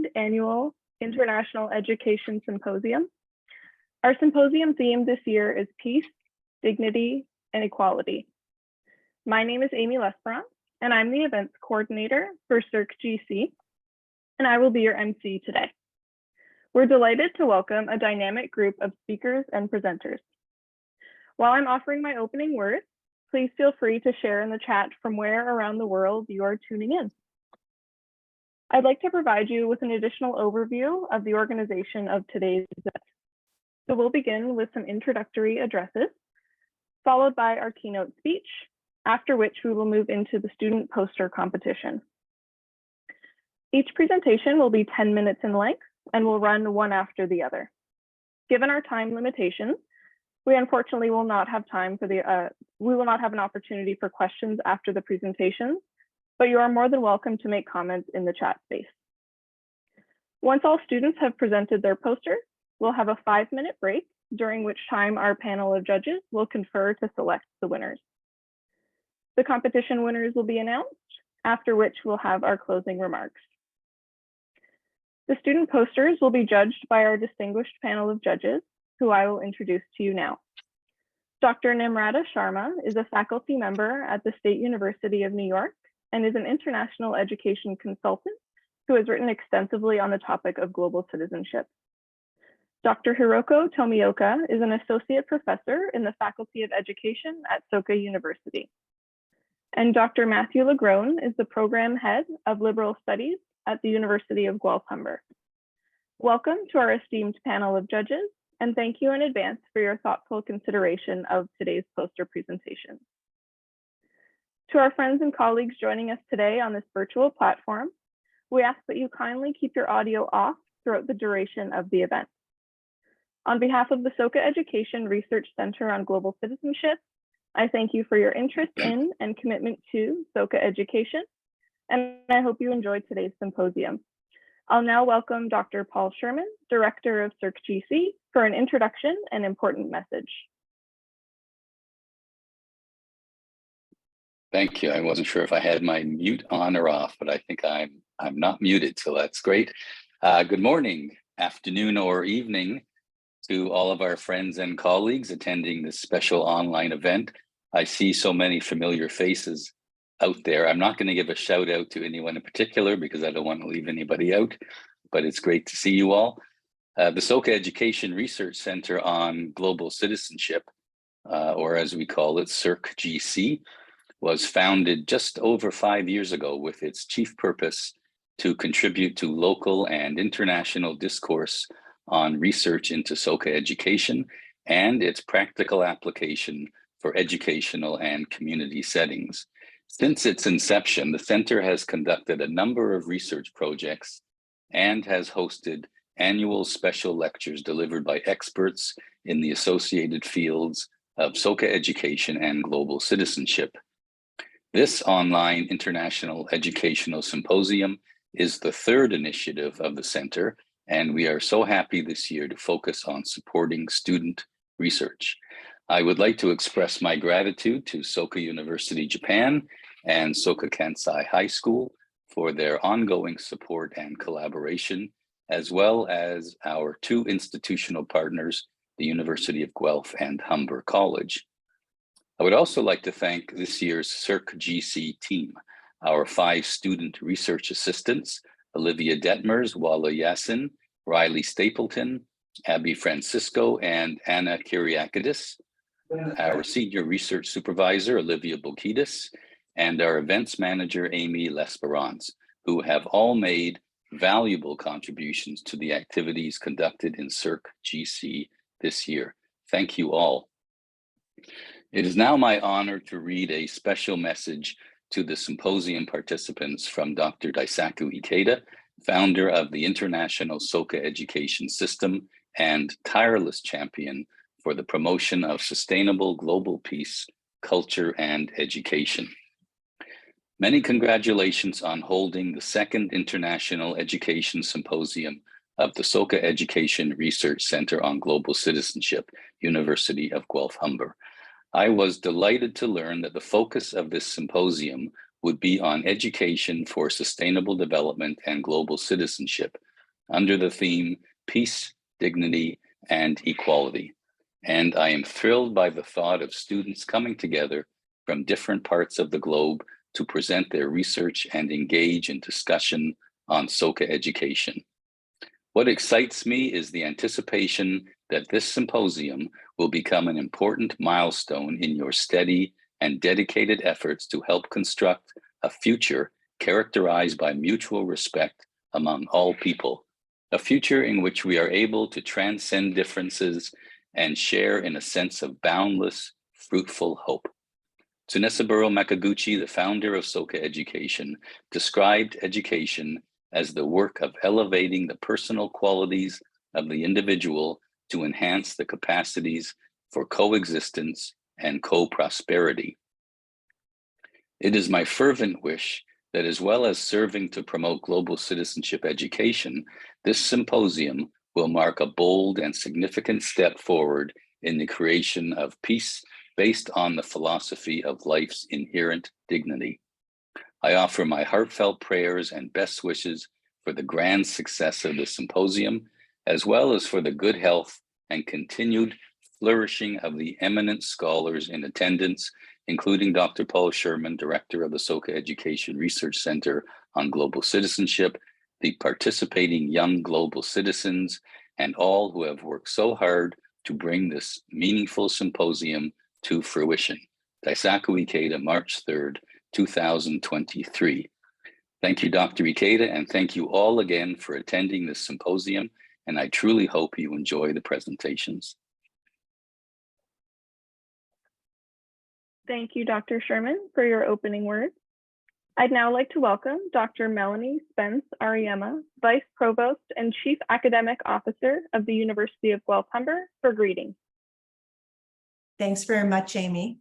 22nd Annual International Education Symposium. Our symposium theme this year is Peace, Dignity, and Equality. My name is Amy Lesperon, and I'm the events coordinator for SERC-GC, and I will be your MC today. We're delighted to welcome a dynamic group of speakers and presenters. While I'm offering my opening words, please feel free to share in the chat from where around the world you are tuning in. I'd like to provide you with an additional overview of the organization of today's event. So we'll begin with some introductory addresses, followed by our keynote speech, after which we will move into the student poster competition. Each presentation will be 10 minutes in length and will run one after the other. Given our time limitations, we unfortunately will not have time for we will not have an opportunity for questions after the presentations, but you are more than welcome to make comments in the chat space. Once all students have presented their posters, we'll have a 5-minute break, during which time our panel of judges will confer to select the winners. The competition winners will be announced, after which we'll have our closing remarks. The student posters will be judged by our distinguished panel of judges, who I will introduce to you now. Dr. Namrata Sharma is a faculty member at the State University of New York and is an international education consultant who has written extensively on the topic of global citizenship. Dr. Hiroko Tomioka is an associate professor in the Faculty of Education at Soka University. And Dr. Matthew Lagrone is the program head of liberal studies at the University of Guelph-Humber. Welcome to our esteemed panel of judges, and thank you in advance for your thoughtful consideration of today's poster presentation. To our friends and colleagues joining us today on this virtual platform, we ask that you kindly keep your audio off throughout the duration of the event. On behalf of the Soka Education Research Centre on Global Citizenship, I thank you for your interest in and commitment to Soka education, and I hope you enjoyed today's symposium. I'll now welcome Dr. Paul Sherman, Director of SERC-GC, for an introduction and important message. Thank you. I wasn't sure if I had my mute on or off, but I think I'm not muted, so that's great. Good morning, afternoon, or evening to all of our friends and colleagues attending this special online event. I see so many familiar faces out there. I'm not going to give a shout out to anyone in particular because I don't want to leave anybody out, but it's great to see you all. The Soka Education Research Centre on Global Citizenship, or as we call it, SERC-GC, was founded just over 5 years ago with its chief purpose to contribute to local and international discourse on research into Soka education and its practical application for educational and community settings. Since its inception, the center has conducted a number of research projects and has hosted annual special lectures delivered by experts in the associated fields of Soka education and global citizenship. This online international educational symposium is the third initiative of the center, and we are so happy this year to focus on supporting student research. I would like to express my gratitude to Soka University, Japan, and Soka Kansai High School for their ongoing support and collaboration, as well as our two institutional partners, the University of Guelph and Humber College. I would also like to thank this year's SERC-GC team, our 5 student research assistants, Olivia Detmers, Walla Yassin, Riley Stapleton, Abby Francisco, and Anna Kyriakidis, our senior research supervisor, Olivia Bokidis, and our events manager, Amy Lesperance, who have all made valuable contributions to the activities conducted in SERC-GC this year. Thank you all. It is now my honor to read a special message to the symposium participants from Dr. Daisaku Ikeda, founder of the International Soka Education System and tireless champion for the promotion of sustainable global peace, culture, and education. Many congratulations on holding the second International Education Symposium of the Soka Education Research Centre on Global Citizenship, University of Guelph-Humber. I was delighted to learn that the focus of this symposium would be on education for sustainable development and global citizenship, under the theme Peace, Dignity, and Equality. And I am thrilled by the thought of students coming together from different parts of the globe to present their research and engage in discussion on Soka education. What excites me is the anticipation that this symposium will become an important milestone in your steady and dedicated efforts to help construct a future characterized by mutual respect among all people, a future in which we are able to transcend differences and share in a sense of boundless, fruitful hope. Tsunesaburo Makaguchi, the founder of Soka Education, described education as the work of elevating the personal qualities of the individual to enhance the capacities for coexistence and co-prosperity. It is my fervent wish that, as well as serving to promote global citizenship education, this symposium will mark a bold and significant step forward in the creation of peace based on the philosophy of life's inherent dignity. I offer my heartfelt prayers and best wishes for the grand success of the symposium, as well as for the good health and continued flourishing of the eminent scholars in attendance, including Dr. Paul Sherman, Director of the Soka Education Research Centre on Global Citizenship, the participating young global citizens, and all who have worked so hard to bring this meaningful symposium to fruition. Daisaku Ikeda, March 3rd, 2023. Thank you, Dr. Ikeda, and thank you all again for attending this symposium, and I truly hope you enjoy the presentations. Thank you, Dr. Sherman, for your opening words. I'd now like to welcome Dr. Melanie Spence-Ariema, Vice Provost and Chief Academic Officer of the University of Guelph-Humber, for greetings. Thanks very much, Amy.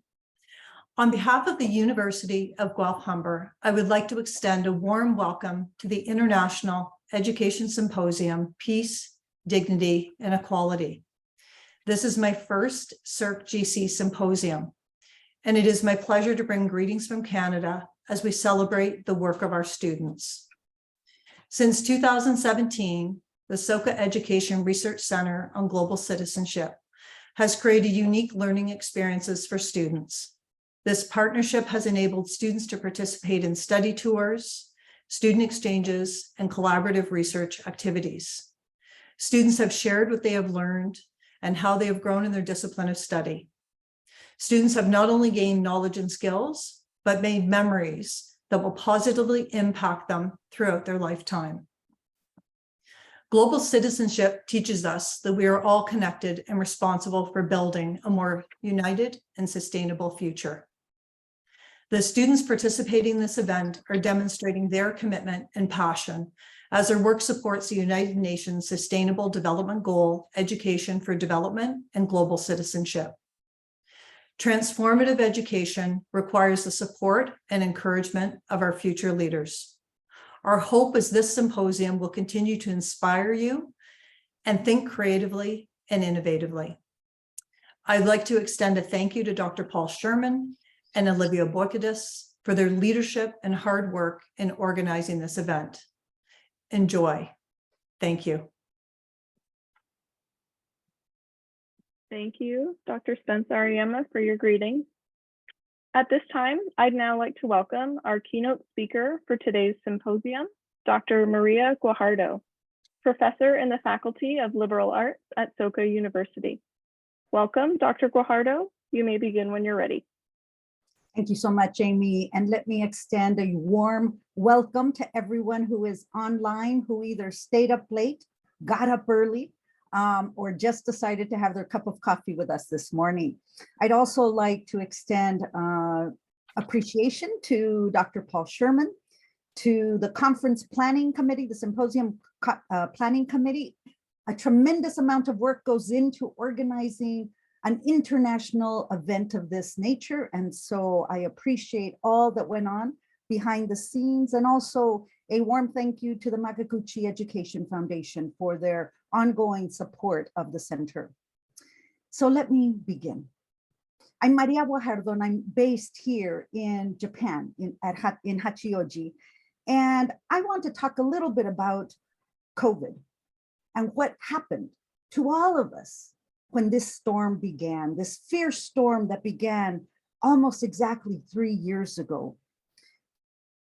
On behalf of the University of Guelph-Humber, I would like to extend a warm welcome to the International Education Symposium, Peace, Dignity, and Equality. This is my first SERC-GC symposium, and it is my pleasure to bring greetings from Canada as we celebrate the work of our students. Since 2017, the Soka Education Research Centre on Global Citizenship has created unique learning experiences for students. This partnership has enabled students to participate in study tours, student exchanges, and collaborative research activities. Students have shared what they have learned and how they have grown in their discipline of study. Students have not only gained knowledge and skills, but made memories that will positively impact them throughout their lifetime. Global citizenship teaches us that we are all connected and responsible for building a more united and sustainable future. The students participating in this event are demonstrating their commitment and passion as their work supports the United Nations Sustainable Development Goal, Education for Development and Global Citizenship. Transformative education requires the support and encouragement of our future leaders. Our hope is this symposium will continue to inspire you and think creatively and innovatively. I'd like to extend a thank you to Dr. Paul Sherman and Olivia Boykadis for their leadership and hard work in organizing this event. Enjoy. Thank you. Thank you, Dr. Spence-Ariema, for your greeting. At this time, I'd now like to welcome our keynote speaker for today's symposium, Dr. Maria Guajardo, professor in the Faculty of Liberal Arts at Soka University. Welcome, Dr. Guajardo. You may begin when you're ready. Thank you so much, Amy. And let me extend a warm welcome to everyone who is online, who either stayed up late, got up early, or just decided to have their cup of coffee with us this morning. I'd also like to extend appreciation to Dr. Paul Sherman, to the conference planning committee, the symposium planning committee. A tremendous amount of work goes into organizing an international event of this nature. And so I appreciate all that went on behind the scenes, and also a warm thank you to the Makaguchi Education Foundation for their ongoing support of the center. So let me begin. I'm Maria Guajardo, and I'm based here in Japan, in Hachioji. And I want to talk a little bit about COVID, and what happened to all of us when this storm began, this fierce storm that began almost exactly 3 years ago.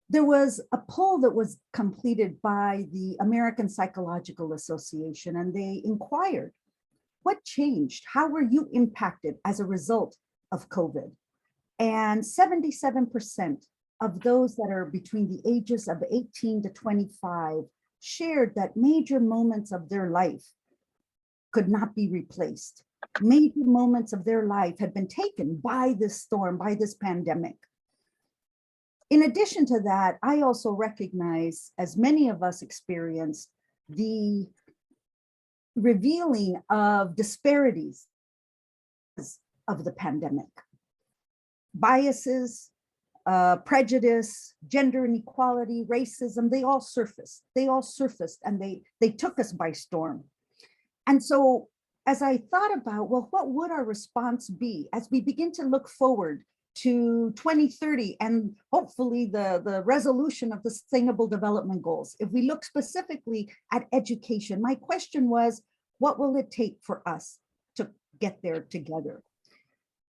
There was a poll that was completed by the American Psychological Association, and they inquired, what changed? How were you impacted as a result of COVID? And 77% of those that are between the ages of 18 to 25 shared that major moments of their life could not be replaced. Major moments of their life had been taken by this storm, by this pandemic. In addition to that, I also recognize, as many of us experienced, the revealing of disparities of the pandemic. Biases, prejudice, gender inequality, racism, they all surfaced. They all surfaced and they took us by storm. And so as I thought about, well, what would our response be as we begin to look forward to 2030 and hopefully the resolution of the Sustainable Development Goals? If we look specifically at education, my question was, what will it take for us to get there together?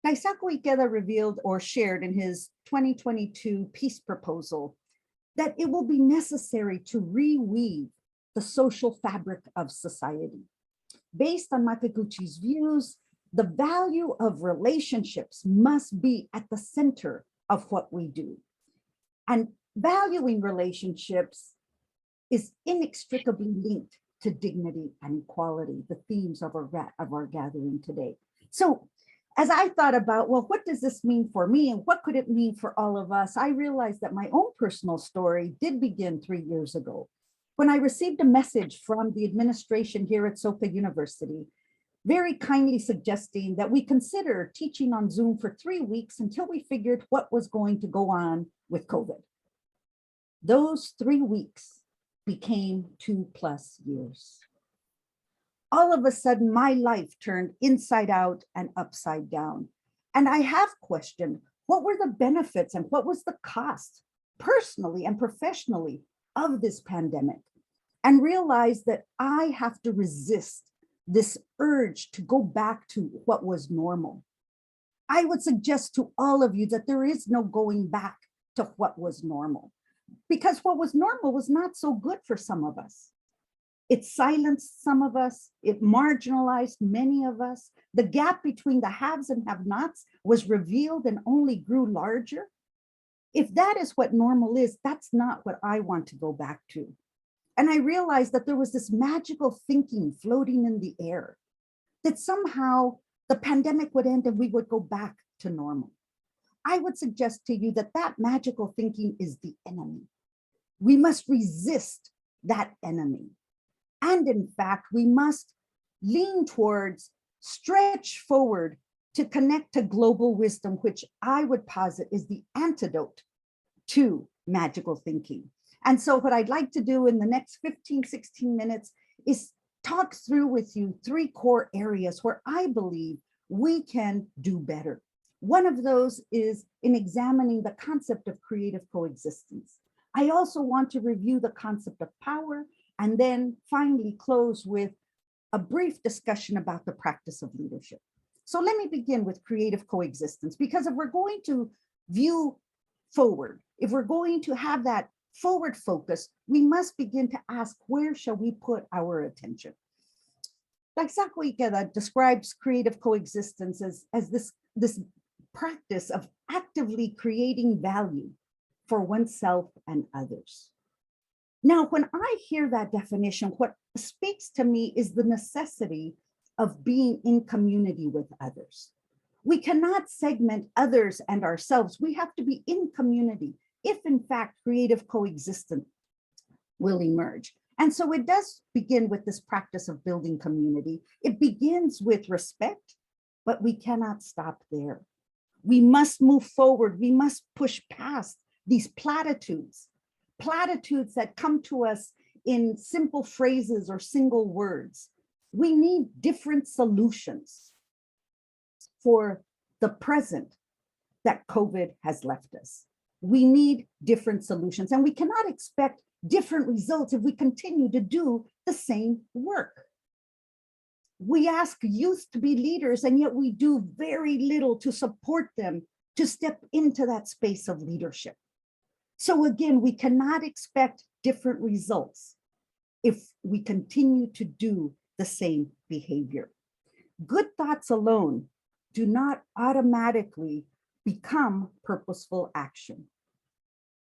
Naisako Ikeda revealed or shared in his 2022 peace proposal that it will be necessary to reweave the social fabric of society. Based on Makaguchi's views, the value of relationships must be at the center of what we do. And valuing relationships is inextricably linked to dignity and equality, the themes of our gathering today. So as I thought about, well, what does this mean for me and what could it mean for all of us? I realized that my own personal story did begin 3 years ago when I received a message from the administration here at Soka University, very kindly suggesting that we consider teaching on Zoom for 3 weeks until we figured what was going to go on with COVID. Those 3 weeks became 2+ years. All of a sudden, my life turned inside out and upside down. And I have questioned, what were the benefits and what was the cost, personally and professionally, of this pandemic? And realized that I have to resist this urge to go back to what was normal. I would suggest to all of you that there is no going back to what was normal, because what was normal was not so good for some of us. It silenced some of us, it marginalized many of us. The gap between the haves and have-nots was revealed and only grew larger. If that is what normal is, that's not what I want to go back to. And I realized that there was this magical thinking floating in the air, that somehow the pandemic would end and we would go back to normal. I would suggest to you that that magical thinking is the enemy. We must resist that enemy. And in fact, we must lean towards, stretch forward to connect to global wisdom, which I would posit is the antidote to magical thinking. And so what I'd like to do in the next 15, 16 minutes is talk through with you 3 core areas where I believe we can do better. One of those is in examining the concept of creative coexistence. I also want to review the concept of power and then finally close with a brief discussion about the practice of leadership. So let me begin with creative coexistence, because if we're going to view forward, if we're going to have that forward focus, we must begin to ask, where shall we put our attention? Like Naisako Ikeda describes creative coexistence as this practice of actively creating value for oneself and others. Now, when I hear that definition, what speaks to me is the necessity of being in community with others. We cannot segment others and ourselves. We have to be in community if in fact creative coexistence will emerge. And so it does begin with this practice of building community. It begins with respect, but we cannot stop there. We must move forward. We must push past these platitudes that come to us in simple phrases or single words. We need different solutions for the present that COVID has left us. We need different solutions, and we cannot expect different results if we continue to do the same work. We ask youth to be leaders, and yet we do very little to support them to step into that space of leadership. So again, we cannot expect different results if we continue to do the same behavior. Good thoughts alone do not automatically become purposeful action.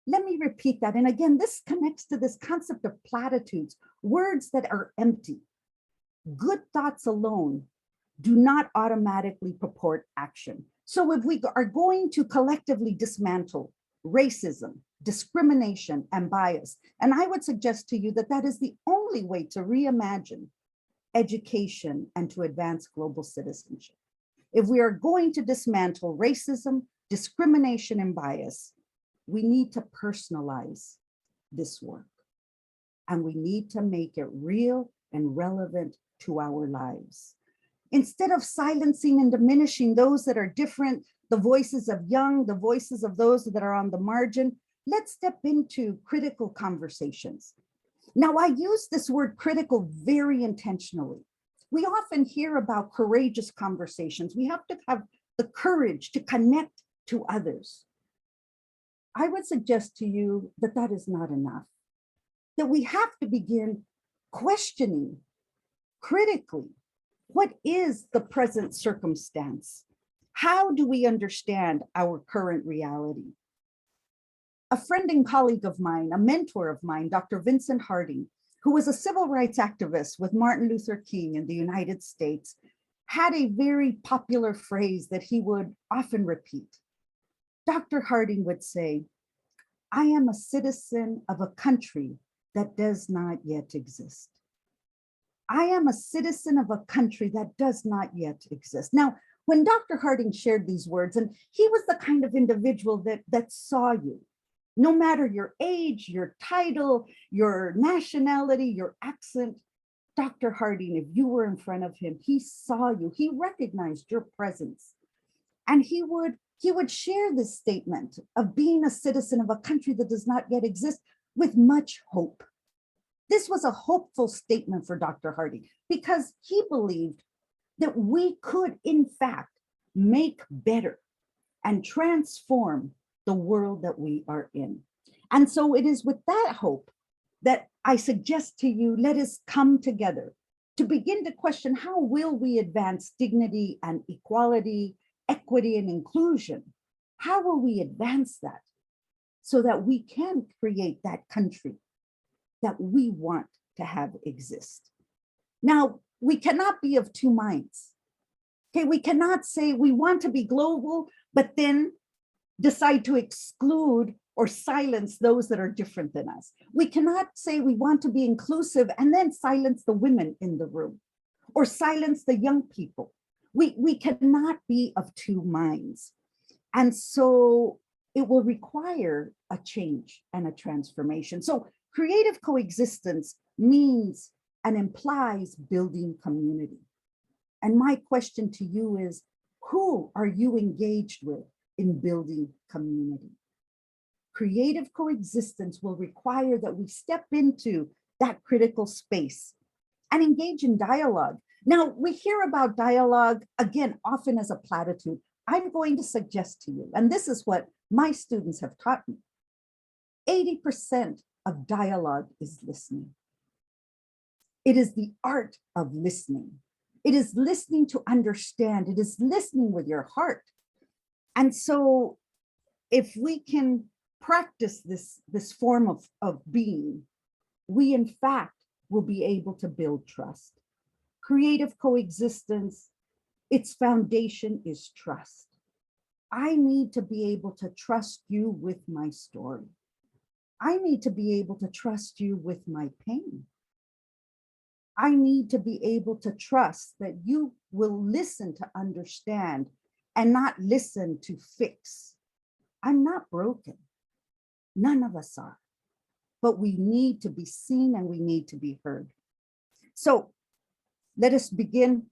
Let me repeat that. And again, this connects to this concept of platitudes, words that are empty. Good thoughts alone do not automatically purport action. So if we are going to collectively dismantle racism, discrimination, and bias, and I would suggest to you that that is the only way to reimagine education and to advance global citizenship. If we are going to dismantle racism, discrimination, and bias, we need to personalize this work, and we need to make it real and relevant to our lives. Instead of silencing and diminishing those that are different, the voices of young, the voices of those that are on the margin, let's step into critical conversations. Now, I use this word critical very intentionally. We often hear about courageous conversations. We have to have the courage to connect to others. I would suggest to you that that is not enough, that we have to begin questioning critically, what is the present circumstance? How do we understand our current reality? A friend and colleague of mine, a mentor of mine, Dr. Vincent Harding, who was a civil rights activist with Martin Luther King in the United States, had a very popular phrase that he would often repeat. Dr. Harding would say, "I am a citizen of a country that does not yet exist." I am a citizen of a country that does not yet exist. Now, when Dr. Harding shared these words, and he was the kind of individual that saw you, no matter your age, your title, your nationality, your accent, Dr. Harding, if you were in front of him, he saw you, he recognized your presence. And he would share this statement of being a citizen of a country that does not yet exist with much hope. This was a hopeful statement for Dr. Harding because he believed that we could, in fact, make better and transform the world that we are in. And so it is with that hope that I suggest to you, let us come together to begin to question, how will we advance dignity and equality, equity and inclusion? How will we advance that so that we can create that country that we want to have exist? Now, we cannot be of two minds. Okay, we cannot say we want to be global, but then decide to exclude or silence those that are different than us. We cannot say we want to be inclusive and then silence the women in the room or silence the young people. We cannot be of two minds. And so it will require a change and a transformation. So creative coexistence means and implies building community. And my question to you is, who are you engaged with in building community? Creative coexistence will require that we step into that critical space and engage in dialogue. Now, we hear about dialogue, again, often as a platitude. I'm going to suggest to you, and this is what my students have taught me, 80% of dialogue is listening. It is the art of listening. It is listening to understand. It is listening with your heart. And so if we can practice this form of being, we in fact will be able to build trust. Creative coexistence, its foundation is trust. I need to be able to trust you with my story. I need to be able to trust you with my pain. I need to be able to trust that you will listen to understand and not listen to fix. I'm not broken. None of us are. But we need to be seen and we need to be heard. So let us begin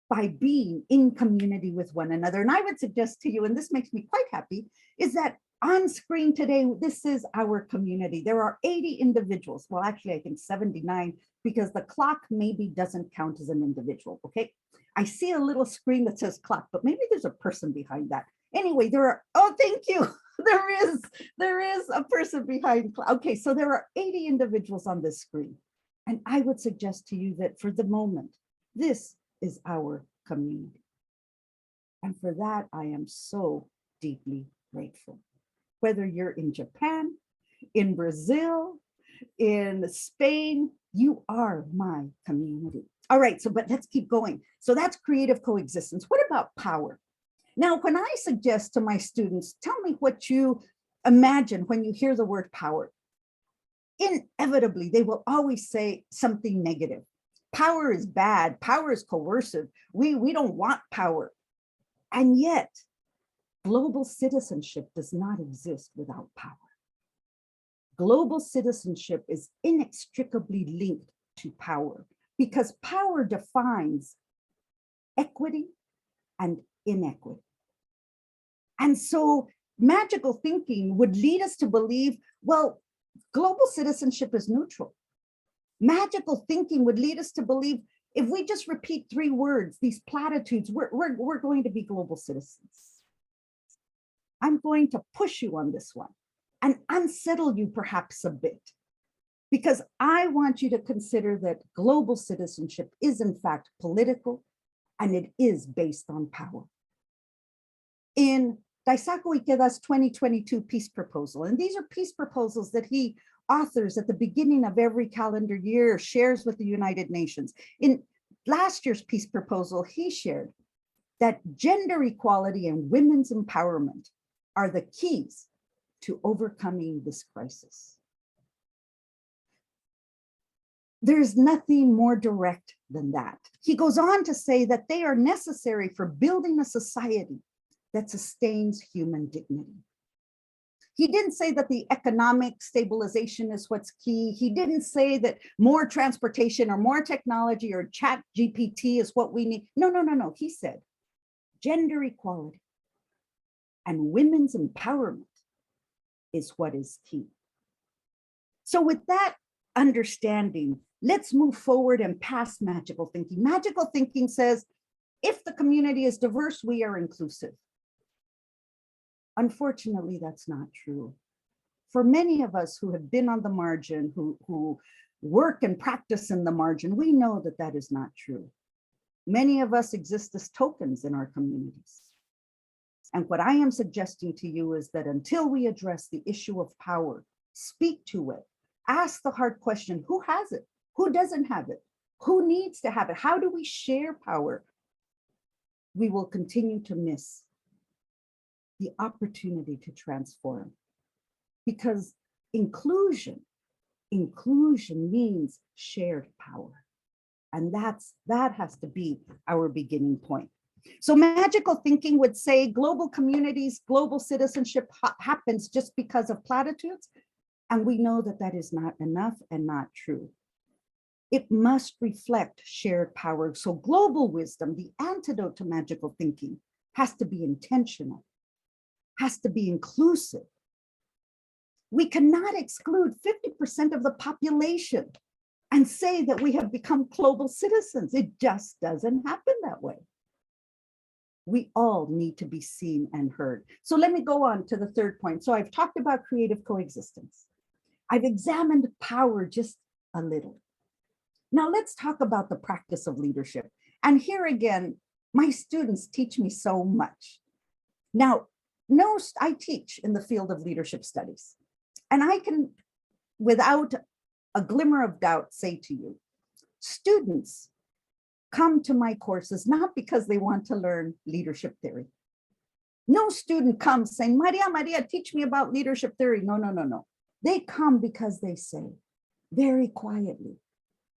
by being in community with one another. And I would suggest to you, and this makes me quite happy, is that On screen today, this is our community. There are 80 individuals. Well, actually, I think 79, because the clock maybe doesn't count as an individual, okay? I see a little screen that says clock, but maybe there's a person behind that. Anyway, there are, oh, thank you. There is a person behind. Okay, so there are 80 individuals on this screen. And I would suggest to you that for the moment, this is our community. And for that, I am so deeply grateful. Whether you're in Japan, in Brazil, in Spain, you are my community. All right, so but let's keep going. So that's creative coexistence. What about power? Now, when I suggest to my students, tell me what you imagine when you hear the word power. Inevitably, they will always say something negative. Power is bad, power is coercive. We don't want power. And yet, global citizenship does not exist without power. Global citizenship is inextricably linked to power because power defines equity and inequity. And so magical thinking would lead us to believe, well, global citizenship is neutral. Magical thinking would lead us to believe if we just repeat 3 words, these platitudes, we're going to be global citizens. I'm going to push you on this one and unsettle you perhaps a bit, because I want you to consider that global citizenship is in fact political and it is based on power. In Daisaku Ikeda's 2022 peace proposal, and these are peace proposals that he authors at the beginning of every calendar year, shares with the United Nations. In last year's peace proposal, he shared that gender equality and women's empowerment are the keys to overcoming this crisis. There's nothing more direct than that. He goes on to say that they are necessary for building a society that sustains human dignity. He didn't say that the economic stabilization is what's key. He didn't say that more transportation or more technology or chat GPT is what we need. No. He said gender equality and women's empowerment is what is key. So with that understanding, let's move forward and past magical thinking. Magical thinking says, if the community is diverse, we are inclusive. Unfortunately, that's not true. For many of us who have been on the margin, who work and practice in the margin, we know that that is not true. Many of us exist as tokens in our communities. And what I am suggesting to you is that until we address the issue of power, speak to it, ask the hard question, who has it? Who doesn't have it? Who needs to have it? How do we share power? We will continue to miss the opportunity to transform, because inclusion means shared power. And that has to be our beginning point. So magical thinking would say global communities, global citizenship happens just because of platitudes. And we know that that is not enough and not true. It must reflect shared power. So global wisdom, the antidote to magical thinking, has to be intentional, has to be inclusive. We cannot exclude 50% of the population and say that we have become global citizens. It just doesn't happen that way. We all need to be seen and heard. So let me go on to the third point. So I've talked about creative coexistence. I've examined power just a little. Now let's talk about the practice of leadership. And here again, my students teach me so much. Now, I teach in the field of leadership studies, and I can, without a glimmer of doubt, say to you, students come to my courses not because they want to learn leadership theory. No student comes saying, Maria, teach me about leadership theory. No. They come because they say very quietly,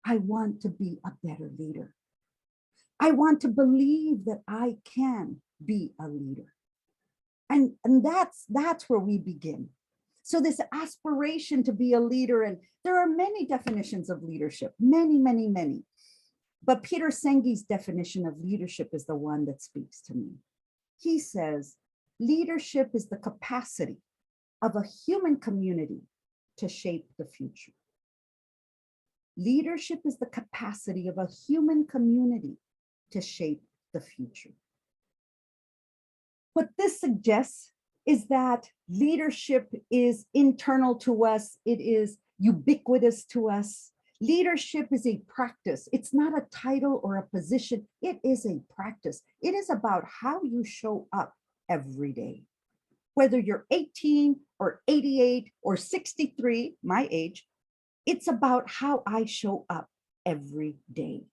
I want to be a better leader. I want to believe that I can be a leader. And that's where we begin. So this aspiration to be a leader, and there are many definitions of leadership, many. But Peter Sengi's definition of leadership is the one that speaks to me. He says, leadership is the capacity of a human community to shape the future. Leadership is the capacity of a human community to shape the future. What this suggests is that leadership is internal to us. It is ubiquitous to us. Leadership is a practice. It's not a title or a position. It is a practice. It is about how you show up every day. Whether you're 18 or 88 or 63, my age, it's about how I show up every day.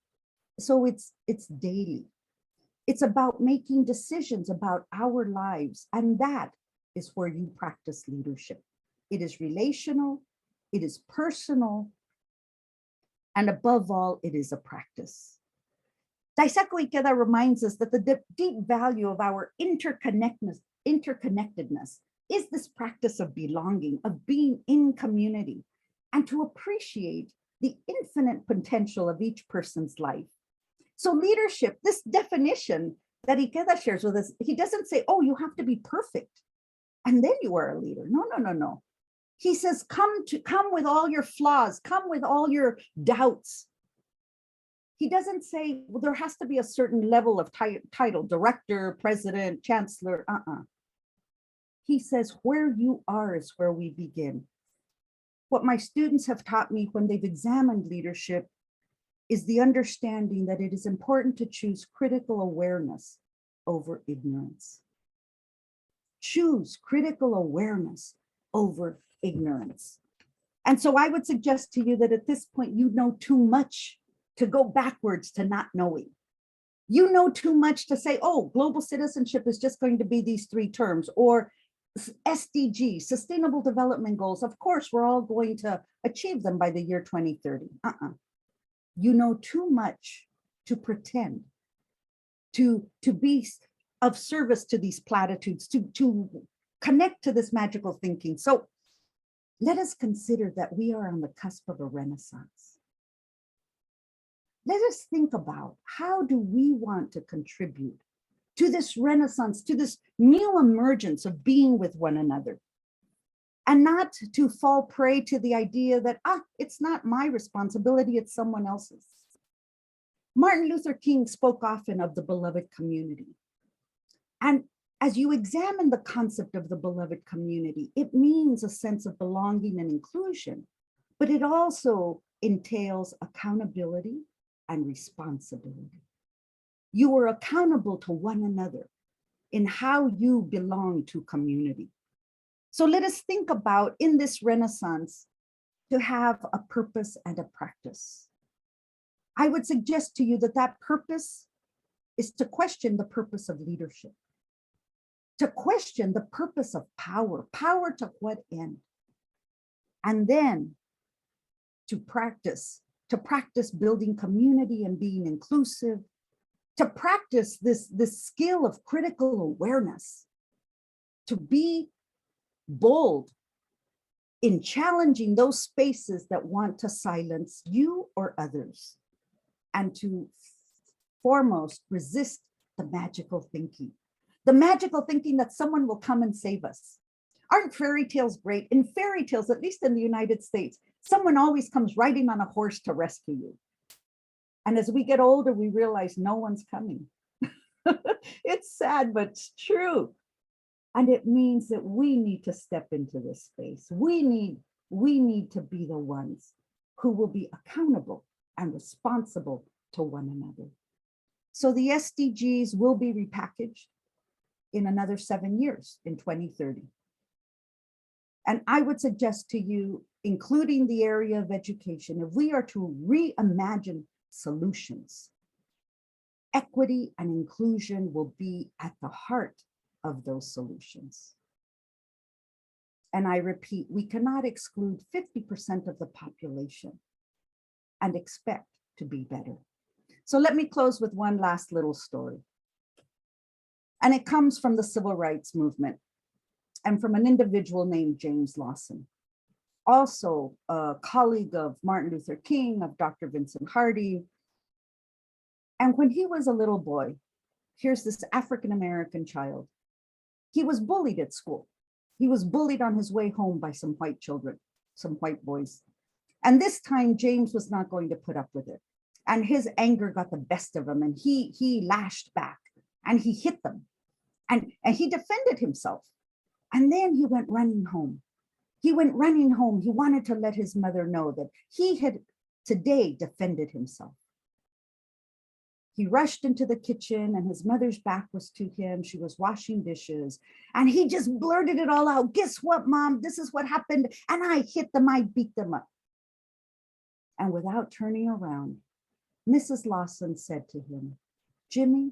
So it's daily. It's about making decisions about our lives. And that is where you practice leadership. It is relational, it is personal, and above all, it is a practice. Daisaku Ikeda reminds us that the deep value of our interconnectedness is this practice of belonging, of being in community, and to appreciate the infinite potential of each person's life. So leadership, this definition that Ikeda shares with us, he doesn't say, oh, you have to be perfect, and then you are a leader. No. He says, come with all your flaws, come with all your doubts. He doesn't say, well, there has to be a certain level of title, director, president, chancellor, He says, where you are is where we begin. What my students have taught me when they've examined leadership is the understanding that it is important to choose critical awareness over ignorance. Choose critical awareness over ignorance. And so I would suggest to you that at this point, you know too much to go backwards to not knowing. You know too much to say, oh, global citizenship is just going to be these 3 terms, or SDG, Sustainable Development Goals. Of course, we're all going to achieve them by the year 2030. You know too much to pretend, to be of service to these platitudes, to connect to this magical thinking. So let us consider that we are on the cusp of a renaissance. Let us think about, how do we want to contribute to this renaissance, to this new emergence of being with one another, and not to fall prey to the idea that, it's not my responsibility, it's someone else's. Martin Luther King spoke often of the beloved community. And as you examine the concept of the beloved community, it means a sense of belonging and inclusion, but it also entails accountability and responsibility. You are accountable to one another in how you belong to community. So let us think about, in this renaissance, to have a purpose and a practice. I would suggest to you that that purpose is to question the purpose of leadership, to question the purpose of power to what end? And then to practice building community and being inclusive, to practice this skill of critical awareness, to be bold in challenging those spaces that want to silence you or others, and to foremost resist the magical thinking that someone will come and save us. Aren't fairy tales great? In fairy tales, at least in the United States, someone always comes riding on a horse to rescue you. And as we get older, we realize no one's coming. It's sad, but it's true. And it means that we need to step into this space. We need to be the ones who will be accountable and responsible to one another. So the SDGs will be repackaged in another 7 years, in 2030. And I would suggest to you, including the area of education, if we are to reimagine solutions, equity and inclusion will be at the heart of those solutions. And I repeat, we cannot exclude 50% of the population and expect to be better. So let me close with one last little story. And it comes from the civil rights movement and from an individual named James Lawson, also a colleague of Martin Luther King, of Dr. Vincent Harding. And when he was a little boy, here's this African-American child. He was bullied at school. He was bullied on his way home by some white children, some white boys. And this time, James was not going to put up with it. And his anger got the best of him, and he lashed back and he hit them. And he defended himself. And then he went running home. He went running home. He wanted to let his mother know that he had today defended himself. He rushed into the kitchen and his mother's back was to him. She was washing dishes and he just blurted it all out. Guess what, Mom? This is what happened. And I hit them, I beat them up. And without turning around, Mrs. Lawson said to him, Jimmy,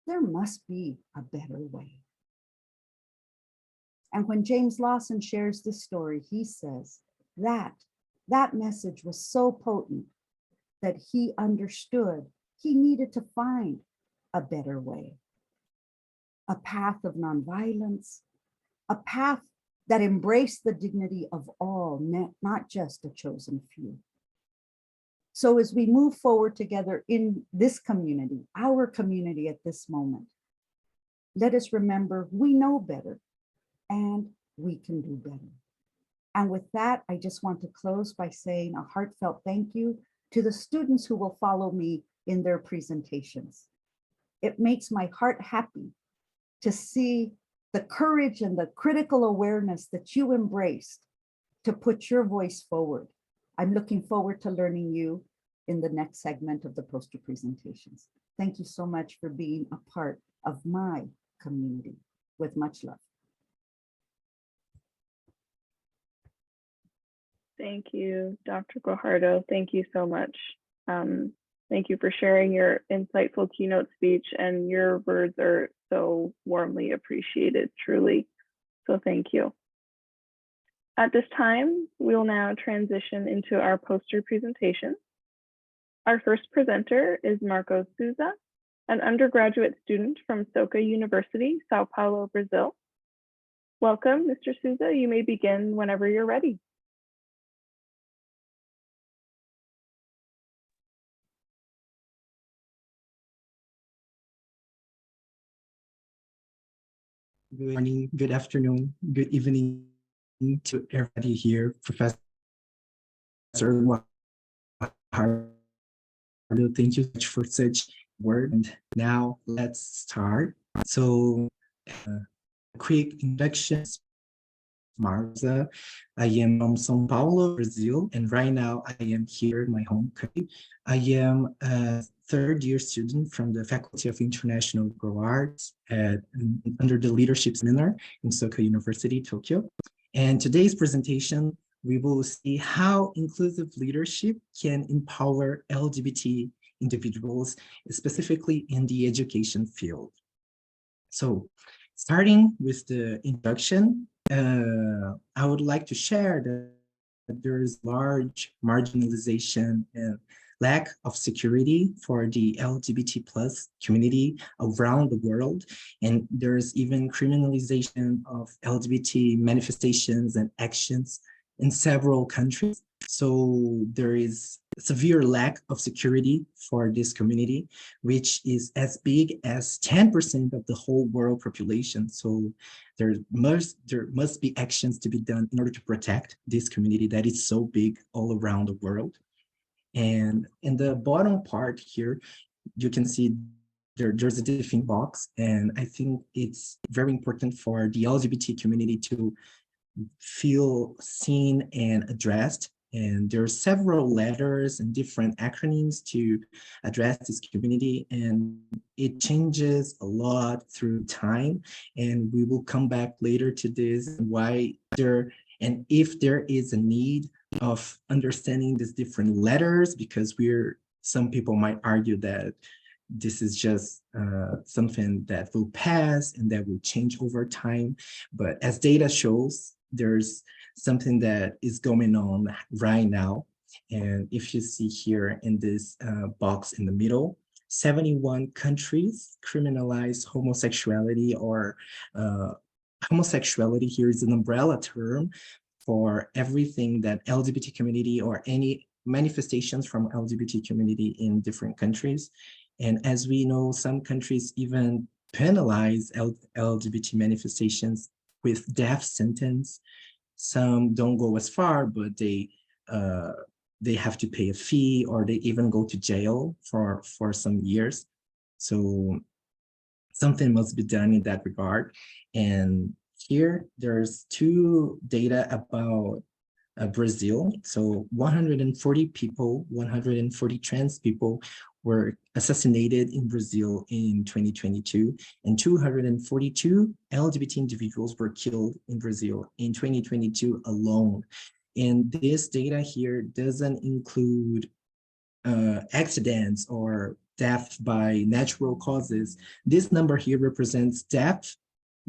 there must be a better way. And when James Lawson shares this story, he says that message was so potent that he understood he needed to find a better way, a path of nonviolence, a path that embraced the dignity of all, not just a chosen few. So as we move forward together in this community, our community at this moment, let us remember we know better and we can do better. And with that, I just want to close by saying a heartfelt thank you to the students who will follow me in their presentations. It makes my heart happy to see the courage and the critical awareness that you embraced to put your voice forward. I'm looking forward to learning you in the next segment of the poster presentations. Thank you so much for being a part of my community. With much love. Thank you, Dr. Guajardo. Thank you so much. Thank you for sharing your insightful keynote speech, and your words are so warmly appreciated, truly. So thank you. At this time, we will now transition into our poster presentation. Our first presenter is Marcos Souza, an undergraduate student from Soka University, Sao Paulo, Brazil. Welcome, Mr. Souza. You may begin whenever you're ready. Good morning, good afternoon, good evening to everybody here. Professor Guajardo, thank you so much for such word. And now let's start. So, quick introduction. Marza. I am from São Paulo, Brazil, and right now I am here in my home country. I am a third-year student from the Faculty of International Liberal Arts under the Leadership Seminar in Soka University, Tokyo. And today's presentation, we will see how inclusive leadership can empower LGBT individuals, specifically in the education field. So, starting with the introduction, I would like to share that there is large marginalization and lack of security for the LGBT plus community around the world. And there's even criminalization of LGBT manifestations and actions in several countries. So there is a severe lack of security for this community, which is as big as 10% of the whole world population. So there must be actions to be done in order to protect this community that is so big all around the world. And in the bottom part here, you can see there's a different box. And I think it's very important for the LGBT community to feel seen and addressed. And there are several letters and different acronyms to address this community, and it changes a lot through time. And we will come back later to this, why there, and if there is a need of understanding these different letters, because some people might argue that this is just something that will pass and that will change over time. But as data shows, there's something that is going on right now. And if you see here in this box in the middle, 71 countries criminalize homosexuality, or homosexuality here is an umbrella term for everything that LGBT community or any manifestations from LGBT community in different countries. And as we know, some countries even penalize LGBT manifestations with death sentence. Some don't go as far, but they have to pay a fee, or they even go to jail for some years. So something must be done in that regard. And here there's two data about Brazil. So 140 people, 140 trans people were assassinated in Brazil in 2022, and 242 LGBT individuals were killed in Brazil in 2022 alone. And this data here doesn't include accidents or death by natural causes. This number here represents death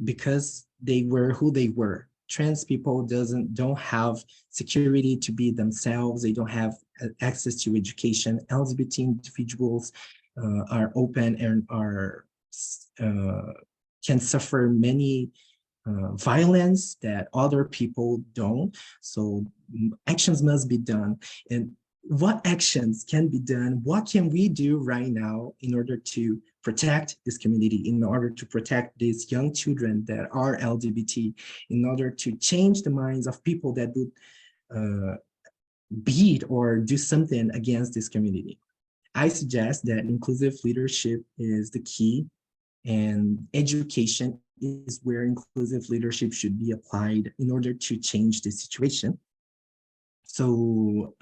because they were who they were. Trans people don't have security to be themselves. They don't have access to education. LGBT individuals are open and can suffer many violence that other people don't. So actions must be done. And what actions can be done? What can we do right now in order to protect this community, in order to protect these young children that are LGBT, in order to change the minds of people that would beat or do something against this community? I suggest that inclusive leadership is the key, and education is where inclusive leadership should be applied in order to change the situation. So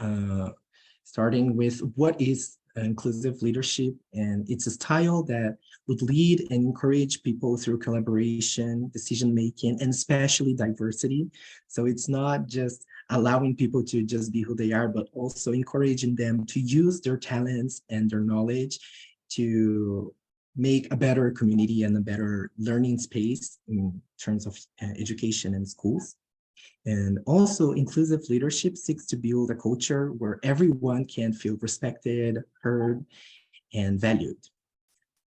starting with what is inclusive leadership, and it's a style that would lead and encourage people through collaboration, decision-making, and especially diversity. So it's not just allowing people to just be who they are, but also encouraging them to use their talents and their knowledge to make a better community and a better learning space in terms of education and schools. And also, inclusive leadership seeks to build a culture where everyone can feel respected, heard, and valued.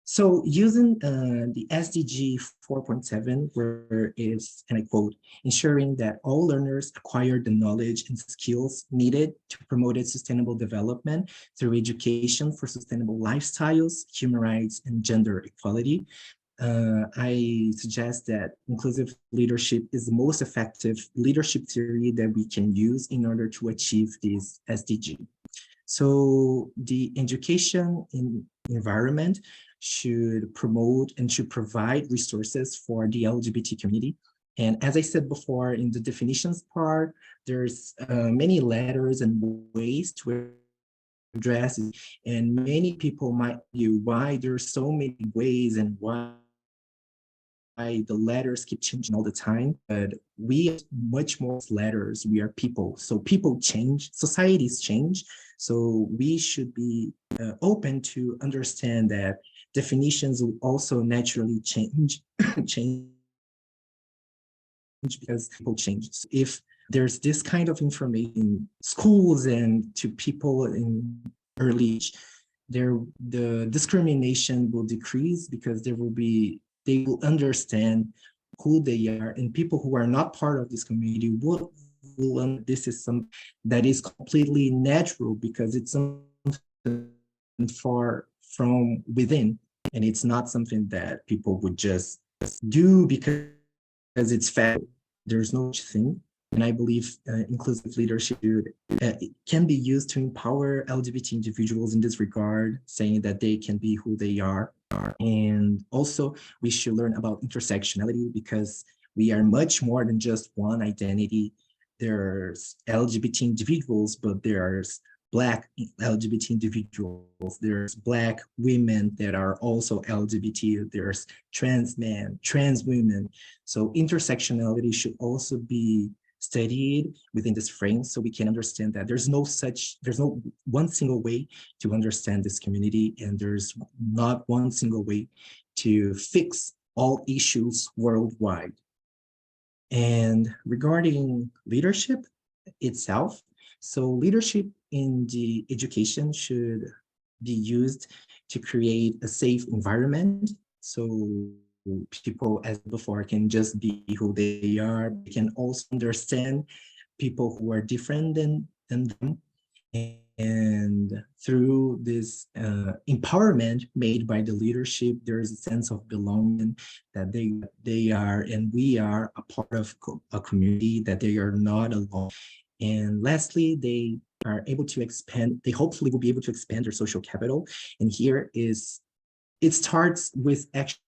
So using the SDG 4.7, where is, and I quote, ensuring that all learners acquire the knowledge and skills needed to promote sustainable development through education for sustainable lifestyles, human rights, and gender equality. I suggest that inclusive leadership is the most effective leadership theory that we can use in order to achieve this SDG. So the education environment should promote and should provide resources for the LGBT community. And as I said before, in the definitions part, there's many letters and ways to address it. And many people might argue why there's so many ways and why the letters keep changing all the time. But we are much more letters, we are people. So people change, societies change. So we should be open to understand that definitions will also naturally change, because people change. So if there's this kind of information in schools and to people in early age, the discrimination will decrease, because they will understand who they are, and people who are not part of this community will this is something that is completely natural, because it's something far from within, and it's not something that people would just do because it's fast. There's no such thing. And I believe inclusive leadership can be used to empower LGBT individuals in this regard, saying that they can be who they are. And also, we should learn about intersectionality, because we are much more than just one identity. There's LGBT individuals, but there's Black LGBT individuals, there's Black women that are also LGBT, there's trans men, trans women. So intersectionality should also be studied within this frame, so we can understand that there's no one single way to understand this community, and there's not one single way to fix all issues worldwide. And regarding leadership itself, so leadership in the education should be used to create a safe environment, so people, as before, can just be who they are. They can also understand people who are different than them. And through this empowerment made by the leadership, there is a sense of belonging that they are and we are a part of a community, that they are not alone. And lastly, they are able to expand, they hopefully will be able to expand their social capital. And here is, it starts with actions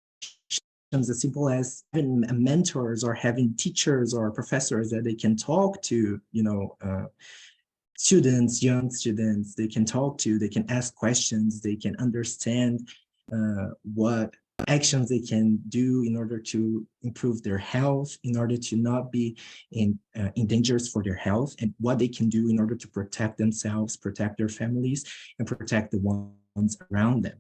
as simple as having mentors or having teachers or professors that they can talk to, students, young students, they can talk to, they can ask questions, they can understand what actions they can do in order to improve their health, in order to not be in dangers for their health, and what they can do in order to protect themselves, protect their families, and protect the ones around them.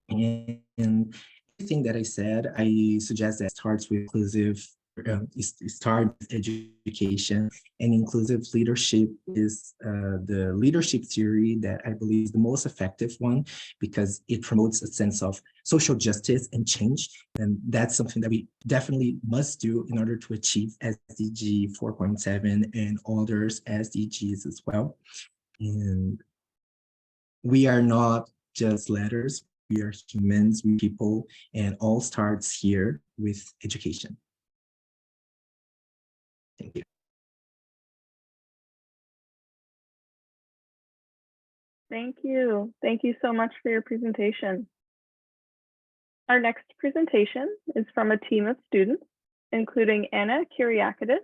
And everything that I said, I suggest that starts with inclusive, start with education, and inclusive leadership is the leadership theory that I believe is the most effective one, because it promotes a sense of social justice and change. And that's something that we definitely must do in order to achieve SDG 4.7 and others SDGs as well. And we are not just letters, we are humans, we people, and all starts here with education. Thank you. Thank you. Thank you so much for your presentation. Our next presentation is from a team of students, including Anna Kyriakidis,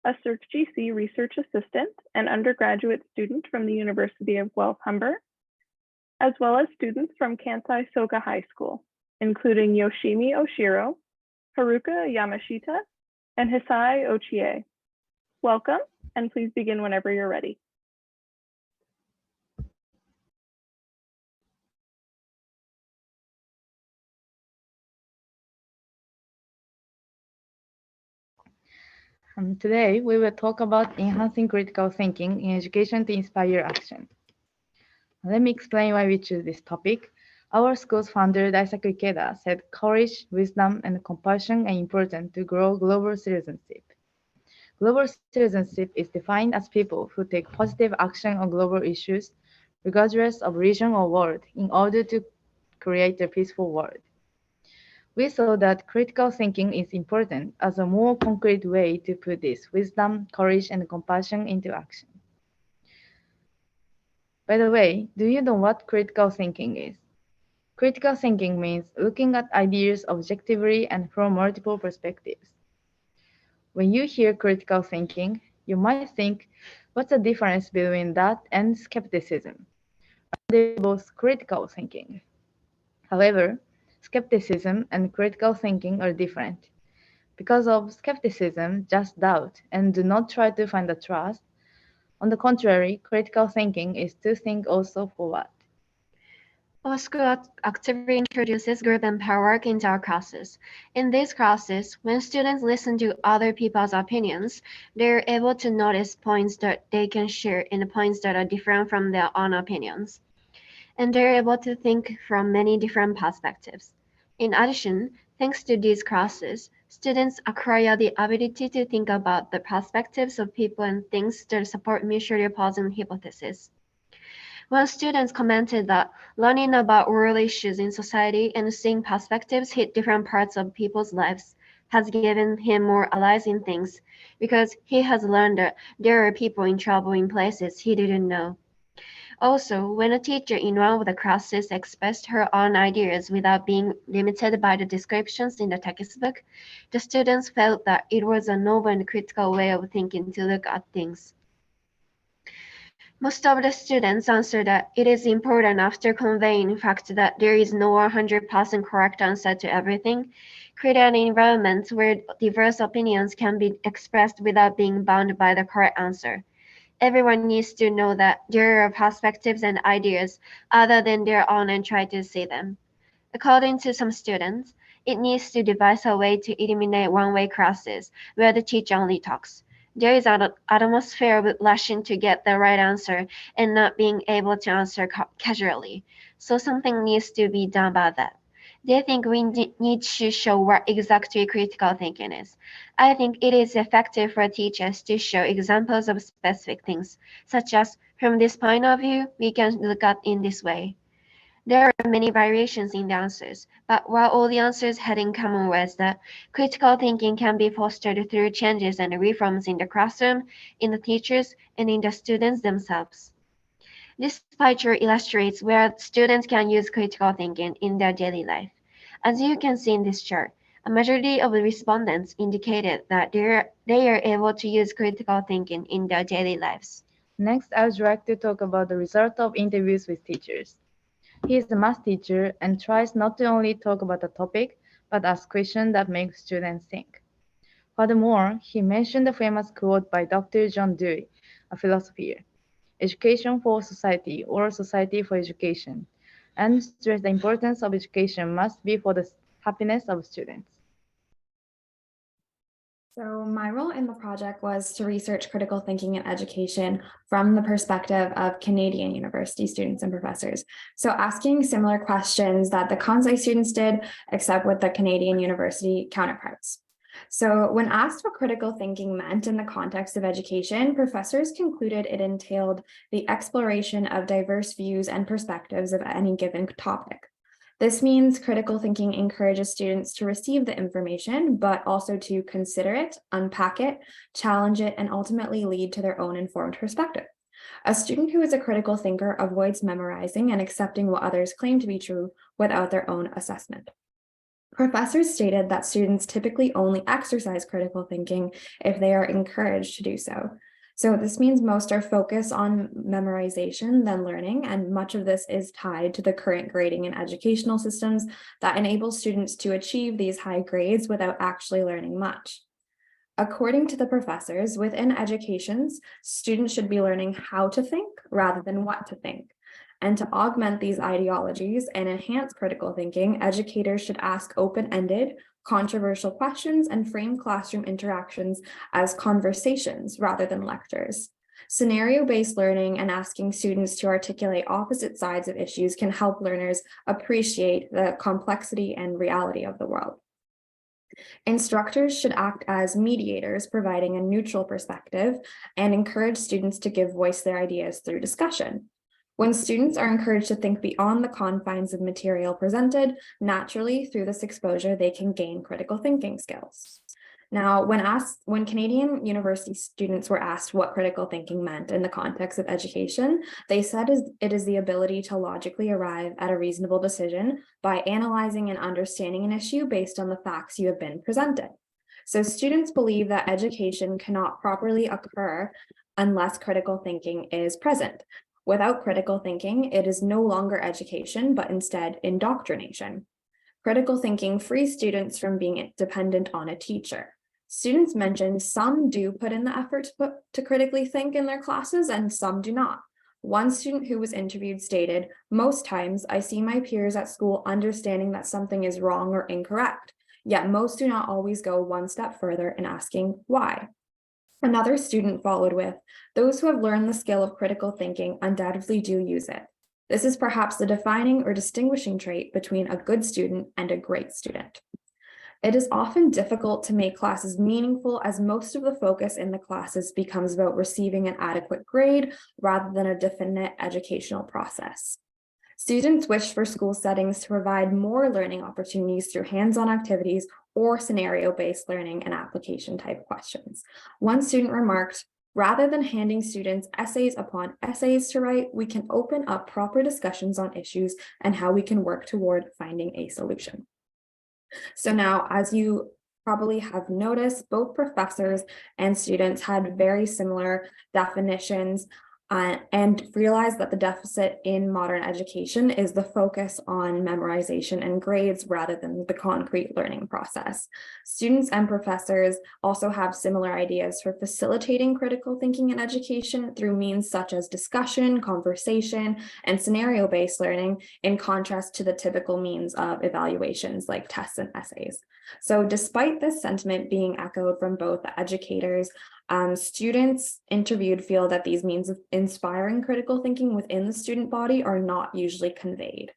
a SERC-GC research assistant and undergraduate student from the University of Guelph-Humber, as well as students from Kansai Soka High School, including Yoshimi Oshiro, Haruka Yamashita, and Hisai Ochie. Welcome, and please begin whenever you're ready. Today, we will talk about enhancing critical thinking in education to inspire action. Let me explain why we choose this topic. Our school's founder, Daisaku Ikeda, said courage, wisdom, and compassion are important to grow global citizenship. Global citizenship is defined as people who take positive action on global issues, regardless of region or world, in order to create a peaceful world. We saw that critical thinking is important as a more concrete way to put this wisdom, courage, and compassion into action. By the way, do you know what critical thinking is? Critical thinking means looking at ideas objectively and from multiple perspectives. When you hear critical thinking, you might think, what's the difference between that and skepticism? Are they both critical thinking? However, skepticism and critical thinking are different. Because of skepticism, just doubt and do not try to find the trust. On the contrary, critical thinking is to think also for what? Our school actively introduces group and pair work into our classes. In these classes, when students listen to other people's opinions, they're able to notice points that they can share and points that are different from their own opinions. And they're able to think from many different perspectives. In addition, thanks to these classes, students acquire the ability to think about the perspectives of people and things that support mutually opposing hypotheses. One student commented that learning about world issues in society and seeing perspectives hit different parts of people's lives has given him more allies in things, because he has learned that there are people in trouble in places he didn't know. Also, when a teacher in one of the classes expressed her own ideas without being limited by the descriptions in the textbook, the students felt that it was a novel and critical way of thinking to look at things. Most of the students answered that it is important after conveying the fact that there is no 100% correct answer to everything, create an environment where diverse opinions can be expressed without being bound by the correct answer. Everyone needs to know that there are perspectives and ideas other than their own and try to see them. According to some students, it needs to devise a way to eliminate one-way classes where the teacher only talks. There is an atmosphere with rushing to get the right answer and not being able to answer casually. So something needs to be done about that. They think we need to show what exactly critical thinking is. I think it is effective for teachers to show examples of specific things, such as, from this point of view, we can look at in this way. There are many variations in the answers, but while all the answers had in common was that critical thinking can be fostered through changes and reforms in the classroom, in the teachers, and in the students themselves. This picture illustrates where students can use critical thinking in their daily life. As you can see in this chart, a majority of the respondents indicated that they are able to use critical thinking in their daily lives. Next, I would like to talk about the result of interviews with teachers. He is a math teacher and tries not to only talk about the topic, but ask questions that make students think. Furthermore, he mentioned the famous quote by Dr. John Dewey, a philosopher, "Education for society or society for education," and stressed the importance of education must be for the happiness of students. So my role in the project was to research critical thinking in education from the perspective of Canadian university students and professors. So asking similar questions that the Kansai students did, except with the Canadian university counterparts. So when asked what critical thinking meant in the context of education, professors concluded it entailed the exploration of diverse views and perspectives of any given topic. This means critical thinking encourages students to receive the information, but also to consider it, unpack it, challenge it, and ultimately lead to their own informed perspective. A student who is a critical thinker avoids memorizing and accepting what others claim to be true without their own assessment. Professors stated that students typically only exercise critical thinking if they are encouraged to do so. So this means most are focused on memorization than learning, and much of this is tied to the current grading and educational systems that enable students to achieve these high grades without actually learning much. According to the professors, within educations, students should be learning how to think rather than what to think. And to augment these ideologies and enhance critical thinking, educators should ask open-ended, controversial questions and frame classroom interactions as conversations rather than lectures. Scenario-based learning and asking students to articulate opposite sides of issues can help learners appreciate the complexity and reality of the world. Instructors should act as mediators, providing a neutral perspective, and encourage students to give voice to their ideas through discussion. When students are encouraged to think beyond the confines of material presented, naturally through this exposure, they can gain critical thinking skills. Now, when Canadian university students were asked what critical thinking meant in the context of education, they said it is the ability to logically arrive at a reasonable decision by analyzing and understanding an issue based on the facts you have been presented. So students believe that education cannot properly occur unless critical thinking is present. Without critical thinking, it is no longer education, but instead indoctrination. Critical thinking frees students from being dependent on a teacher. Students mentioned some do put in the effort to critically think in their classes and some do not. One student who was interviewed stated, "Most times I see my peers at school understanding that something is wrong or incorrect, yet most do not always go one step further in asking why." Another student followed with, "Those who have learned the skill of critical thinking undoubtedly do use it. This is perhaps the defining or distinguishing trait between a good student and a great student." It is often difficult to make classes meaningful as most of the focus in the classes becomes about receiving an adequate grade rather than a definite educational process. Students wish for school settings to provide more learning opportunities through hands-on activities or scenario-based learning and application-type questions. One student remarked, "Rather than handing students essays upon essays to write, we can open up proper discussions on issues and how we can work toward finding a solution." So now, as you probably have noticed, both professors and students had very similar definitions and realized that the deficit in modern education is the focus on memorization and grades rather than the concrete learning process. Students and professors also have similar ideas for facilitating critical thinking in education through means such as discussion, conversation, and scenario-based learning, in contrast to the typical means of evaluations like tests and essays. So despite this sentiment being echoed from both the educators, students interviewed feel that these means of inspiring critical thinking within the student body are not usually conveyed.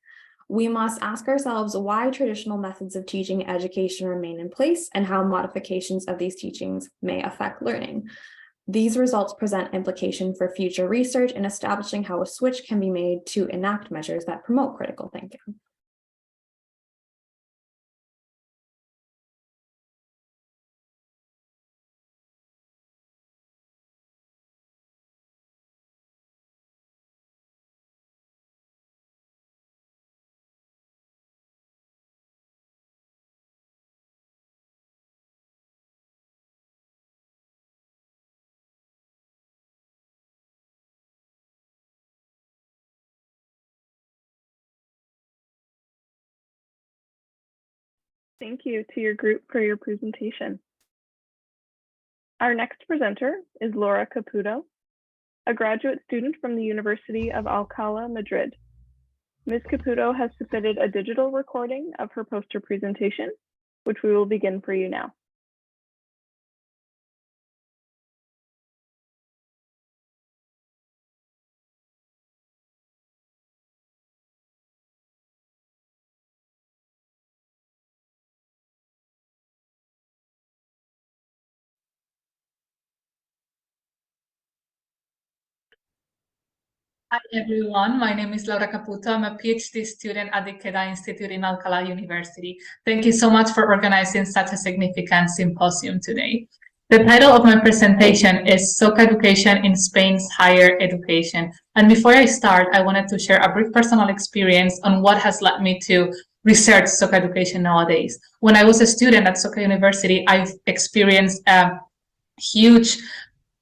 we must ask ourselves why traditional methods of teaching education remain in place and how modifications of these teachings may affect learning. These results present implication for future research in establishing how a switch can be made to enact measures that promote critical thinking. Thank you to your group for your presentation. Our next presenter is Laura Caputo, a graduate student from the University of Alcalá, Madrid. Ms. Caputo has submitted a digital recording of her poster presentation, which we will begin for you now. Hi everyone, my name is Laura Caputo. I'm a PhD student at the Queda Institute in Alcalá University. Thank you so much for organizing such a significant symposium today. The title of my presentation is Soka Education in Spain's Higher Education. And before I start, I wanted to share a brief personal experience on what has led me to research Soka education nowadays. When I was a student at Soka University, I've experienced a huge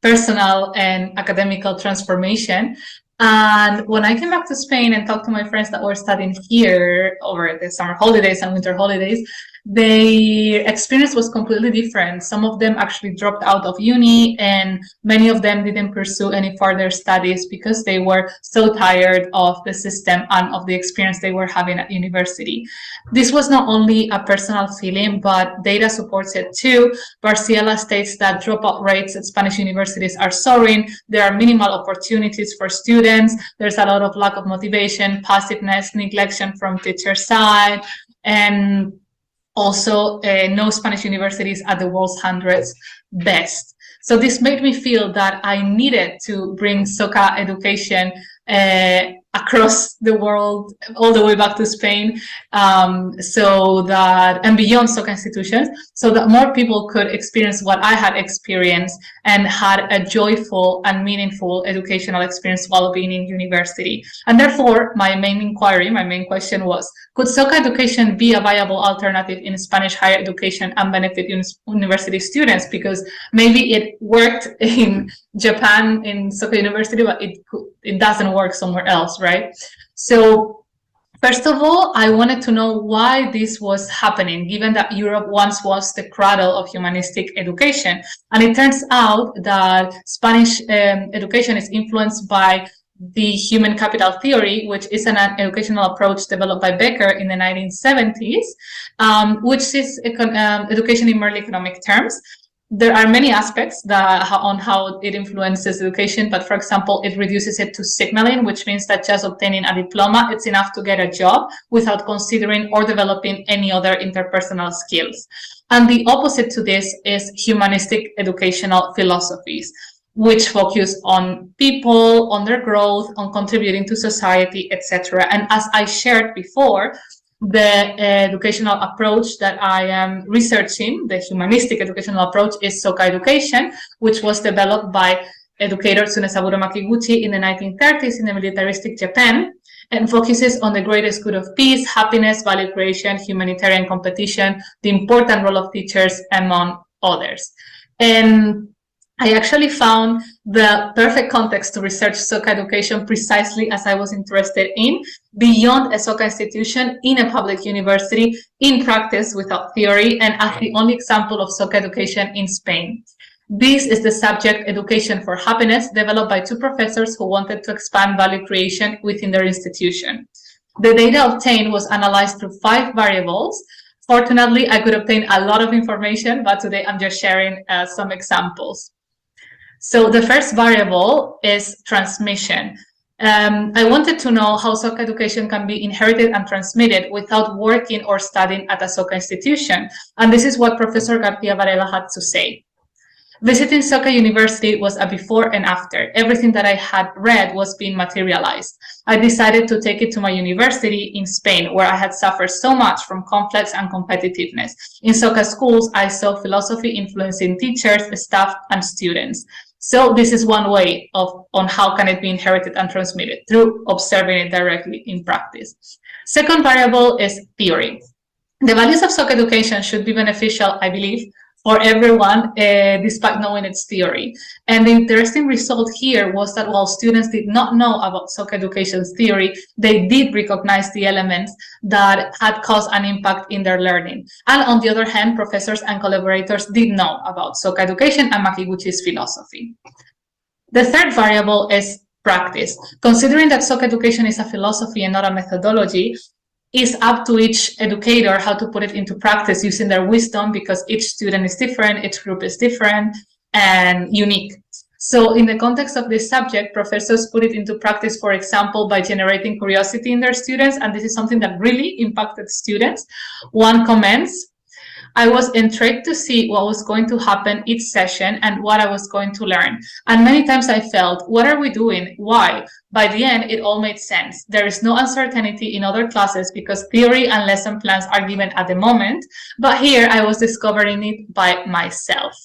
personal and academical transformation. And when I came back to Spain and talked to my friends that were studying here over the summer holidays and winter holidays, their experience was completely different. Some of them actually dropped out of uni, and many of them didn't pursue any further studies because they were so tired of the system and of the experience they were having at university. This was not only a personal feeling, but data supports it too. Barciela states that dropout rates at Spanish universities are soaring. There are minimal opportunities for students. There's a lot of lack of motivation, passiveness, neglection from teacher side, and also no Spanish universities at the world's 100th best. So this made me feel that I needed to bring Soka education across the world, all the way back to Spain, so that, and beyond Soka institutions, so that more people could experience what I had experienced and had a joyful and meaningful educational experience while being in university. And therefore, my main question was, could Soka education be a viable alternative in Spanish higher education and benefit university students? Because maybe it worked in Japan, in Soka University, but it doesn't work somewhere else, right? So first of all, I wanted to know why this was happening, given that Europe once was the cradle of humanistic education. And it turns out that Spanish education is influenced by the human capital theory, which is an educational approach developed by Becker in the 1970s, which is education in merely economic terms. There are many aspects on how it influences education, but for example, it reduces it to signaling, which means that just obtaining a diploma, it's enough to get a job without considering or developing any other interpersonal skills. And the opposite to this is humanistic educational philosophies, which focus on people, on their growth, on contributing to society, etc. And as I shared before, the educational approach that I am researching, the humanistic educational approach, is Soka Education, which was developed by educator Tsunesaburo Makiguchi in the 1930s in the militaristic Japan, and focuses on the greatest good of peace, happiness, value creation, humanitarian competition, the important role of teachers, among others. And I actually found the perfect context to research Soka education precisely as I was interested in, beyond a Soka institution, in a public university, in practice without theory, and as the only example of Soka education in Spain. This is the subject Education for Happiness, developed by two professors who wanted to expand value creation within their institution. The data obtained was analyzed through 5 variables. Fortunately, I could obtain a lot of information, but today I'm just sharing some examples. So the first variable is transmission. I wanted to know how Soka education can be inherited and transmitted without working or studying at a Soka institution. And this is what Professor Garcia Varela had to say. Visiting Soka University was a before and after. Everything that I had read was being materialized. I decided to take it to my university in Spain, where I had suffered so much from complex and competitiveness. In Soka schools, I saw philosophy influencing teachers, staff, and students. So this is one way on how can it be inherited and transmitted, through observing it directly in practice. Second variable is theory. The values of Soka education should be beneficial, I believe, for everyone, despite knowing its theory. And the interesting result here was that while students did not know about Soka education's theory, they did recognize the elements that had caused an impact in their learning. And on the other hand, professors and collaborators did know about Soka education and Makiguchi's philosophy. The third variable is practice. Considering that Soka education is a philosophy and not a methodology, it's up to each educator how to put it into practice using their wisdom, because each student is different, each group is different and unique. So in the context of this subject, professors put it into practice, for example, by generating curiosity in their students, and this is something that really impacted students. One comments, I was intrigued to see what was going to happen each session and what I was going to learn. And many times I felt, what are we doing? Why? By the end, it all made sense. There is no uncertainty in other classes because theory and lesson plans are given at the moment, but here I was discovering it by myself.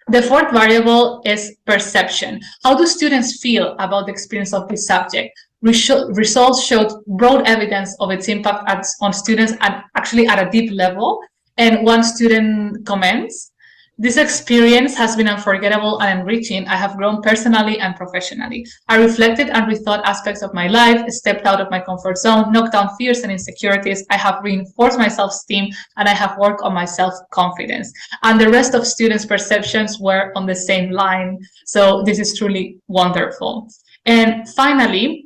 The fourth variable is perception. How do students feel about the experience of this subject? Results showed broad evidence of its impact on students actually at a deep level. And one student comments, this experience has been unforgettable and enriching. I have grown personally and professionally. I reflected and rethought aspects of my life, stepped out of my comfort zone, knocked down fears and insecurities. I have reinforced my self-esteem and I have worked on my self-confidence. And the rest of students' perceptions were on the same line. So this is truly wonderful. And finally,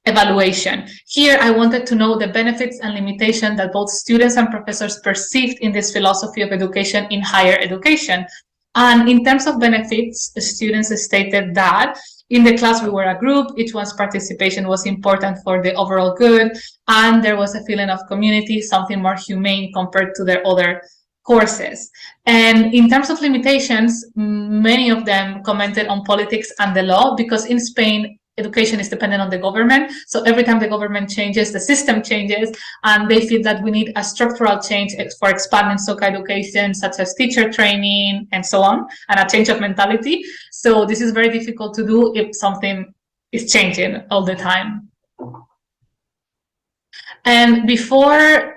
evaluation. Here, I wanted to know the benefits and limitations that both students and professors perceived in this philosophy of education in higher education. And in terms of benefits, students stated that in the class we were a group, each one's participation was important for the overall good, and there was a feeling of community, something more humane compared to their other courses. And in terms of limitations, many of them commented on politics and the law, because in Spain, education is dependent on the government. So every time the government changes, the system changes, and they feel that we need a structural change for expanding Soka education, such as teacher training and so on, and a change of mentality. So this is very difficult to do if something is changing all the time. And before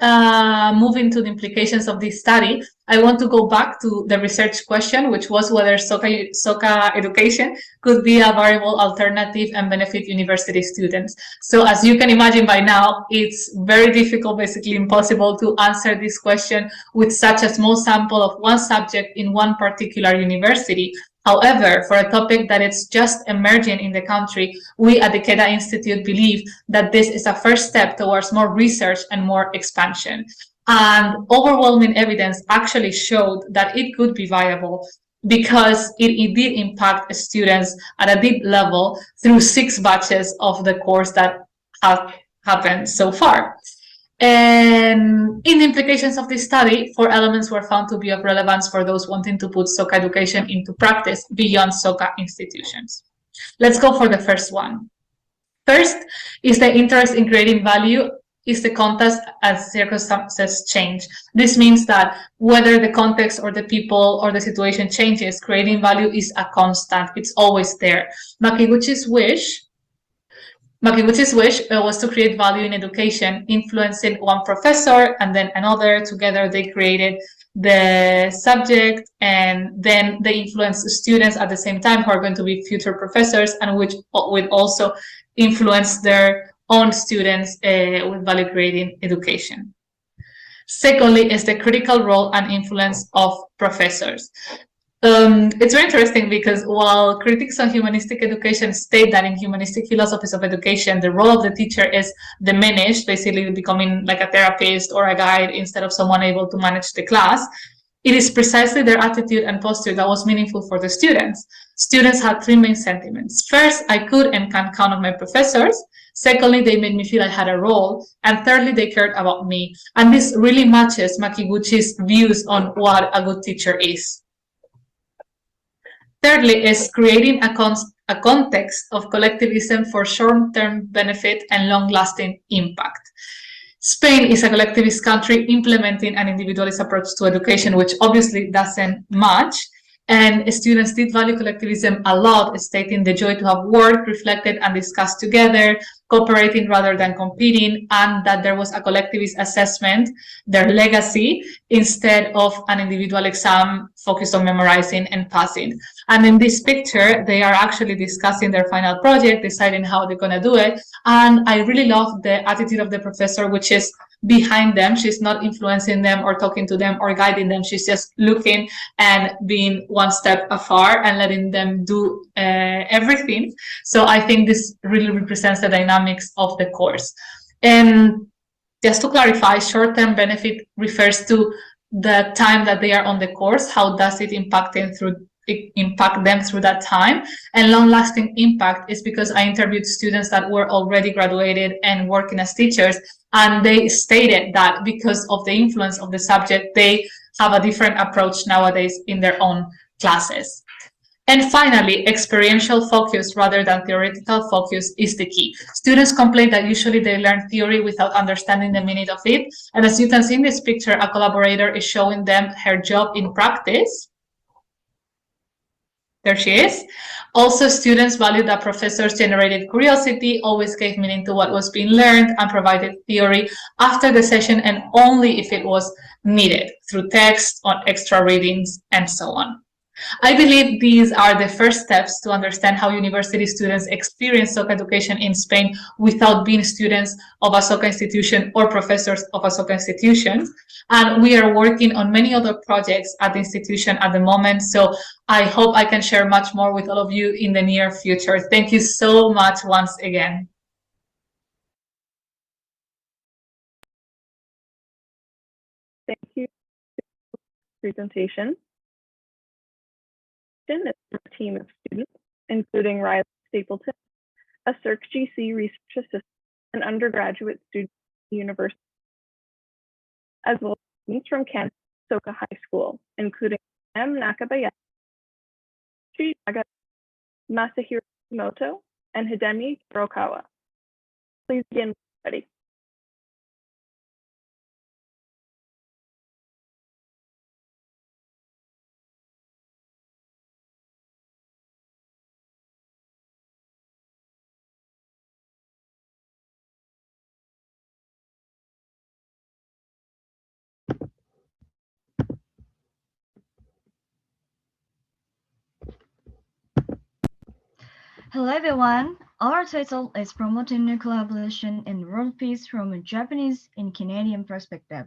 moving to the implications of this study, I want to go back to the research question, which was whether Soka education could be a viable alternative and benefit university students. So as you can imagine by now, it's very difficult, basically impossible, to answer this question with such a small sample of one subject in one particular university. However, for a topic that is just emerging in the country, we at the KEDA Institute believe that this is a first step towards more research and more expansion. And overwhelming evidence actually showed that it could be viable because it did impact students at a deep level through 6 batches of the course that have happened so far. And in the implications of this study, 4 elements were found to be of relevance for those wanting to put Soka education into practice beyond Soka institutions. Let's go for the first one. First is the interest in creating value is the context as circumstances change. This means that whether the context or the people or the situation changes, creating value is a constant. It's always there. Makiguchi's wish was to create value in education, influencing one professor and then another. Together they created the subject, and then they influence students at the same time who are going to be future professors, and which will also influence their own students with value creating education. Secondly is the critical role and influence of professors. It's very interesting because while critics on humanistic education state that in humanistic philosophies of education, the role of the teacher is diminished, basically becoming like a therapist or a guide instead of someone able to manage the class, it is precisely their attitude and posture that was meaningful for the students. Students had three main sentiments. First, I could and can count on my professors. Secondly, they made me feel I had a role. And thirdly, they cared about me. And this really matches Makiguchi's views on what a good teacher is. Thirdly, is creating a context of collectivism for short-term benefit and long-lasting impact. Spain is a collectivist country implementing an individualist approach to education, which obviously doesn't match. And students did value collectivism a lot, stating the joy to have worked, reflected, and discussed together, cooperating rather than competing, and that there was a collectivist assessment, their legacy, instead of an individual exam focused on memorizing and passing. And in this picture, they are actually discussing their final project, deciding how they're going to do it. And I really love the attitude of the professor, which is behind them. She's not influencing them or talking to them or guiding them. She's just looking and being one step afar and letting them do everything. So I think this really represents the dynamics of the course. And just to clarify, short-term benefit refers to the time that they are on the course. How does it impact them through that time? And long-lasting impact is because I interviewed students that were already graduated and working as teachers, and they stated that because of the influence of the subject, they have a different approach nowadays in their own classes. And finally, experiential focus rather than theoretical focus is the key. Students complain that usually they learn theory without understanding the meaning of it. And as you can see in this picture, a collaborator is showing them her job in practice. There she is. Also, students valued that professors generated curiosity, always gave meaning to what was being learned, and provided theory after the session and only if it was needed, through text, on extra readings, and so on. I believe these are the first steps to understand how university students experience Soka education in Spain without being students of a Soka institution or professors of a Soka institution. And we are working on many other projects at the institution at the moment. So I hope I can share much more with all of you in the near future. Thank you so much once again. Thank you for the presentation. It's a team of students, including Riley Stapleton, a SERC-GC research assistant, and undergraduate student at the university, as well as students from Kansas Soka High School, including M. Nakabayashi, Masahiro Moto, and Hidemi Kurokawa. Please begin, ready. Hello everyone, our title is Promoting Nuclear Abolition and World Peace from a Japanese and Canadian Perspective.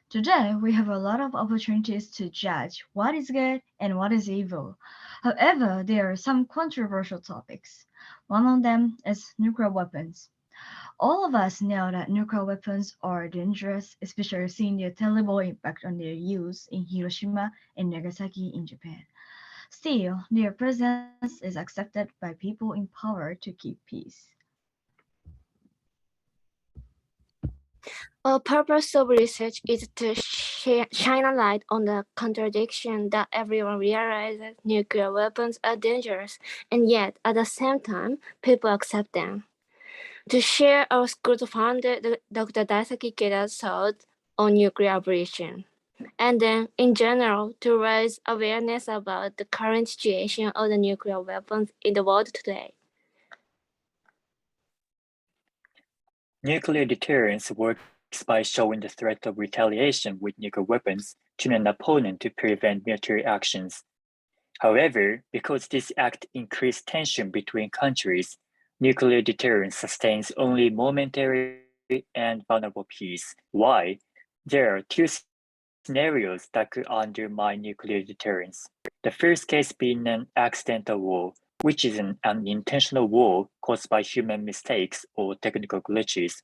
Today, we have a lot of opportunities to judge what is good and what is evil. However, there are some controversial topics. One of them is nuclear weapons. All of us know that nuclear weapons are dangerous, especially seeing the terrible impact on their use in Hiroshima and Nagasaki in Japan. Still, their presence is accepted by people in power to keep peace. A purpose of research is to shine a light on the contradiction that everyone realizes nuclear weapons are dangerous, and yet, at the same time, people accept them. To share our school's founder, Dr. Daisuke Ikeda's thoughts on nuclear abolition. And then, in general, to raise awareness about the current situation of the nuclear weapons in the world today. Nuclear deterrence works by showing the threat of retaliation with nuclear weapons to an opponent to prevent military actions. However, because this act increases tension between countries, nuclear deterrence sustains only momentary and vulnerable peace. Why? There are two scenarios that could undermine nuclear deterrence. The first case being an accidental war, which is an unintentional war caused by human mistakes or technical glitches.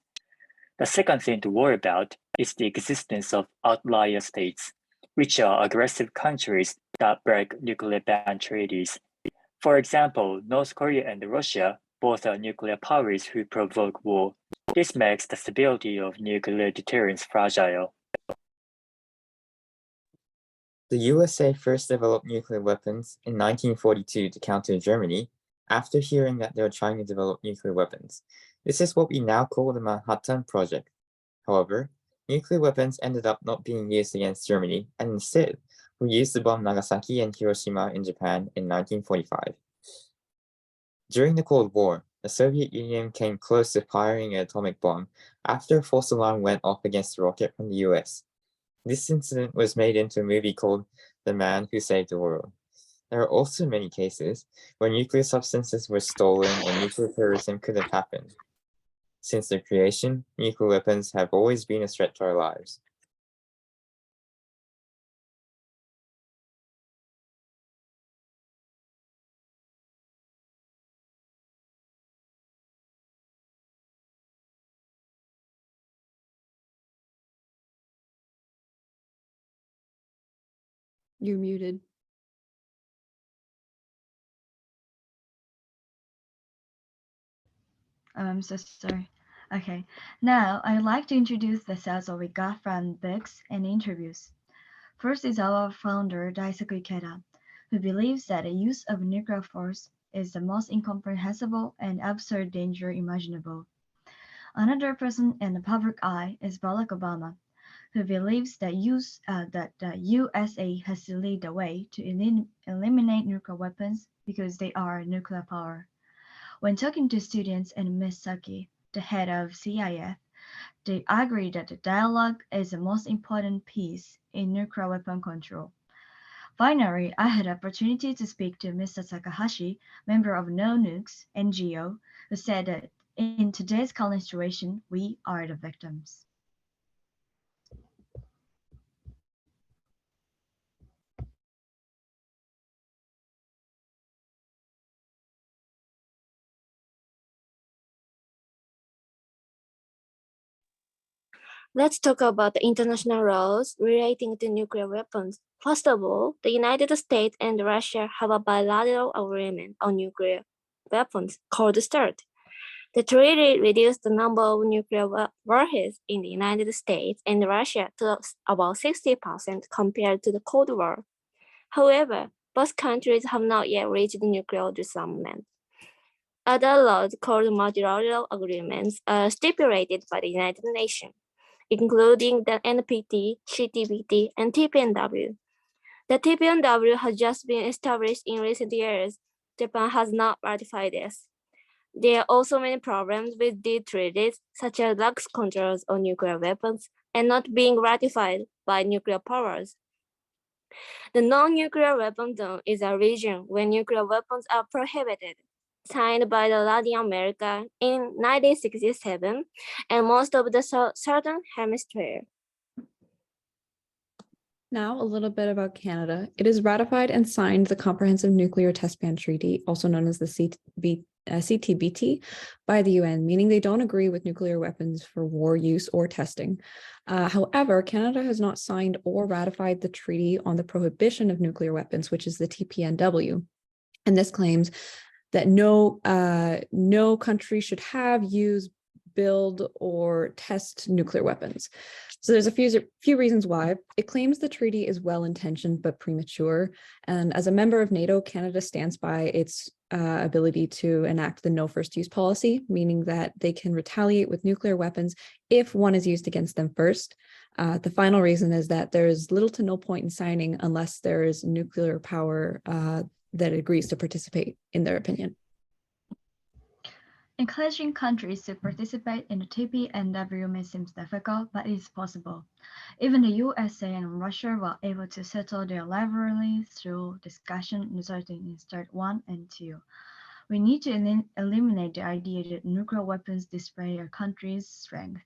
The second thing to worry about is the existence of outlier states, which are aggressive countries that break nuclear ban treaties. For example, North Korea and Russia both are nuclear powers who provoke war. This makes the stability of nuclear deterrence fragile. The USA first developed nuclear weapons in 1942 to counter Germany after hearing that they were trying to develop nuclear weapons. This is what we now call the Manhattan Project. However, nuclear weapons ended up not being used against Germany and instead were used to bomb Nagasaki and Hiroshima in Japan in 1945. During the Cold War, the Soviet Union came close to firing an atomic bomb after a false alarm went off against a rocket from the US. This incident was made into a movie called The Man Who Saved the World. There are also many cases where nuclear substances were stolen or nuclear terrorism could have happened. Since their creation, nuclear weapons have always been a threat to our lives. You're muted. I'm so sorry. Okay, now I'd like to introduce the sales we got from books and interviews. First is our founder, Daisaku Ikeda, who believes that the use of nuclear force is the most incomprehensible and absurd danger imaginable. Another person in the public eye is Barack Obama, who believes that the USA has to lead the way to eliminate nuclear weapons because they are a nuclear power. When talking to students and Ms. Saki, the head of CIF, they agree that the dialogue is the most important piece in nuclear weapon control. Finally, I had the opportunity to speak to Mr. Takahashi, member of No Nukes NGO, who said that in today's current situation, we are the victims. Let's talk about the international laws relating to nuclear weapons. First of all, the United States and Russia have a bilateral agreement on nuclear weapons called START. The treaty reduced the number of nuclear warheads in the United States and Russia to about 60% compared to the Cold War. However, both countries have not yet reached nuclear disarmament. Other laws called multilateral agreements are stipulated by the United Nations, including the NPT, CTBT, and TPNW. The TPNW has just been established in recent years. Japan has not ratified this. There are also many problems with these treaties, such as lax controls on nuclear weapons and not being ratified by nuclear powers. The non-nuclear weapon zone is a region where nuclear weapons are prohibited, signed by the Latin America in 1967 and most of the Southern Hemisphere. Now, a little bit about Canada. It has ratified and signed the Comprehensive Nuclear Test Ban Treaty, also known as the CTBT, by the UN, meaning they don't agree with nuclear weapons for war use or testing. However, Canada has not signed or ratified the Treaty on the Prohibition of Nuclear Weapons, which is the TPNW. And this claims that no country should have, use, build, or test nuclear weapons. So there's a few reasons why. It claims the treaty is well-intentioned but premature. And as a member of NATO, Canada stands by its ability to enact the no first use policy, meaning that they can retaliate with nuclear weapons if one is used against them first. The final reason is that there is little to no point in signing unless there is nuclear power that agrees to participate, in their opinion. Encouraging countries to participate in the TPNW may seem difficult, but it is possible. Even the USA and Russia were able to settle their rivalry through discussion resulting in START 1 and 2. We need to eliminate the idea that nuclear weapons display a country's strength.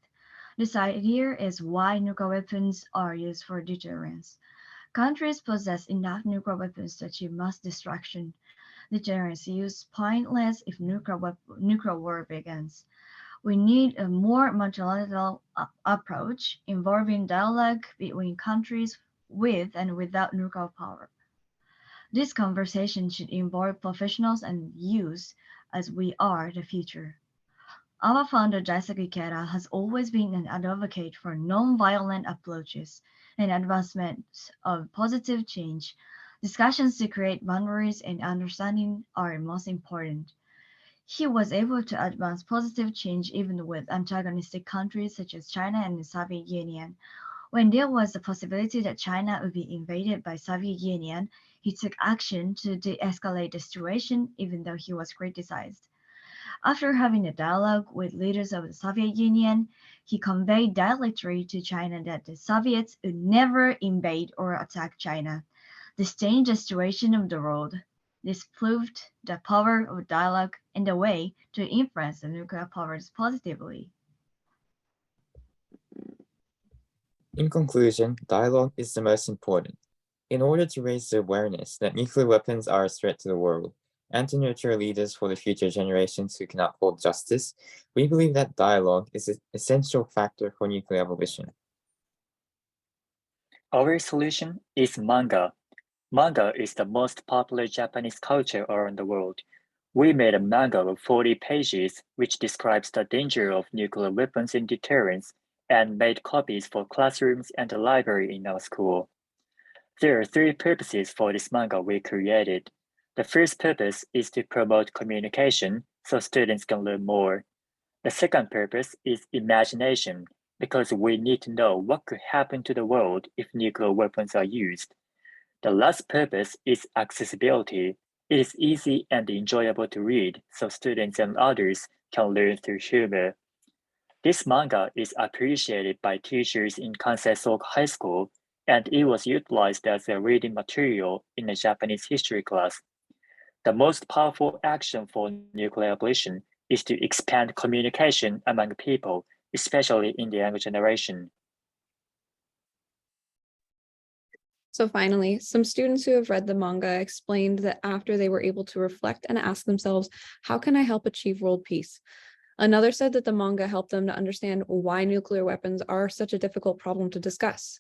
This idea is why nuclear weapons are used for deterrence. Countries possess enough nuclear weapons to achieve mass destruction. Deterrence is pointless if nuclear war begins. We need a more multilateral approach involving dialogue between countries with and without nuclear power. This conversation should involve professionals and youth, as we are the future. Our founder, Daisaku Ikeda, has always been an advocate for non-violent approaches and advancements of positive change. Discussions to create boundaries and understanding are most important. He was able to advance positive change even with antagonistic countries such as China and the Soviet Union. When there was the possibility that China would be invaded by Soviet Union, he took action to de-escalate the situation even though he was criticized. After having a dialogue with leaders of the Soviet Union, he conveyed directly to China that the Soviets would never invade or attack China. This changed the situation of the world. This proved the power of dialogue and the way to influence the nuclear powers positively. In conclusion, dialogue is the most important. In order to raise the awareness that nuclear weapons are a threat to the world, and to nurture leaders for the future generations who can uphold justice, we believe that dialogue is an essential factor for nuclear abolition. Our solution is manga. Manga is the most popular Japanese culture around the world. We made a manga of 40 pages which describes the danger of nuclear weapons in deterrence and made copies for classrooms and the library in our school. There are 3 purposes for this manga we created. The first purpose is to promote communication so students can learn more. The second purpose is imagination, because we need to know what could happen to the world if nuclear weapons are used. The last purpose is accessibility. It is easy and enjoyable to read, so students and others can learn through humor. This manga is appreciated by teachers in Kansai Soka High School, and it was utilized as a reading material in a Japanese history class. The most powerful action for nuclear abolition is to expand communication among people, especially in the younger generation. So finally, some students who have read the manga explained that after they were able to reflect and ask themselves, how can I help achieve world peace? Another said that the manga helped them to understand why nuclear weapons are such a difficult problem to discuss.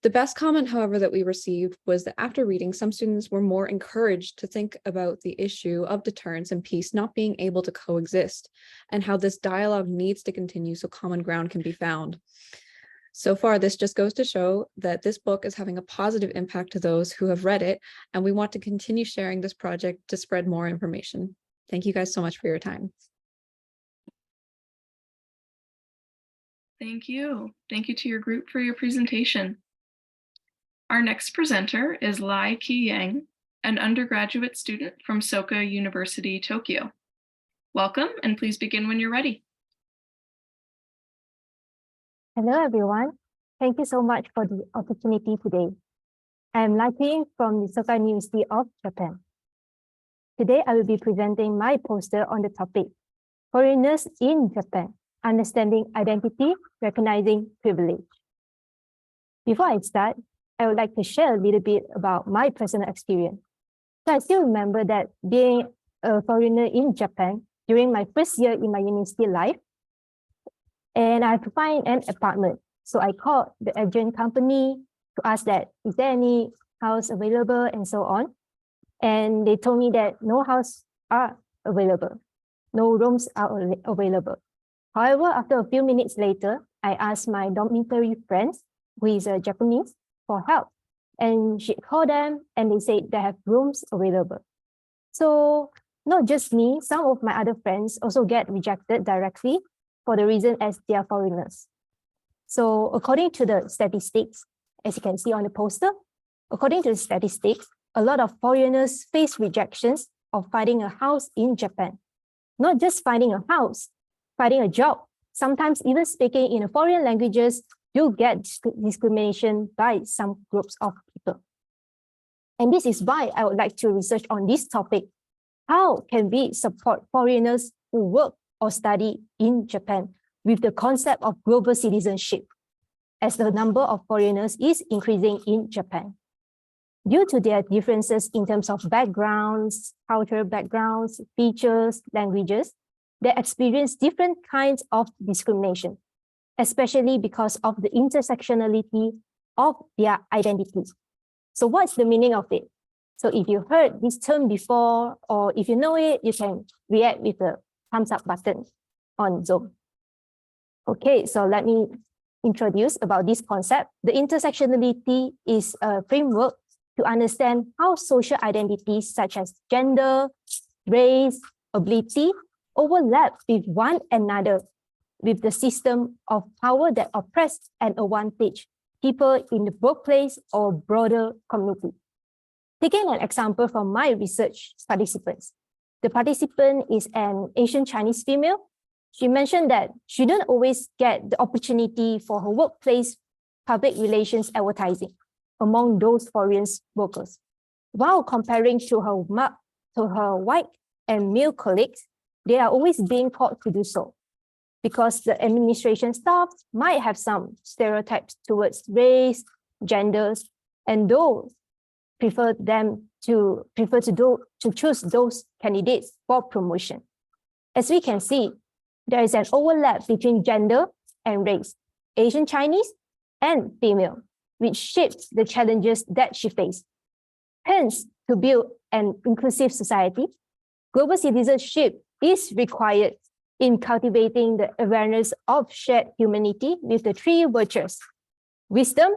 The best comment, however, that we received was that after reading, some students were more encouraged to think about the issue of deterrence and peace not being able to coexist, and how this dialogue needs to continue so common ground can be found. So far, this just goes to show that this book is having a positive impact to those who have read it, and we want to continue sharing this project to spread more information. Thank you guys so much for your time. Thank you. Thank you to your group for your presentation. Our next presenter is Lai Ki Yang, an undergraduate student from Soka University, Tokyo. Welcome, and please begin when you're ready. Hello, everyone. Thank you so much for the opportunity today. I am Lai Ki Yang from the Soka University of Japan. Today, I will be presenting my poster on the topic, Foreigners in Japan, Understanding Identity, Recognizing Privilege. Before I start, I would like to share a little bit about my personal experience. So I still remember that being a foreigner in Japan during my first year in my university life, and I have to find an apartment. So I called the agent company to ask that, is there any house available and so on. And they told me that no houses are available, no rooms are available. However, after a few minutes later, I asked my dormitory friend, who is a Japanese, for help. And she called them and they said they have rooms available. So not just me, some of my other friends also get rejected directly for the reason as they are foreigners. So according to the statistics, as you can see on the poster, according to the statistics, a lot of foreigners face rejections of finding a house in Japan. Not just finding a house, finding a job, sometimes even speaking in foreign languages, you get discrimination by some groups of people. And this is why I would like to research on this topic. How can we support foreigners who work or study in Japan with the concept of global citizenship, as the number of foreigners is increasing in Japan? Due to their differences in terms of backgrounds, cultural backgrounds, features, languages, they experience different kinds of discrimination, especially because of the intersectionality of their identity. So what's the meaning of it? So if you heard this term before, or if you know it, you can react with the thumbs up button on Zoom. Okay, so let me introduce about this concept. The intersectionality is a framework to understand how social identities such as gender, race, ability overlap with one another with the system of power that oppress and advantage people in the workplace or broader community. Taking an example from my research participants, the participant is an Asian Chinese female. She mentioned that she didn't always get the opportunity for her workplace public relations advertising among those foreign workers. While comparing to her white and male colleagues, they are always being taught to do so because the administration staff might have some stereotypes towards race, genders, and those prefer to choose those candidates for promotion. As we can see, there is an overlap between gender and race, Asian Chinese and female, which shapes the challenges that she faced. Hence, to build an inclusive society, global citizenship is required in cultivating the awareness of shared humanity with the three virtues: wisdom,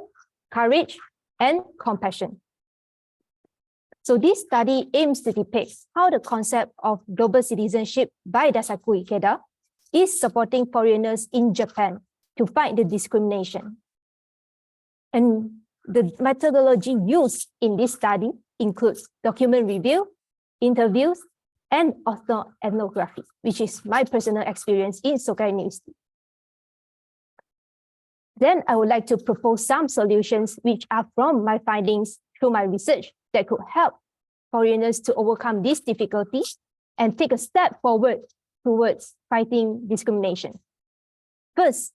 courage, and compassion. So this study aims to depict how the concept of global citizenship by Daisaku Ikeda is supporting foreigners in Japan to fight the discrimination. And the methodology used in this study includes document review, interviews, and ethnography, which is my personal experience in Soka University. Then I would like to propose some solutions which are from my findings through my research that could help foreigners to overcome these difficulties and take a step forward towards fighting discrimination. First,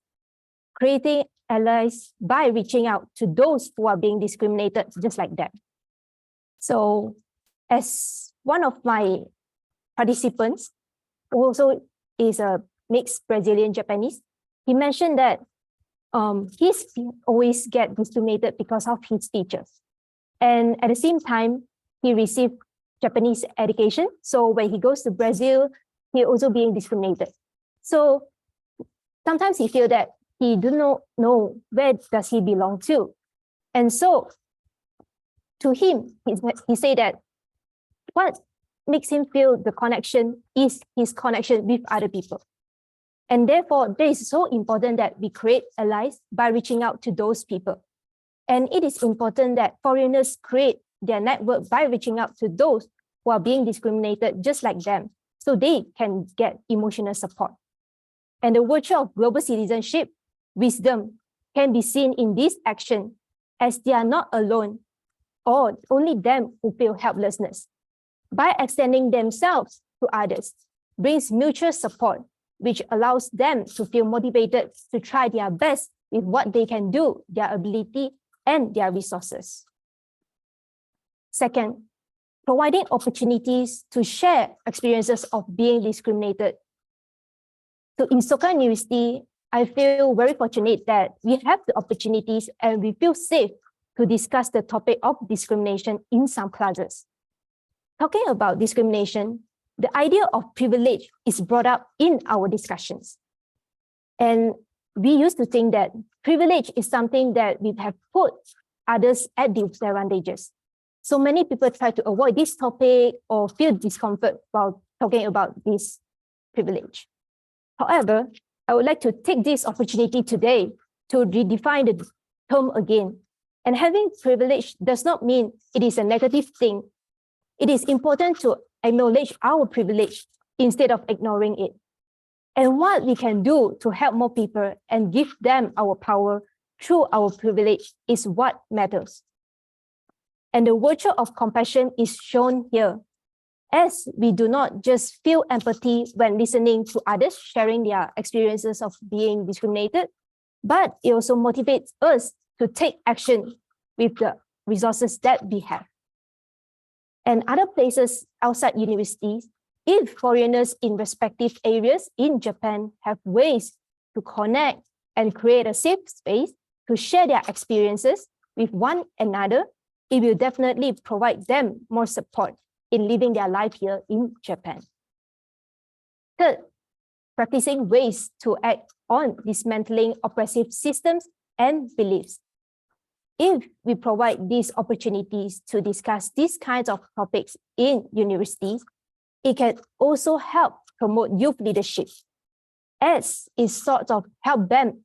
creating allies by reaching out to those who are being discriminated just like them. So as one of my participants, who also is a mixed Brazilian Japanese, he mentioned that he always get discriminated because of his features. And at the same time, he received Japanese education. So when he goes to Brazil, he also being discriminated. So sometimes he feel that he do not know where does he belong to. And so to him, he say that what makes him feel the connection is his connection with other people. And therefore, it is so important that we create allies by reaching out to those people. And it is important that foreigners create their network by reaching out to those who are being discriminated just like them, so they can get emotional support. And the virtue of global citizenship, wisdom, can be seen in this action as they are not alone or only them who feel helplessness. By extending themselves to others, brings mutual support, which allows them to feel motivated to try their best with what they can do, their ability, and their resources. Second, providing opportunities to share experiences of being discriminated. So in Soka University, I feel very fortunate that we have the opportunities and we feel safe to discuss the topic of discrimination in some classes. Talking about discrimination, the idea of privilege is brought up in our discussions. And we used to think that privilege is something that we have put others at disadvantages. So many people try to avoid this topic or feel discomfort while talking about this privilege. However, I would like to take this opportunity today to redefine the term again. And having privilege does not mean it is a negative thing. It is important to acknowledge our privilege instead of ignoring it. And what we can do to help more people and give them our power through our privilege is what matters. And the virtue of compassion is shown here, as we do not just feel empathy when listening to others sharing their experiences of being discriminated, but it also motivates us to take action with the resources that we have. And other places outside universities, if foreigners in respective areas in Japan have ways to connect and create a safe space to share their experiences with one another, it will definitely provide them more support in living their life here in Japan. Third, practicing ways to act on dismantling oppressive systems and beliefs. If we provide these opportunities to discuss these kinds of topics in universities, it can also help promote youth leadership, as it sort of help them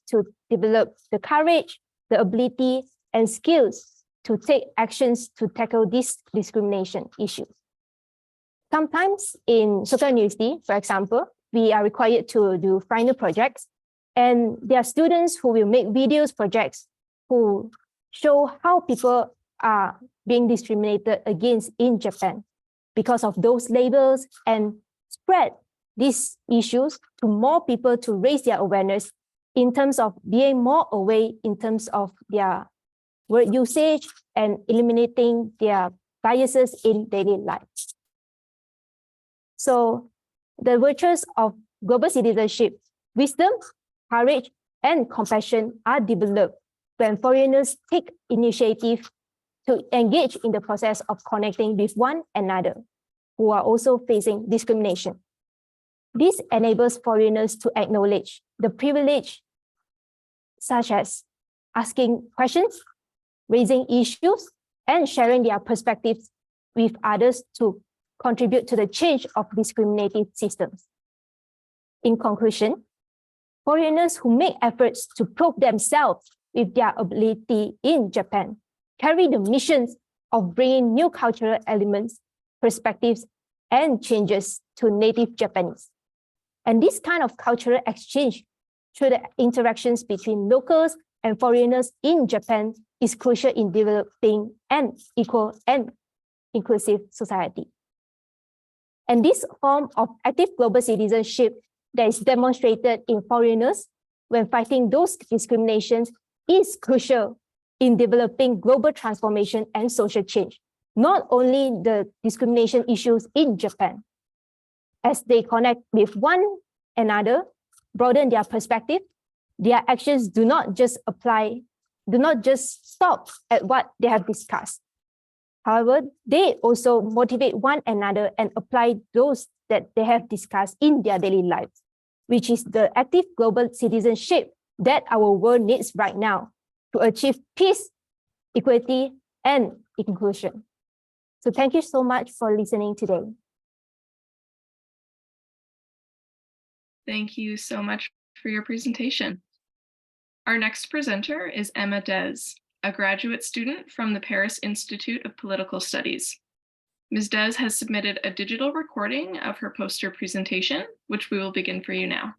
to develop the courage, the ability, and skills to take actions to tackle these discrimination issues. Sometimes in Soka University, for example, we are required to do final projects, and there are students who will make videos projects who show how people are being discriminated against in Japan because of those labels, and spread these issues to more people to raise their awareness in terms of being more aware in terms of their word usage and eliminating their biases in daily life. So the virtues of global citizenship, wisdom, courage, and compassion are developed when foreigners take initiative to engage in the process of connecting with one another who are also facing discrimination. This enables foreigners to acknowledge the privilege, such as asking questions, raising issues, and sharing their perspectives with others to contribute to the change of discriminative systems. In conclusion, foreigners who make efforts to prove themselves with their ability in Japan carry the missions of bringing new cultural elements, perspectives, and changes to native Japanese. And this kind of cultural exchange through the interactions between locals and foreigners in Japan is crucial in developing an equal and inclusive society. And this form of active global citizenship that is demonstrated in foreigners when fighting those discriminations is crucial in developing global transformation and social change, not only the discrimination issues in Japan. As they connect with one another, broaden their perspective, their actions do not just stop at what they have discussed. However, they also motivate one another and apply those that they have discussed in their daily lives, which is the active global citizenship that our world needs right now to achieve peace, equity, and inclusion. So thank you so much for listening today. Thank you so much for your presentation. Our next presenter is Emma Dez, a graduate student from the Paris Institute of Political Studies. Ms. Dez has submitted a digital recording of her poster presentation, which we will begin for you now.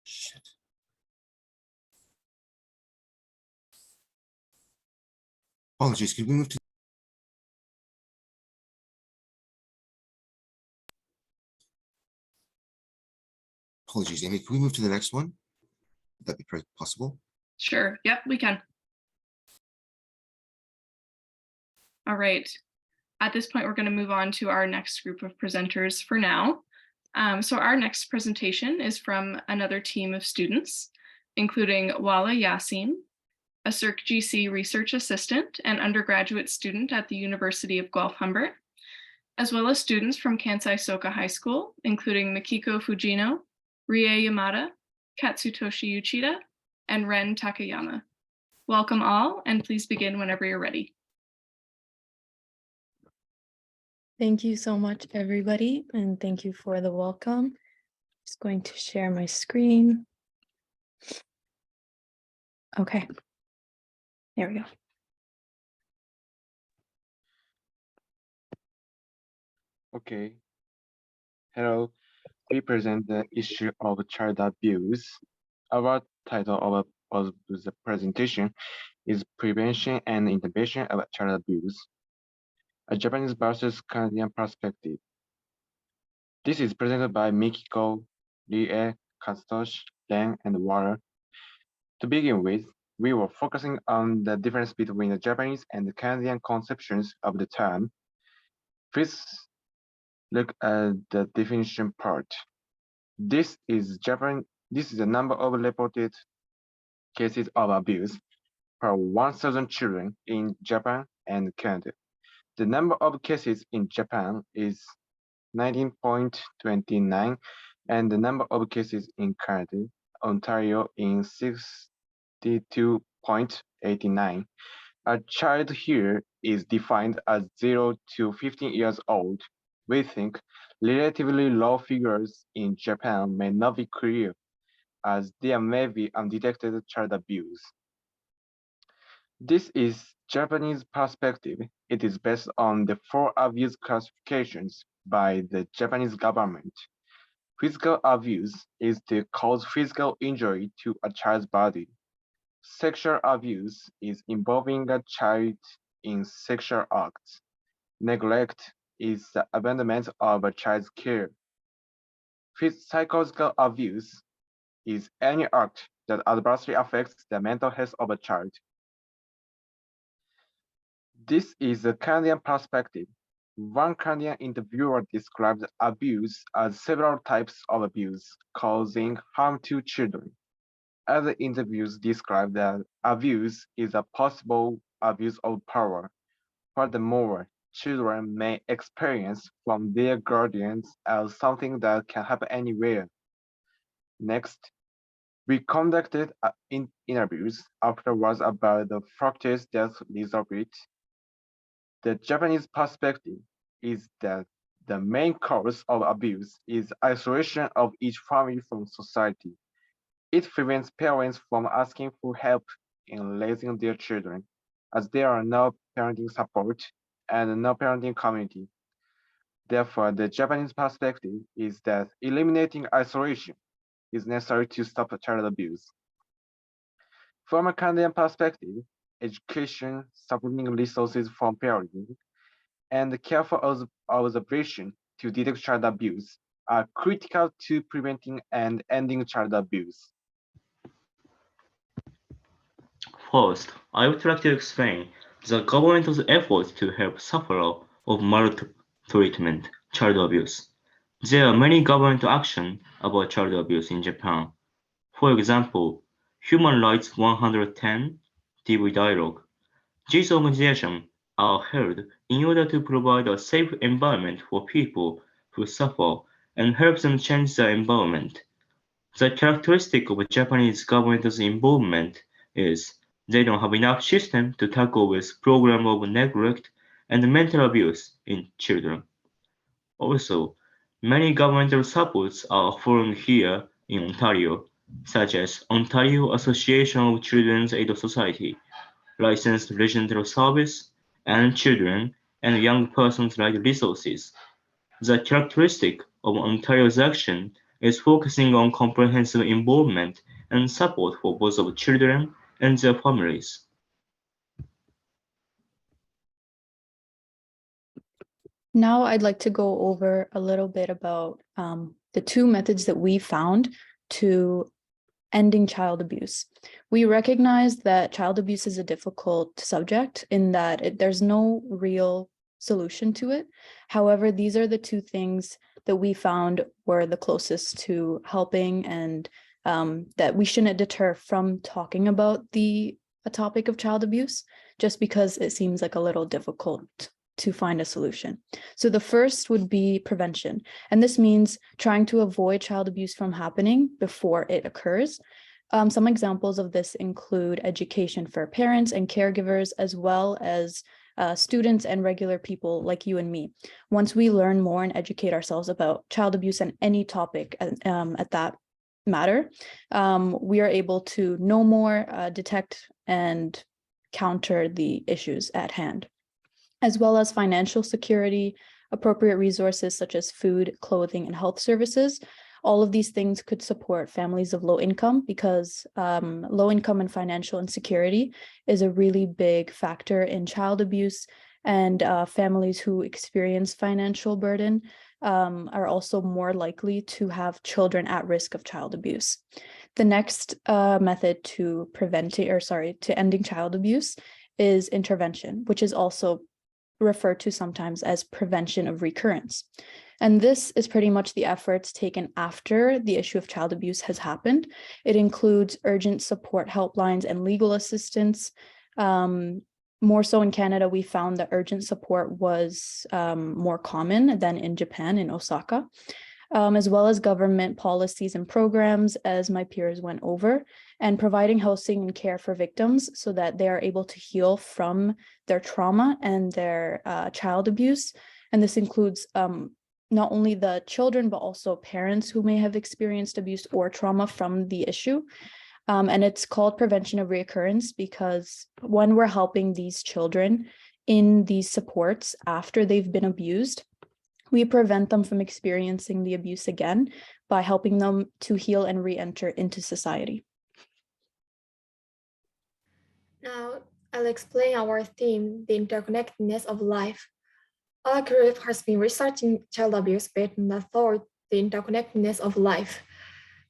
Shit. Apologies, could we move to Apologies, Amy, can we move to the next one? Would that be possible? Sure, yep, we can. All right, at this point, we're going to move on to our next group of presenters for now. So our next presentation is from another team of students, including Wala Yassin, a SERC-GC research assistant and undergraduate student at the University of Guelph-Humber, as well as students from Kansai Soka High School, including Mikiko Fujino, Rie Yamada, Katsutoshi Uchida, and Ren Takayama. Welcome all, and please begin whenever you're ready. Thank you so much, everybody, and thank you for the welcome. Just going to share my screen. Okay, there we go. Okay. Hello, we present the issue of child abuse. Our title of the presentation is Prevention and Intervention of Child Abuse. a Japanese versus Canadian perspective. This is presented by Mikiko, Rie, Katsutoshi, Ren, and Water. To begin with, we were focusing on the difference between the Japanese and the Canadian conceptions of the term. Please look at the definition part. This is the number of reported cases of abuse per 1,000 children in Japan and Canada. The number of cases in Japan is 19.29, and the number of cases in Canada, Ontario, in 62.89. A child here is defined as 0 to 15 years old. We think relatively low figures in Japan may not be clear, as there may be undetected child abuse. This is Japanese perspective. It is based on the 4 abuse classifications by the Japanese government. Physical abuse is to cause physical injury to a child's body. Sexual abuse is involving a child in sexual acts. Neglect is the abandonment of a child's care. Psychological abuse is any act that adversely affects the mental health of a child. This is the Canadian perspective. One Canadian interviewer described abuse as several types of abuse causing harm to children. Other interviews describe that abuse is a possible abuse of power. Furthermore, children may experience from their guardians as something that can happen anywhere. Next, we conducted interviews afterwards about the factors that resolve it. The Japanese perspective is that the main cause of abuse is isolation of each family from society. It prevents parents from asking for help in raising their children, as there are no parenting support and no parenting community. Therefore, the Japanese perspective is that eliminating isolation is necessary to stop child abuse. From a Canadian perspective, education, supporting resources from parenting, and careful observation to detect child abuse are critical to preventing and ending child abuse. First, I would like to explain the government's efforts to help sufferers of maltreatment, child abuse. There are many government actions about child abuse in Japan. For example, Human Rights 110 TV Dialogue. These organizations are held in order to provide a safe environment for people who suffer and help them change their environment. The characteristic of Japanese government's involvement is they don't have enough system to tackle with program of neglect and mental abuse in children. Also, many governmental supports are found here in Ontario, such as Ontario Association of Children's Aid Society, Licensed Regional Service, and Children and Young Persons' Right Resources. The characteristic of Ontario's action is focusing on comprehensive involvement and support for both of children and their families. Now I'd like to go over a little bit about the 2 methods that we found to ending child abuse. We recognize that child abuse is a difficult subject in that there's no real solution to it. However, these are the 2 things that we found were the closest to helping, and that we shouldn't deter from talking about a topic of child abuse just because it seems like a little difficult to find a solution. So the first would be prevention, and this means trying to avoid child abuse from happening before it occurs. Some examples of this include education for parents and caregivers, as well as students and regular people like you and me. Once we learn more and educate ourselves about child abuse and any topic at that matter, we are able to know more, detect and counter the issues at hand, as well as financial security, appropriate resources such as food, clothing, and health services. All of these things could support families of low income because low income and financial insecurity is a really big factor in child abuse and families who experience financial burden are also more likely to have children at risk of child abuse. The next method to ending child abuse is intervention, which is also referred to sometimes as prevention of recurrence. And this is pretty much the efforts taken after the issue of child abuse has happened. It includes urgent support helplines and legal assistance. More so in Canada, we found that urgent support was more common than in Japan, in Osaka, as well as government policies and programs, as my peers went over, and providing housing and care for victims so that they are able to heal from their trauma and their child abuse. And this includes not only the children, but also parents who may have experienced abuse or trauma from the issue. And it's called prevention of reoccurrence because when we're helping these children in these supports after they've been abused, we prevent them from experiencing the abuse again by helping them to heal and re-enter into society. Now, I'll explain our theme, the interconnectedness of life. Our group has been researching child abuse based on the thought, the interconnectedness of life.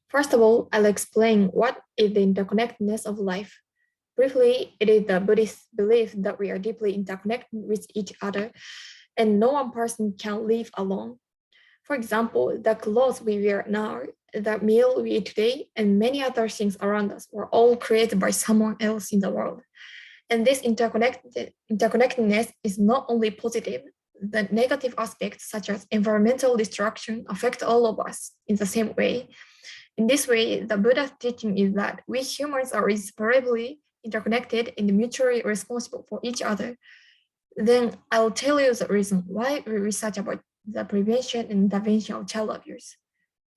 First of all, I'll explain what is the interconnectedness of life. Briefly, it is the Buddhist belief that we are deeply interconnected with each other and no one person can live alone. For example, the clothes we wear now, the meal we eat today, and many other things around us were all created by someone else in the world. And this interconnectedness is not only positive, the negative aspects such as environmental destruction affect all of us in the same way. In this way, the Buddha's teaching is that we humans are inseparably interconnected and mutually responsible for each other. Then I'll tell you the reason why we research about the prevention and intervention of child abuse.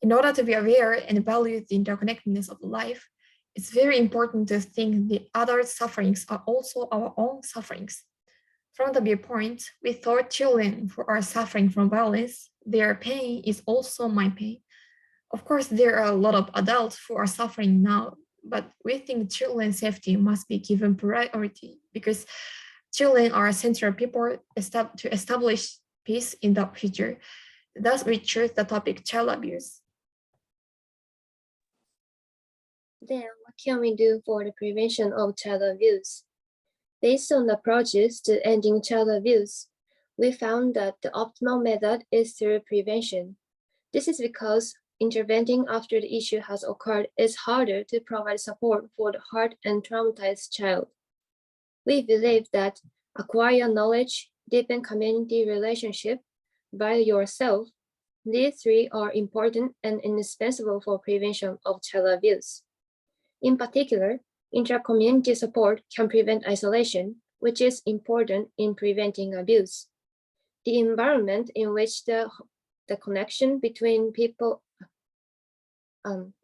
In order to be aware and value the interconnectedness of life, it's very important to think the other sufferings are also our own sufferings. From the viewpoint, we thought children who are suffering from violence, their pain is also my pain. Of course, there are a lot of adults who are suffering now, but we think children's safety must be given priority because children are central people to establish peace in the future. Thus, we choose the topic child abuse. Then, what can we do for the prevention of child abuse? Based on the approaches to ending child abuse, we found that the optimal method is through prevention. This is because intervening after the issue has occurred is harder to provide support for the hurt and traumatized child. We believe that acquire knowledge, deepen community relationship, value yourself. These three are important and indispensable for prevention of child abuse. In particular, intra-community support can prevent isolation, which is important in preventing abuse. The environment in which the connection between people,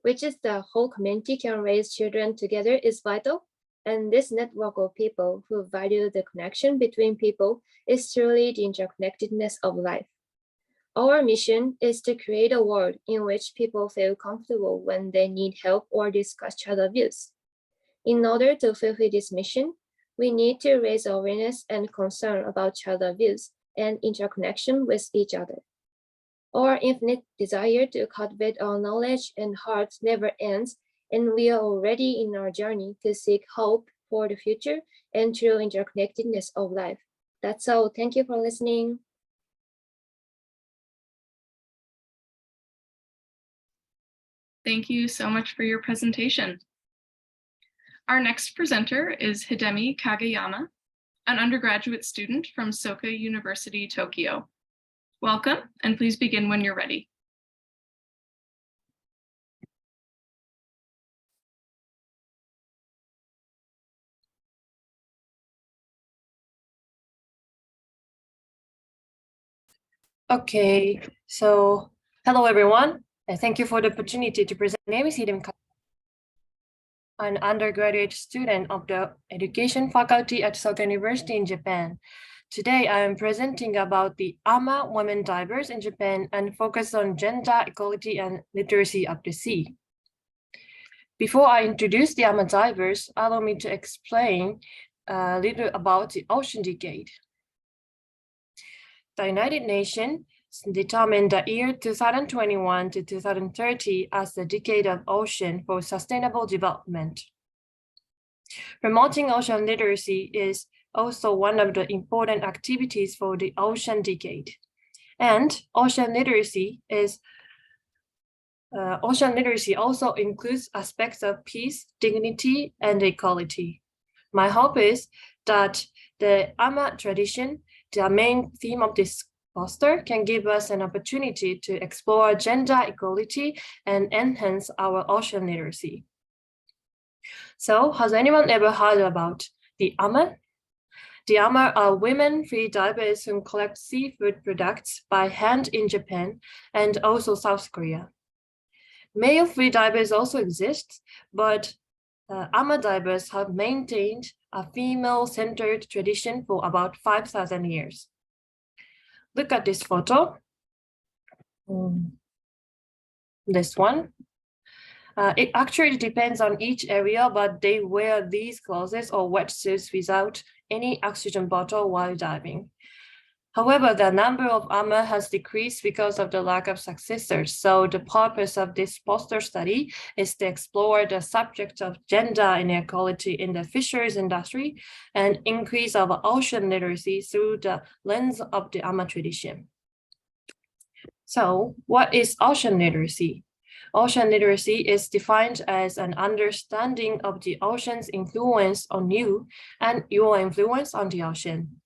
which is the whole community can raise children together is vital, and this network of people who value the connection between people is truly the interconnectedness of life. Our mission is to create a world in which people feel comfortable when they need help or discuss child abuse. In order to fulfill this mission, we need to raise awareness and concern about child abuse and interconnection with each other. Our infinite desire to cultivate our knowledge and heart never ends, and we are already in our journey to seek hope for the future and true interconnectedness of life. That's all. Thank you for listening. Thank you so much for your presentation. Our next presenter is Hidemi Kageyama, an undergraduate student from Soka University, Tokyo. Welcome, and please begin when you're ready. Okay, so hello everyone, and thank you for the opportunity to present. My name is Hidemi Kageyama, an undergraduate student of the education faculty at Soka University in Japan. Today, I am presenting about the AMA Women Divers in Japan and focus on gender equality and literacy of the sea. Before I introduce the AMA divers, allow me to explain a little about the ocean decade. The United Nations determined the year 2021 to 2030 as the decade of ocean for sustainable development. Promoting ocean literacy is also one of the important activities for the ocean decade. And ocean literacy also includes aspects of peace, dignity, and equality. My hope is that the AMA tradition, the main theme of this poster, can give us an opportunity to explore gender equality and enhance our ocean literacy. So, has anyone ever heard about the AMA? The AMA are women free divers who collect seafood products by hand in Japan and also South Korea. Male free divers also exist, but AMA divers have maintained a female-centered tradition for about 5,000 years. Look at this photo. This one. It actually depends on each area, but they wear these clothes or wetsuits without any oxygen bottle while diving. However, the number of AMA has decreased because of the lack of successors. So the purpose of this poster study is to explore the subject of gender inequality in the fisheries industry and increase our ocean literacy through the lens of the AMA tradition. So what is ocean literacy? Ocean literacy is defined as an understanding of the ocean's influence on you and your influence on the ocean.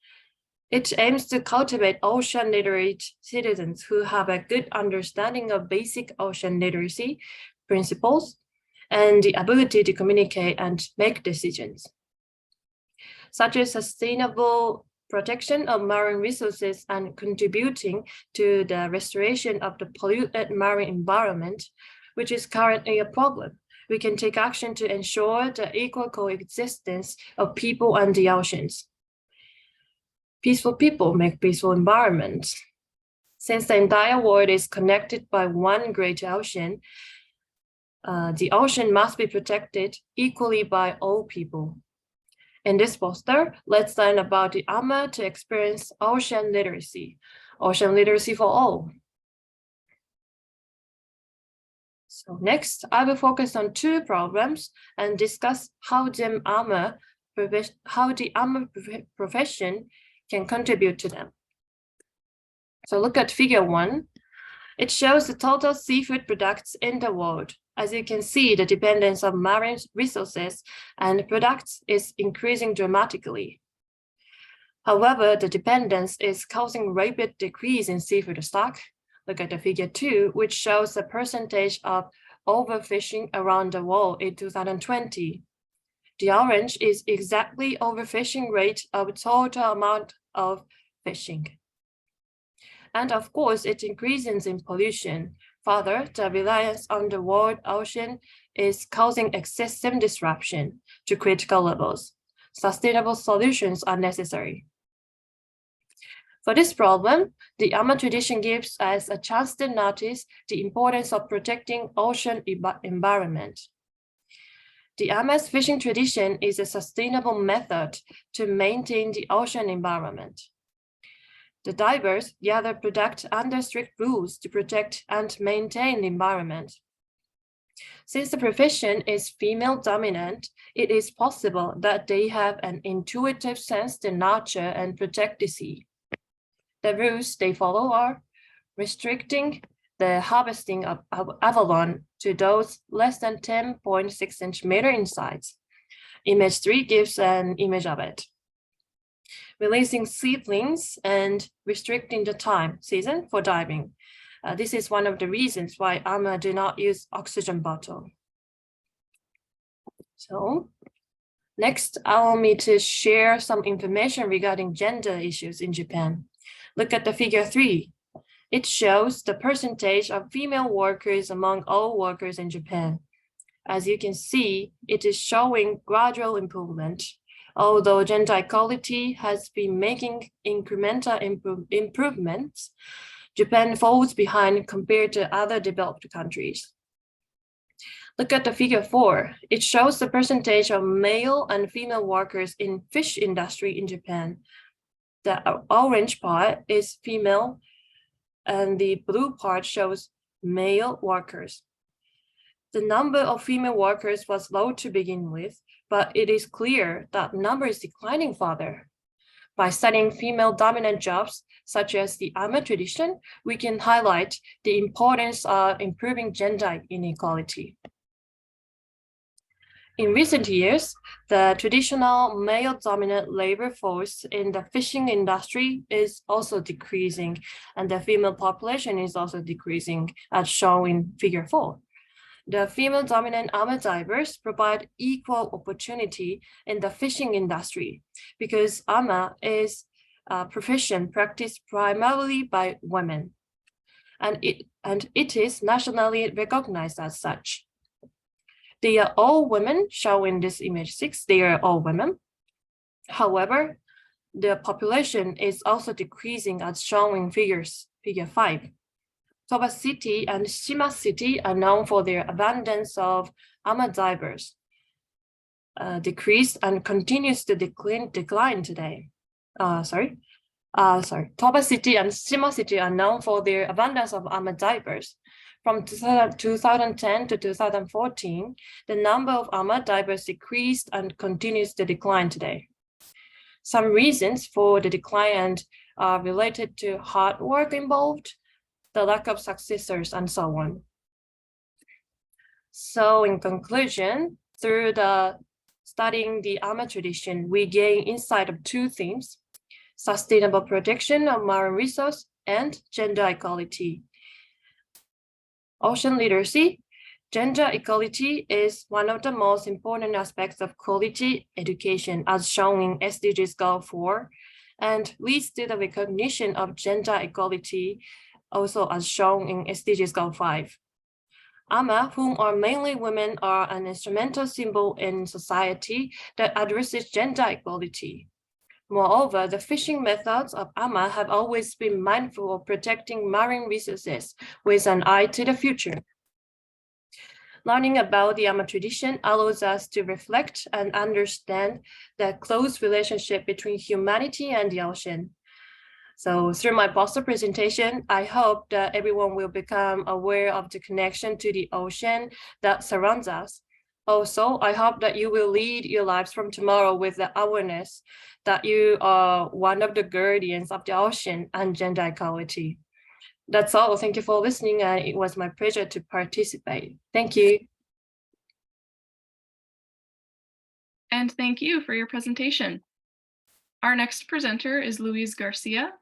It aims to cultivate ocean literate citizens who have a good understanding of basic ocean literacy principles and the ability to communicate and make decisions, such as sustainable protection of marine resources and contributing to the restoration of the polluted marine environment, which is currently a problem. We can take action to ensure the equal coexistence of people and the oceans. Peaceful people make peaceful environments. Since the entire world is connected by one great ocean, the ocean must be protected equally by all people. In this poster, let's learn about the AMA to experience ocean literacy for all. So next, I will focus on two problems and discuss how the AMA profession can contribute to them. So look at figure 1. It shows the total seafood products in the world. As you can see, the dependence on marine resources and products is increasing dramatically. However, the dependence is causing rapid decrease in seafood stock. Look at the figure 2, which shows the percentage of overfishing around the world in 2020. The orange is exactly overfishing rate of total amount of fishing. And of course, it increases in pollution. Further, the reliance on the world ocean is causing excessive disruption to critical levels. Sustainable solutions are necessary. For this problem, the AMA tradition gives us a chance to notice the importance of protecting ocean environment. The AMA's fishing tradition is a sustainable method to maintain the ocean environment. The divers gather product under strict rules to protect and maintain the environment. Since the profession is female dominant, it is possible that they have an intuitive sense to nurture and protect the sea. The rules they follow are restricting the harvesting of abalone to those less than 10.6 centimeter in size. Image 3 gives an image of it. Releasing seedlings and restricting the season for diving. This is one of the reasons why AMA do not use oxygen bottle. So next, allow me to share some information regarding gender issues in Japan. Look at the figure 3. It shows the percentage of female workers among all workers in Japan. As you can see, it is showing gradual improvement. Although gender equality has been making incremental improvements, Japan falls behind compared to other developed countries. Look at the figure 4. It shows the percentage of male and female workers in fish industry in Japan. The orange part is female, and the blue part shows male workers. The number of female workers was low to begin with, but it is clear that number is declining further. By studying female-dominant jobs, such as the AMA tradition, we can highlight the importance of improving gender inequality. In recent years, the traditional male-dominant labor force in the fishing industry is also decreasing, and the female population is also decreasing, as shown in Figure 4. The female-dominant AMA divers provide equal opportunity in the fishing industry because AMA is a profession practiced primarily by women, and it is nationally recognized as such. They are all women, shown in this image 6. They are all women. However, the population is also decreasing, as shown in Figure 5. Toba City and Shima City are known for their abundance of AMA divers, decreased and continues to decline today. Toba City and Shima City are known for their abundance of AMA divers. From 2010 to 2014, the number of AMA divers decreased and continues to decline today. Some reasons for the decline are related to hard work involved, the lack of successors, and so on. So in conclusion, through studying the AMA tradition, we gain insight of two themes: sustainable protection of marine resource and gender equality. Ocean literacy. Gender equality is one of the most important aspects of quality education, as shown in SDGs Goal 4, and leads to the recognition of gender equality, also as shown in SDGs Goal 5. AMA, whom are mainly women, are an instrumental symbol in society that addresses gender equality. Moreover, the fishing methods of AMA have always been mindful of protecting marine resources with an eye to the future. Learning about the AMA tradition allows us to reflect and understand the close relationship between humanity and the ocean. So through my poster presentation, I hope that everyone will become aware of the connection to the ocean that surrounds us. Also, I hope that you will lead your lives from tomorrow with the awareness that you are one of the guardians of the ocean and gender equality. That's all. Thank you for listening, and it was my pleasure to participate. Thank you. And thank you for your presentation. Our next presenter is Luis Garcia,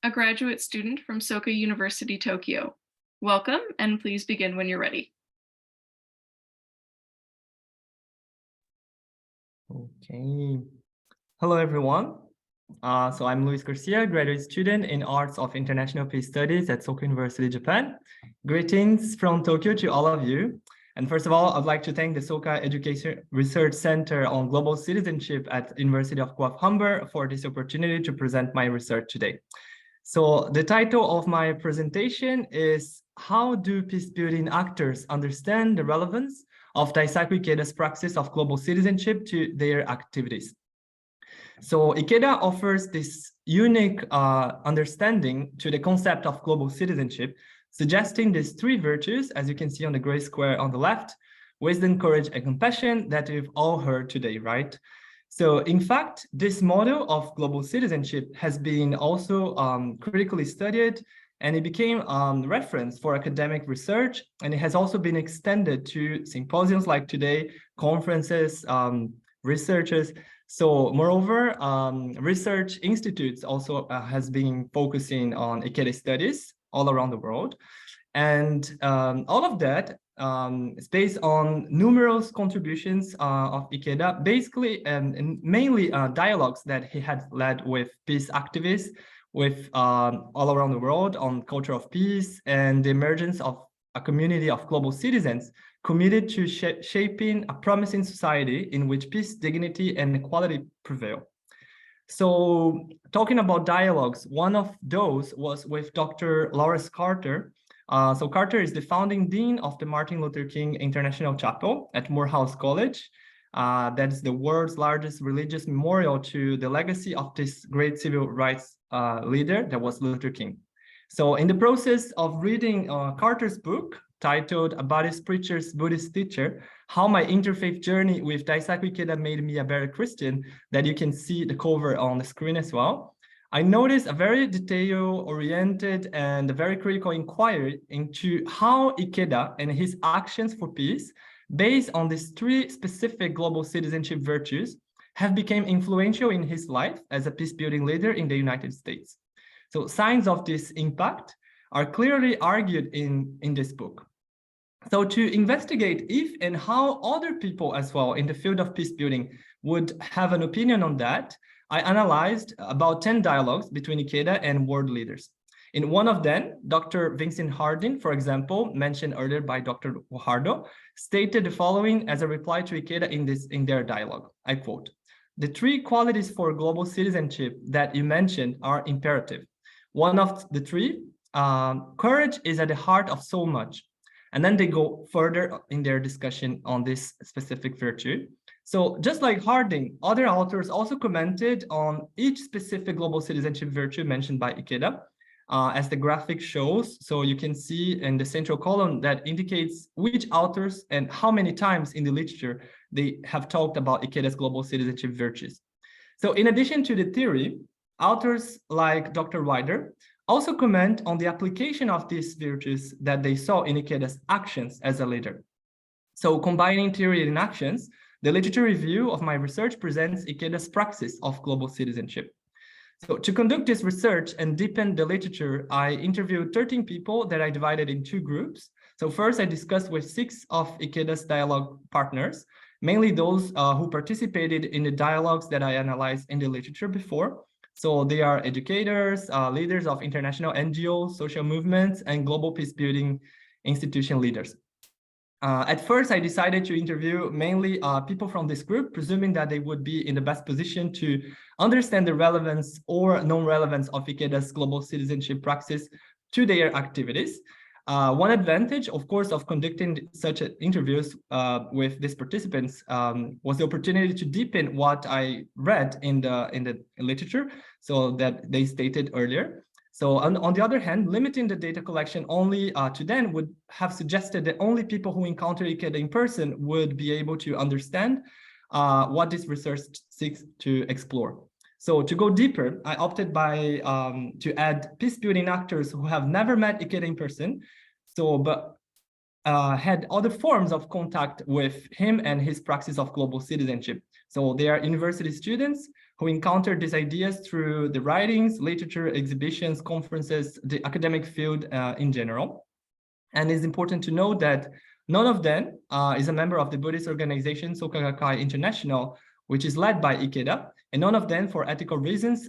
a graduate student from Soka University, Tokyo. Welcome, and please begin when you're ready. Okay. Hello, everyone. So I'm Luis Garcia, graduate student in Arts of International Peace Studies at Soka University, Japan. Greetings from Tokyo to all of you. And first of all, I'd like to thank the Soka Education Research Centre on Global Citizenship at University of Guelph-Humber for this opportunity to present my research today. So the title of my presentation is How do Peacebuilding Actors Understand the Relevance of Daisaku Ikeda's Practice of Global Citizenship to their activities? So Ikeda offers this unique understanding to the concept of global citizenship, suggesting these three virtues, as you can see on the gray square on the left: wisdom, courage, and compassion, that we've all heard today, right? So in fact, this model of global citizenship has been also critically studied, and it became reference for academic research, and it has also been extended to symposiums like today, conferences, researchers. So moreover, research institutes also has been focusing on Ikeda studies all around the world. And all of that is based on numerous contributions of Ikeda, basically and mainly dialogues that he had led with peace activists with all around the world on culture of peace and the emergence of a community of global citizens committed to shaping a promising society in which peace, dignity, and equality prevail. So talking about dialogues, one of those was with Dr. Lawrence Carter. So Carter is the founding dean of the Martin Luther King International Chapel at Morehouse College. That is the world's largest religious memorial to the legacy of this great civil rights leader that was Luther King. So in the process of reading Carter's book titled A Buddhist Preacher's Buddhist Teacher, How My Interfaith Journey with Daisaku Ikeda Made Me a Better Christian, that you can see the cover on the screen as well, I noticed a very detail-oriented and a very critical inquiry into how Ikeda and his actions for peace, based on these three specific global citizenship virtues, have become influential in his life as a peace-building leader in the United States. So signs of this impact are clearly argued in this book. So to investigate if and how other people as well in the field of peace building would have an opinion on that, I analyzed about 10 dialogues between Ikeda and world leaders. In one of them, Dr. Vincent Hardin, for example, mentioned earlier by Dr. Guajardo, stated the following as a reply to Ikeda in their dialogue. I quote, "The three qualities for global citizenship that you mentioned are imperative. One of the three, courage is at the heart of so much." And then they go further in their discussion on this specific virtue. So just like Harding, other authors also commented on each specific global citizenship virtue mentioned by Ikeda, as the graphic shows. So you can see in the central column that indicates which authors and how many times in the literature they have talked about Ikeda's global citizenship virtues. So in addition to the theory, authors like Dr. Ryder also comment on the application of these virtues that they saw in Ikeda's actions as a leader. So combining theory and actions, the literature review of my research presents Ikeda's praxis of global citizenship. So to conduct this research and deepen the literature, I interviewed 13 people that I divided in two groups. So first I discussed with 6 of Ikeda's dialogue partners, mainly those who participated in the dialogues that I analyzed in the literature before. So they are educators, leaders of international NGOs, social movements, and global peace building institution leaders. At first, I decided to interview mainly people from this group, presuming that they would be in the best position to understand the relevance or non-relevance of Ikeda's global citizenship praxis to their activities. One advantage, of course, of conducting such interviews with these participants was the opportunity to deepen what I read in the literature, so that they stated earlier. So on the other hand, limiting the data collection only to them would have suggested that only people who encounter Ikeda in person would be able to understand what this research seeks to explore. So to go deeper, I opted to add peace-building actors who have never met Ikeda in person, but had other forms of contact with him and his praxis of global citizenship. So they are university students who encountered these ideas through the writings, literature, exhibitions, conferences, the academic field in general. And it's important to note that none of them is a member of the Buddhist organization Soka Gakkai International, which is led by Ikeda, and none of them, for ethical reasons,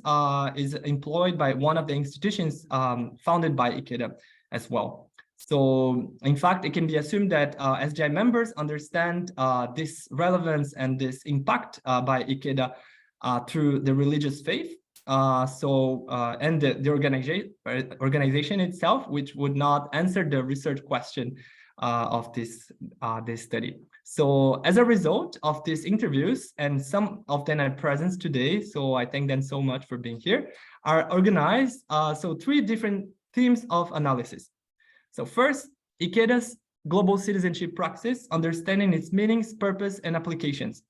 is employed by one of the institutions founded by Ikeda as well. So, in fact, it can be assumed that SGI members understand this relevance and this impact by Ikeda through the religious faith, and the organization itself, which would not answer the research question of this study. So as a result of these interviews, and some of them are present today, so I thank them so much for being here, are organized so 3 different themes of analysis. So first, Ikeda's global citizenship praxis, understanding its meanings, purpose, and applications,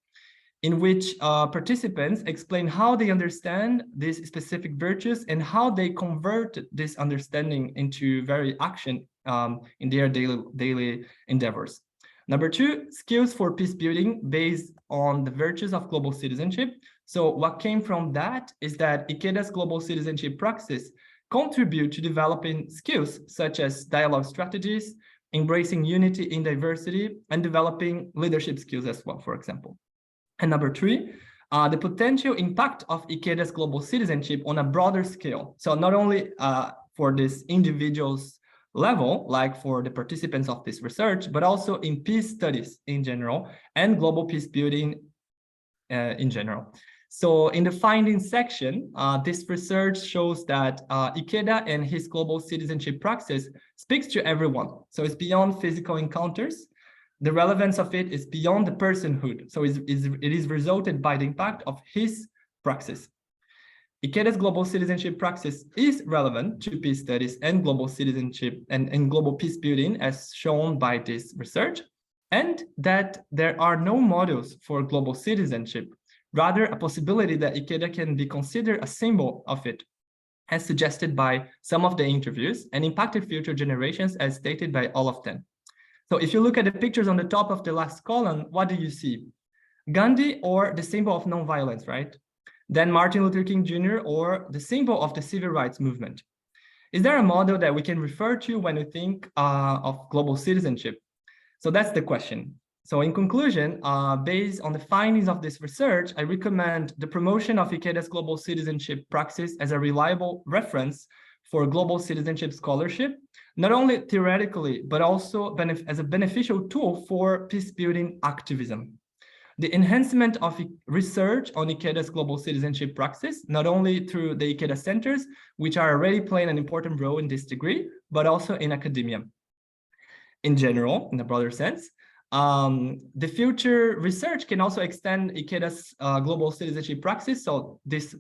in which participants explain how they understand these specific virtues and how they convert this understanding into very action in their daily endeavors. Number 2, skills for peace building based on the virtues of global citizenship. So what came from that is that Ikeda's global citizenship praxis contribute to developing skills such as dialogue strategies, embracing unity in diversity, and developing leadership skills as well, for example. And number 3, the potential impact of Ikeda's global citizenship on a broader scale. So not only for this individual's level, like for the participants of this research, but also in peace studies in general and global peace building in general. So in the findings section, this research shows that Ikeda and his global citizenship praxis speaks to everyone. So it's beyond physical encounters. The relevance of it is beyond the personhood. So it is resulted by the impact of his praxis. Ikeda's global citizenship praxis is relevant to peace studies and global citizenship and global peace building, as shown by this research, and that there are no models for global citizenship, rather a possibility that Ikeda can be considered a symbol of it, as suggested by some of the interviews, and impacted future generations as stated by all of them. So if you look at the pictures on the top of the last column, what do you see? Gandhi, or the symbol of nonviolence, right? Then Martin Luther King Jr., or the symbol of the civil rights movement. Is there a model that we can refer to when we think of global citizenship? So that's the question. So in conclusion, based on the findings of this research, I recommend the promotion of Ikeda's global citizenship praxis as a reliable reference for global citizenship scholarship, not only theoretically, but also as a beneficial tool for peace-building activism. The enhancement of research on Ikeda's global citizenship praxis, not only through the Ikeda centers, which are already playing an important role in this degree, but also in academia. In general, in a broader sense, the future research can also extend Ikeda's global citizenship praxis, so this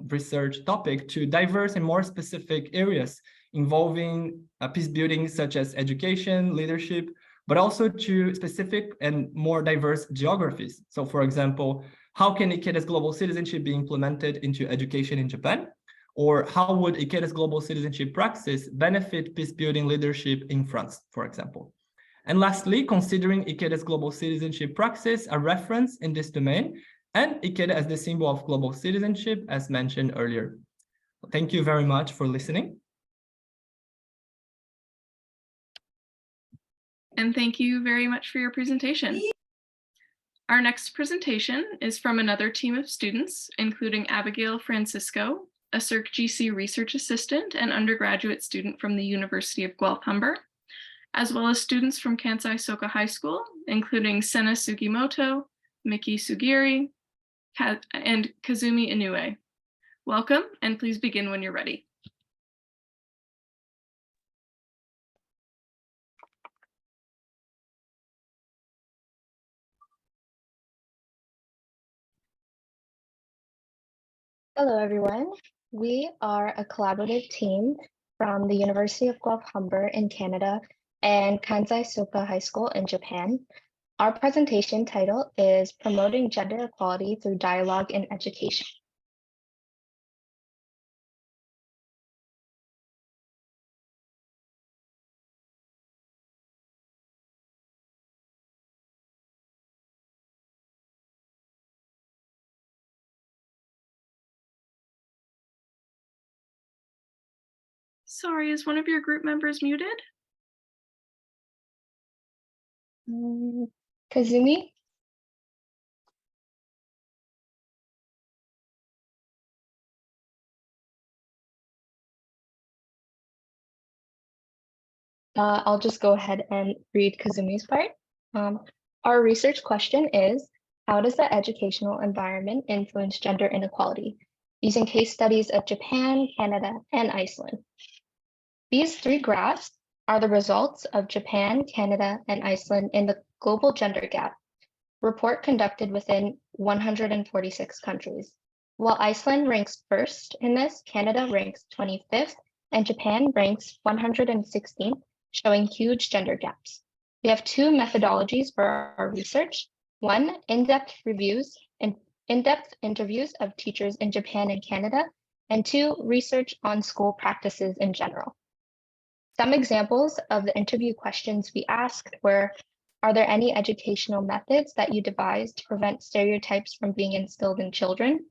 research topic, to diverse and more specific areas involving peace building, such as education, leadership, but also to specific and more diverse geographies. So for example, how can Ikeda's global citizenship be implemented into education in Japan? Or how would Ikeda's global citizenship praxis benefit peace building leadership in France, for example? And lastly, considering Ikeda's global citizenship praxis a reference in this domain, and Ikeda as the symbol of global citizenship, as mentioned earlier. Thank you very much for listening. And thank you very much for your presentation. Our next presentation is from another team of students, including Abigail Francisco, a SERC-GC research assistant and undergraduate student from the University of Guelph-Humber, as well as students from Kansai Soka High School, including Sena Sugimoto, Miki Sugiri, and Kazumi Inoue. Welcome, and please begin when you're ready. Hello, everyone. We are a collaborative team from the University of Guelph-Humber in Canada and Kansai Soka High School in Japan. Our presentation title is Promoting Gender Equality Through Dialogue in Education. Sorry, is one of your group members muted? Kazumi? I'll just go ahead and read Kazumi's part. Our research question is, how does the educational environment influence gender inequality? Using case studies of Japan, Canada, and Iceland. These three graphs are the results of Japan, Canada, and Iceland in the Global Gender Gap report conducted within 146 countries. While Iceland ranks first in this, Canada ranks 25th, and Japan ranks 116th, showing huge gender gaps. We have two methodologies for our research. One, in-depth reviews and in-depth interviews of teachers in Japan and Canada, and two, research on school practices in general. Some examples of the interview questions we asked were, are there any educational methods that you devised to prevent stereotypes from being instilled in children?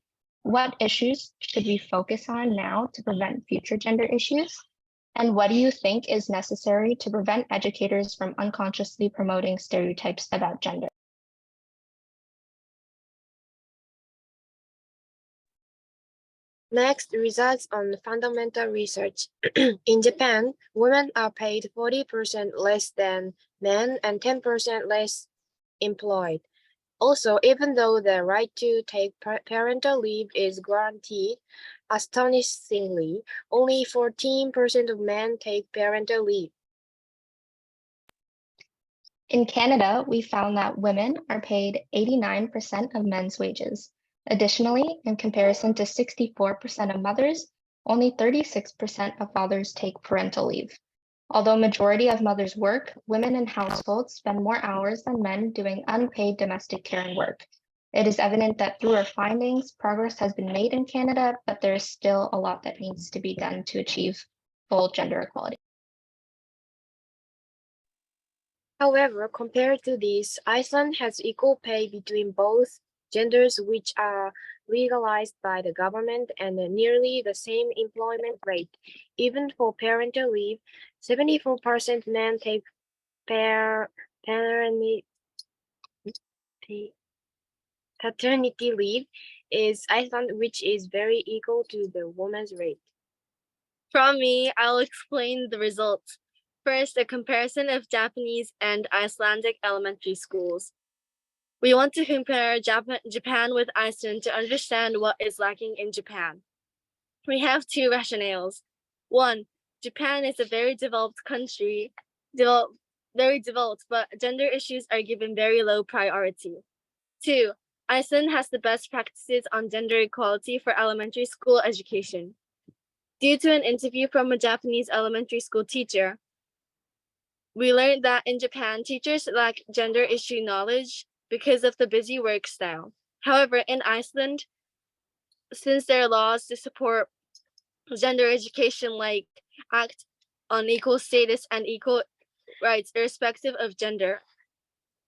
What issues should we focus on now to prevent future gender issues? And what do you think is necessary to prevent educators from unconsciously promoting stereotypes about gender? Next, results on fundamental research. In Japan, women are paid 40% less than men and 10% less employed. Also, even though the right to take parental leave is guaranteed, astonishingly, only 14% of men take parental leave. In Canada, we found that women are paid 89% of men's wages. Additionally, in comparison to 64% of mothers, only 36% of fathers take parental leave. Although majority of mothers work, women in households spend more hours than men doing unpaid domestic care and work. It is evident that through our findings, progress has been made in Canada, but there is still a lot that needs to be done to achieve full gender equality. However, compared to this, Iceland has equal pay between both genders, which are legalized by the government, and nearly the same employment rate. Even for parental leave, 74% men take paternity leave is Iceland, which is very equal to the woman's rate. From me, I'll explain the results. First, a comparison of Japanese and Icelandic elementary schools. We want to compare Japan with Iceland to understand what is lacking in Japan. We have two rationales. One, Japan is a very developed country, very developed, but gender issues are given very low priority. Two, Iceland has the best practices on gender equality for elementary school education. Due to an interview from a Japanese elementary school teacher, we learned that in Japan, teachers lack gender issue knowledge because of the busy work style. However, in Iceland, since there are laws to support gender education like Act on Equal Status and Equal Rights irrespective of gender,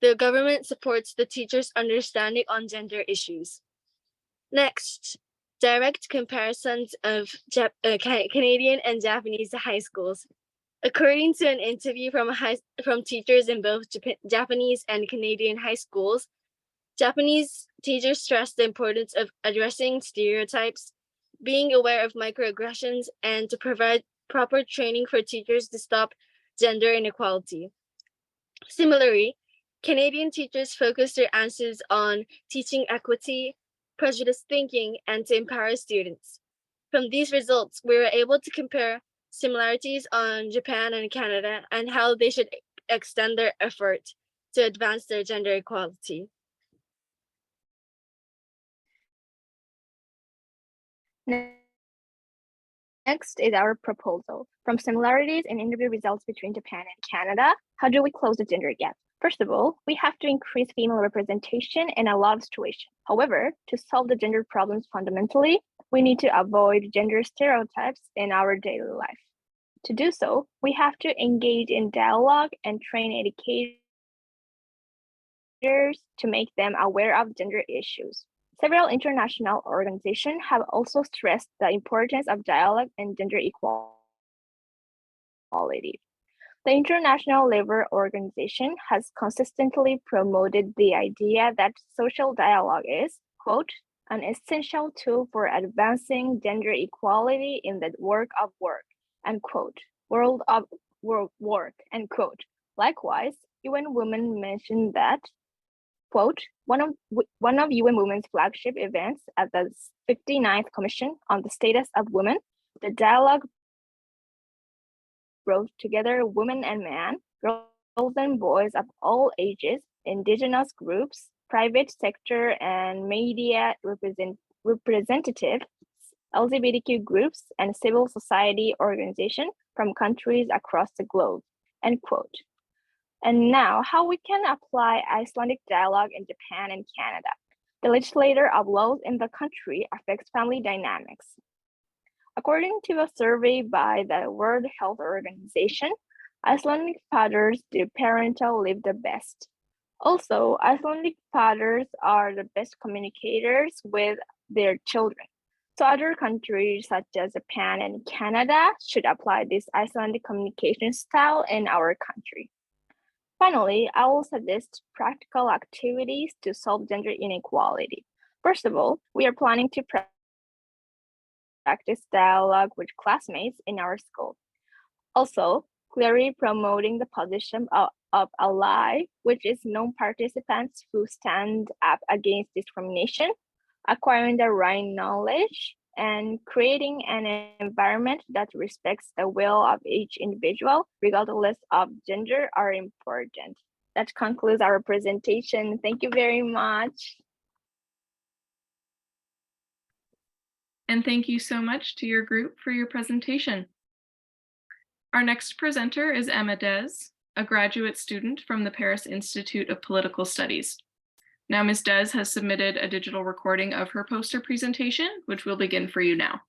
the government supports the teachers' understanding on gender issues. Next, direct comparisons of Canadian and Japanese high schools. According to an interview from teachers in both Japanese and Canadian high schools, Japanese teachers stress the importance of addressing stereotypes, being aware of microaggressions, and to provide proper training for teachers to stop gender inequality. Similarly, Canadian teachers focus their answers on teaching equity, prejudice thinking, and to empower students. From these results, we were able to compare similarities on Japan and Canada and how they should extend their effort to advance their gender equality. Next is our proposal. From similarities in interview results between Japan and Canada, how do we close the gender gap? First of all, we have to increase female representation in a lot of situations. However, to solve the gender problems fundamentally, we need to avoid gender stereotypes in our daily life. To do so, we have to engage in dialogue and train educators to make them aware of gender issues. Several international organizations have also stressed the importance of dialogue and gender equality. The International Labour Organization has consistently promoted the idea that social dialogue is, quote, an essential tool for advancing gender equality in the work of work, unquote, world of work, end quote. Likewise, UN Women mentioned that, quote, one of UN Women's flagship events at the 59th Commission on the Status of Women, the dialogue brought together women and men, girls and boys of all ages, indigenous groups, private sector and media representatives, LGBTQ groups, and civil society organizations from countries across the globe, end quote. And now, how we can apply Icelandic dialogue in Japan and Canada. The legislature of laws in the country affects family dynamics. According to a survey by the World Health Organization, Icelandic fathers do parental leave the best. Also, Icelandic fathers are the best communicators with their children. So other countries such as Japan and Canada should apply this Icelandic communication style in our country. Finally, I will suggest practical activities to solve gender inequality. First of all, we are planning to practice dialogue with classmates in our school. Also, clearly promoting the position of ally, which is non-participants who stand up against discrimination, acquiring the right knowledge, and creating an environment that respects the will of each individual, regardless of gender, are important. that concludes our presentation. Thank you very much. And thank you so much to your group for your presentation. Our next presenter is Emma Des, a graduate student from the Paris Institute of Political Studies. Now, Ms. Des has submitted a digital recording of her poster presentation, which will begin for you now.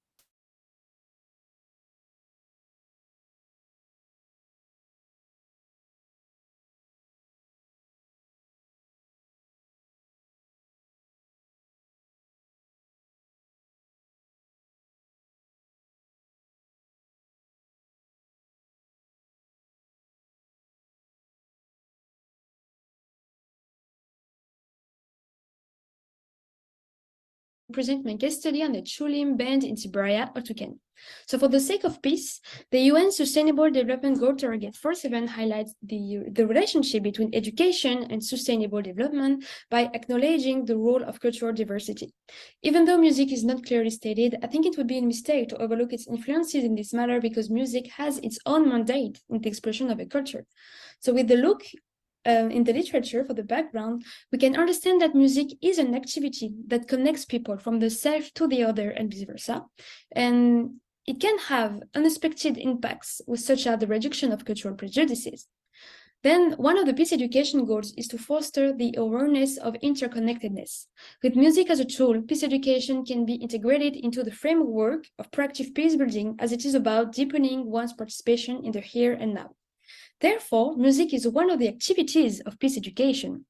Present my case study on the Chulim band in Siberia, Otuken. So for the sake of peace, the UN Sustainable Development Goal Target 47 highlights the relationship between education and sustainable development by acknowledging the role of cultural diversity. Even though music is not clearly stated, I think it would be a mistake to overlook its influences in this matter because music has its own mandate in the expression of a culture. So with the look in the literature for the background, we can understand that music is an activity that connects people from the self to the other and vice versa. And it can have unexpected impacts, such as the reduction of cultural prejudices. Then one of the peace education goals is to foster the awareness of interconnectedness. With music as a tool, peace education can be integrated into the framework of proactive peace building as it is about deepening one's participation in the here and now. Therefore, music is one of the activities of peace education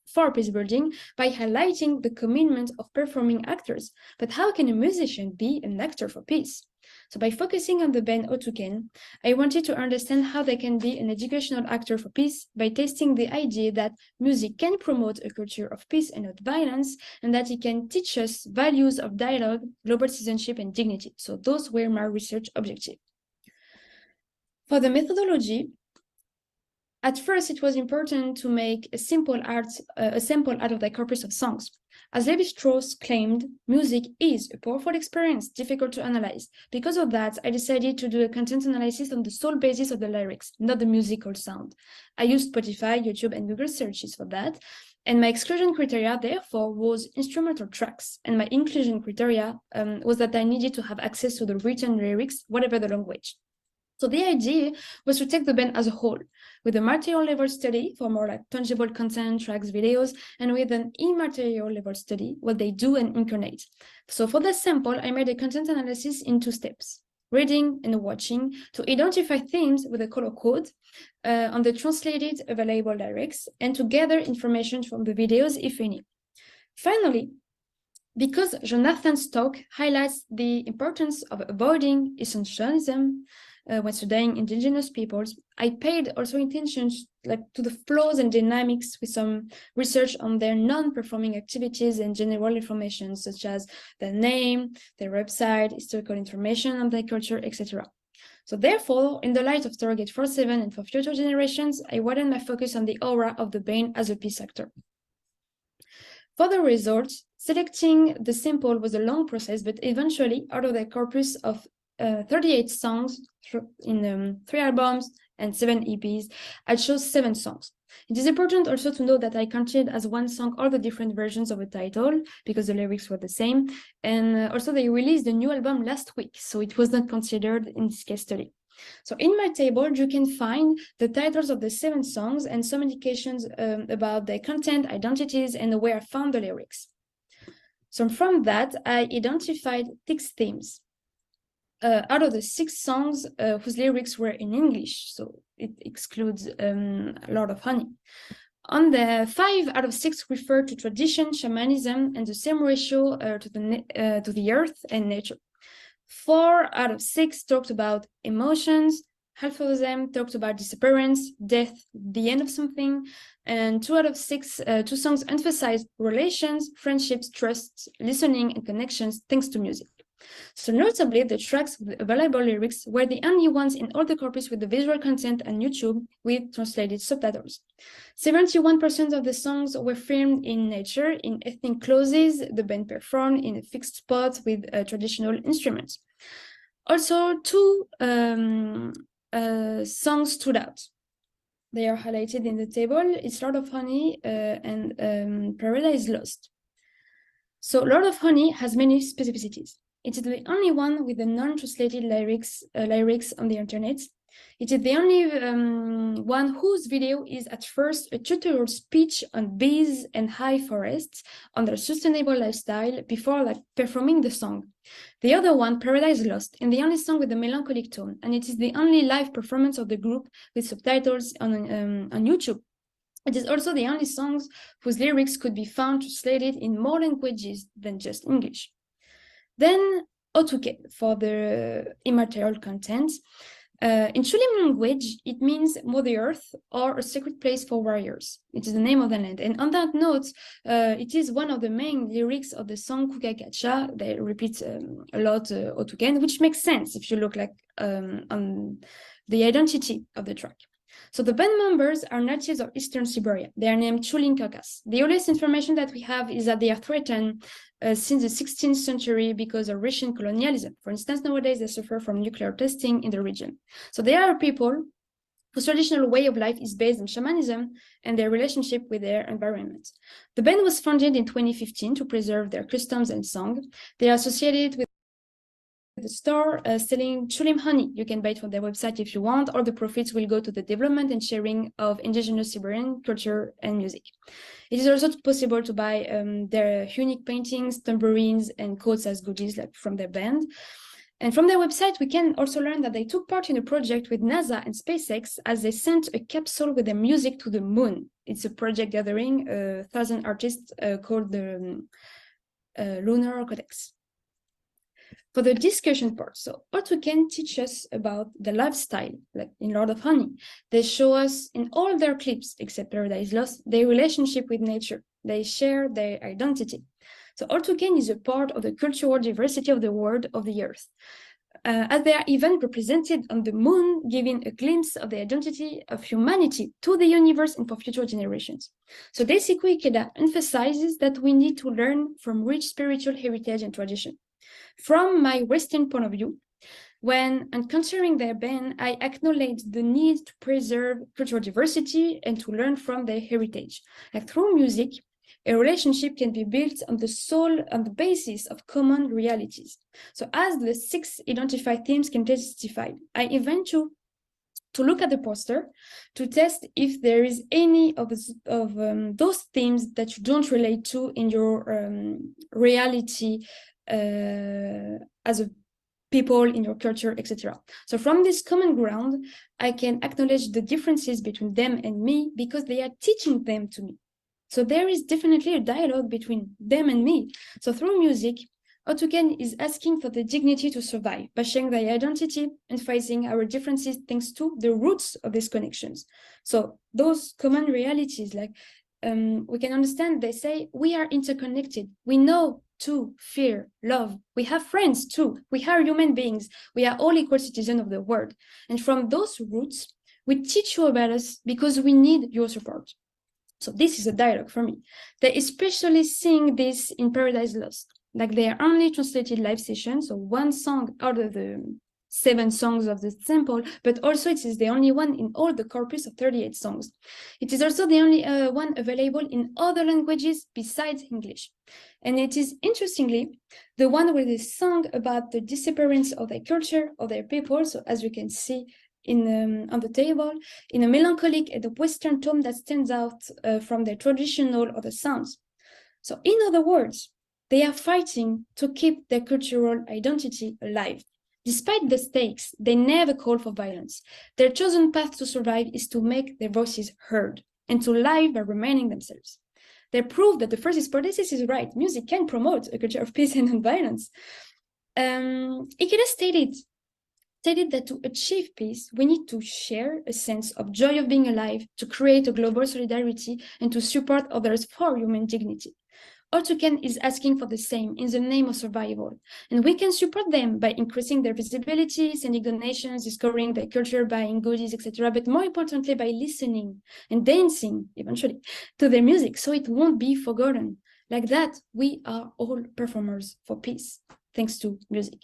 for peace building by highlighting the commitment of performing actors. But how can a musician be an actor for peace? So by focusing on the band Otuken, I wanted to understand how they can be an educational actor for peace by testing the idea that music can promote a culture of peace and not violence, and that it can teach us values of dialogue, global citizenship, and dignity. So those were my research objectives. For the methodology, at first, it was important to make a sample out of the corpus of songs. As Levi-Strauss claimed, music is a powerful experience, difficult to analyze. Because of that, I decided to do a content analysis on the sole basis of the lyrics, not the musical sound. I used Spotify, YouTube, and Google searches for that. And my exclusion criteria, therefore, was instrumental tracks. And my inclusion criteria was that I needed to have access to the written lyrics, whatever the language. So the idea was to take the band as a whole, with a material level study for more like tangible content, tracks, videos, and with an immaterial level study, what they do and incarnate. So for this sample, I made a content analysis in 2 steps, reading and watching, to identify themes with a color code on the translated available lyrics, and to gather information from the videos, if any. Finally, because Jonathan's talk highlights the importance of avoiding essentialism when studying indigenous peoples, I paid also attention to the flows and dynamics with some research on their non-performing activities and general information, such as their name, their website, historical information on their culture, etc. So therefore, in the light of Target 47 and for future generations, I widened my focus on the aura of the band as a peace actor. For the results, selecting the sample was a long process, but eventually, out of the corpus of 38 songs in 3 albums and 7 EPs, I chose 7 songs. It is important also to note that I counted as one song all the different versions of a title because the lyrics were the same. And also they released a new album last week, so it was not considered in this case study. So in my table, you can find the titles of the 7 songs and some indications about their content, identities, and where I found the lyrics. So from that, I identified 6 themes. Out of the 6 songs whose lyrics were in English, so it excludes a lot of honey. On the 5 out of 6 refer to tradition, shamanism, and the same ratio to the earth and nature. 4 out of 6 talked about emotions, half of them talked about disappearance, death, the end of something, and 2 out of 6, 2 songs emphasized relations, friendships, trusts, listening, and connections thanks to music. So notably, the tracks with available lyrics were the only ones in all the corpus with the visual content on YouTube with translated subtitles. 71% of the songs were filmed in nature, in ethnic clothes, the band performed in a fixed spot with traditional instruments. Also, 2 songs stood out. They are highlighted in the table. It's Lord of Honey and Paradise Lost. So Lord of Honey has many specificities. It is the only one with the non-translated lyrics on the internet. It is the only one whose video is at first a tutorial speech on bees and high forests on their sustainable lifestyle before performing the song. The other one, Paradise Lost, is the only song with a melancholic tone, and it is the only live performance of the group with subtitles on YouTube. It is also the only songs whose lyrics could be found translated in more languages than just English. Then Otuke for the immaterial content. In Chulim language, it means Mother Earth or a sacred place for warriors. It is the name of the land. And on that note, it is one of the main lyrics of the song Kukagacha. They repeat a lot Otuken, which makes sense if you look like on the identity of the track. So the band members are natives of Eastern Siberia. They are named Chulin Kakas. The earliest information that we have is that they are threatened since the 16th century because of Russian colonialism. For instance, nowadays they suffer from nuclear testing in the region. So they are people whose traditional way of life is based on shamanism and their relationship with their environment. The band was founded in 2015 to preserve their customs and song. They are associated with the store selling Chulim honey. You can buy it from their website if you want, or the profits will go to the development and sharing of indigenous Siberian culture and music. It is also possible to buy their unique paintings, tambourines, and coats as goodies from their band. And from their website, we can also learn that they took part in a project with NASA and SpaceX as they sent a capsule with their music to the moon. It's a project gathering 1,000 artists called the Lunar Codex. For the discussion part, so Otu can teach us about the lifestyle, like in Lord of Honey. They show us in all their clips, except Paradise Lost, their relationship with nature. They share their identity. So Otuken is a part of the cultural diversity of the world of the earth. As they are even represented on the moon, giving a glimpse of the identity of humanity to the universe and for future generations. So basically, Ikeda emphasizes that we need to learn from rich spiritual heritage and tradition. From my Western point of view, when encountering their band, I acknowledge the need to preserve cultural diversity and to learn from their heritage. Like through music, a relationship can be built on the basis of common realities. So as the 6 identified themes can testify, I invite you to look at the poster to test if there is any of those themes that you don't relate to in your reality as a people in your culture, etc. So from this common ground, I can acknowledge the differences between them and me because they are teaching them to me. So there is definitely a dialogue between them and me. So through music, Otuken is asking for the dignity to survive by sharing their identity and facing our differences thanks to the roots of these connections. So those common realities, like we can understand, they say we are interconnected. We know to fear, love. We have friends too. We are human beings. We are all equal citizens of the world. And from those roots, we teach you about us because we need your support. So this is a dialogue for me. They especially sing this in Paradise Lost. Like they are only translated live sessions, so one song out of the 7 songs of the sample, but also it is the only one in all the corpus of 38 songs. It is also the only one available in other languages besides English. And it is, interestingly, the one where they song about the disappearance of their culture, of their people. So as you can see on the table, in a melancholic and a Western tone that stands out from their traditional other sounds. So in other words, they are fighting to keep their cultural identity alive. Despite the stakes, they never call for violence. Their chosen path to survive is to make their voices heard and to live by remaining themselves. They prove that the first hypothesis is right. Music can promote a culture of peace and non-violence. Ikeda stated that to achieve peace, we need to share a sense of joy of being alive, to create a global solidarity, and to support others for human dignity. Otuken is asking for the same in the name of survival, and we can support them by increasing their visibility, sending donations, discovering their culture, buying goodies, etc., but more importantly, by listening and dancing, eventually, to their music, so it won't be forgotten. Like that, we are all performers for peace, thanks to music.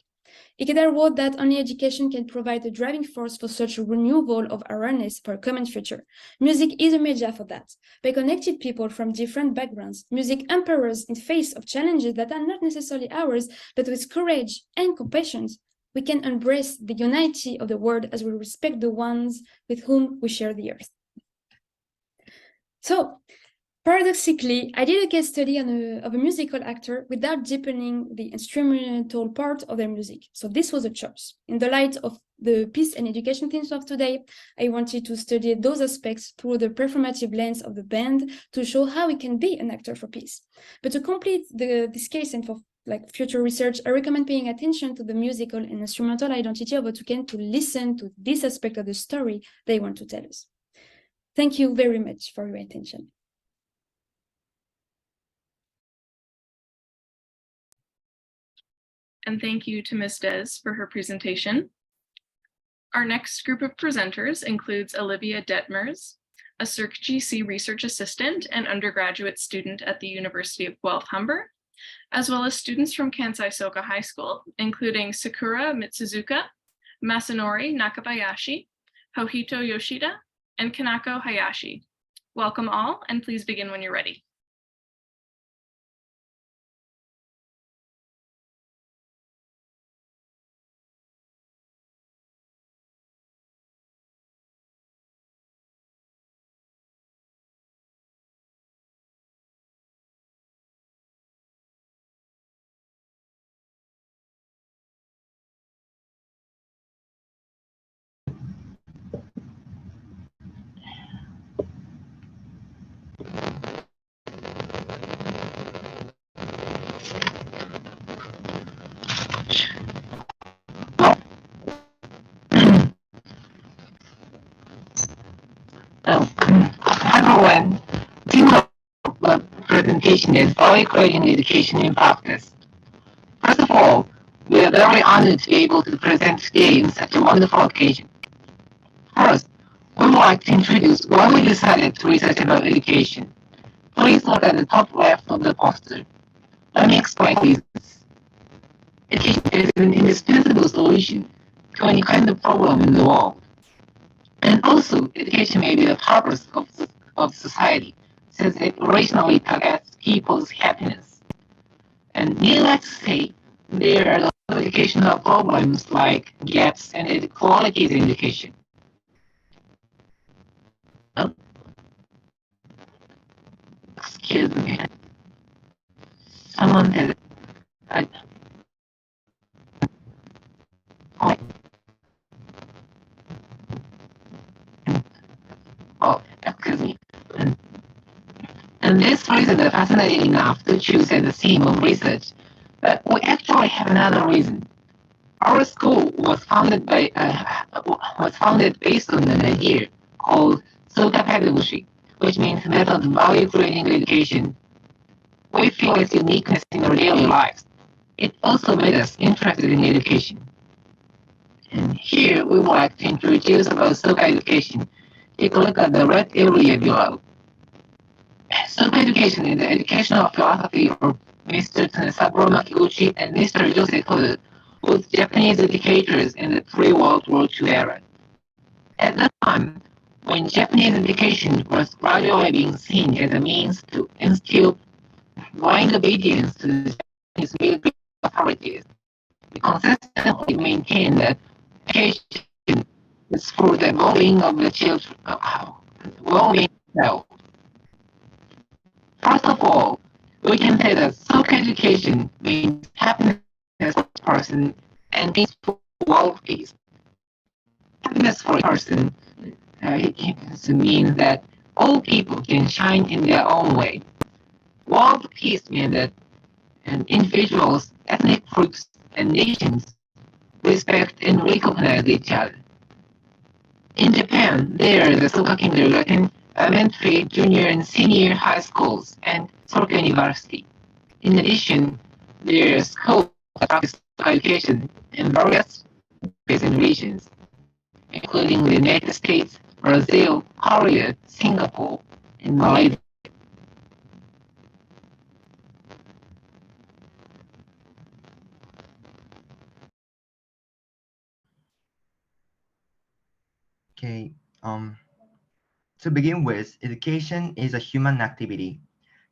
Ikeda wrote that only education can provide a driving force for such a renewal of awareness for a common future. Music is a media for that. By connecting people from different backgrounds, music empowers in face of challenges that are not necessarily ours, but with courage and compassion, we can embrace the unity of the world as we respect the ones with whom we share the earth. So, paradoxically, I did a case study of a musical actor without deepening the instrumental part of their music. So this was a choice. In the light of the peace and education themes of today, I wanted to study those aspects through the performative lens of the band to show how we can be an actor for peace. But to complete this case and for future research, I recommend paying attention to the musical and instrumental identity of a toucan to listen to this aspect of the story they want to tell us. Thank you very much for your attention. And thank you to Ms. Des for her presentation. Our next group of presenters includes Olivia Detmers, a SERC-GC research assistant and undergraduate student at the University of Guelph-Humber, as well as students from Kansai Soka High School, including Sakura Mitsuzuka, Masanori Nakabayashi, Hohito Yoshida, and Kanako Hayashi. Welcome all, and please begin when you're ready. Everyone, team of presentation is Early Creating Education in Practice. First of all, we are very honored to be able to present today in such a wonderful occasion. First, we would like to introduce why we decided to research about education. Please look at the top left of the poster. Let me explain reasons. Education is an indispensable solution to any kind of problem in the world. And also, education may be the purpose of society, since it rationally targets people's happiness. And needless to say, there are a lot of educational problems like gaps and inequalities in education. Excuse me. Someone has excuse me. And this reason is fascinating enough to choose as a theme of research. But we actually have another reason. Our school was founded based on an idea called Soka Pedagogy, which means method of value creating education. We feel its uniqueness in our daily lives. It also made us interested in education. And here we would like to introduce about Soka Education. Take a look at the red area below. Soka Education is the educational philosophy of Mr. Tsunesaburo Makiguchi and Mr. Jose Koda, both Japanese educators in the pre-World War II era. At that time, when Japanese education was gradually being seen as a means to instill blind obedience to the Japanese military authorities, we consistently maintained that education is for the well-being of the children, well-being itself. First of all, we can say that Soka education means happiness for a person and peaceful world peace. Happiness for a person means that all people can shine in their own way. World peace means that individuals, ethnic groups, and nations respect and recognize each other. In Japan, there is a Soka kindergarten, elementary, junior, and senior high schools, and Soka University. In addition, there are schools that practice education in various countries and regions, including the United States, Brazil, Korea, Singapore, and Malaysia. Okay. To begin with, education is a human activity.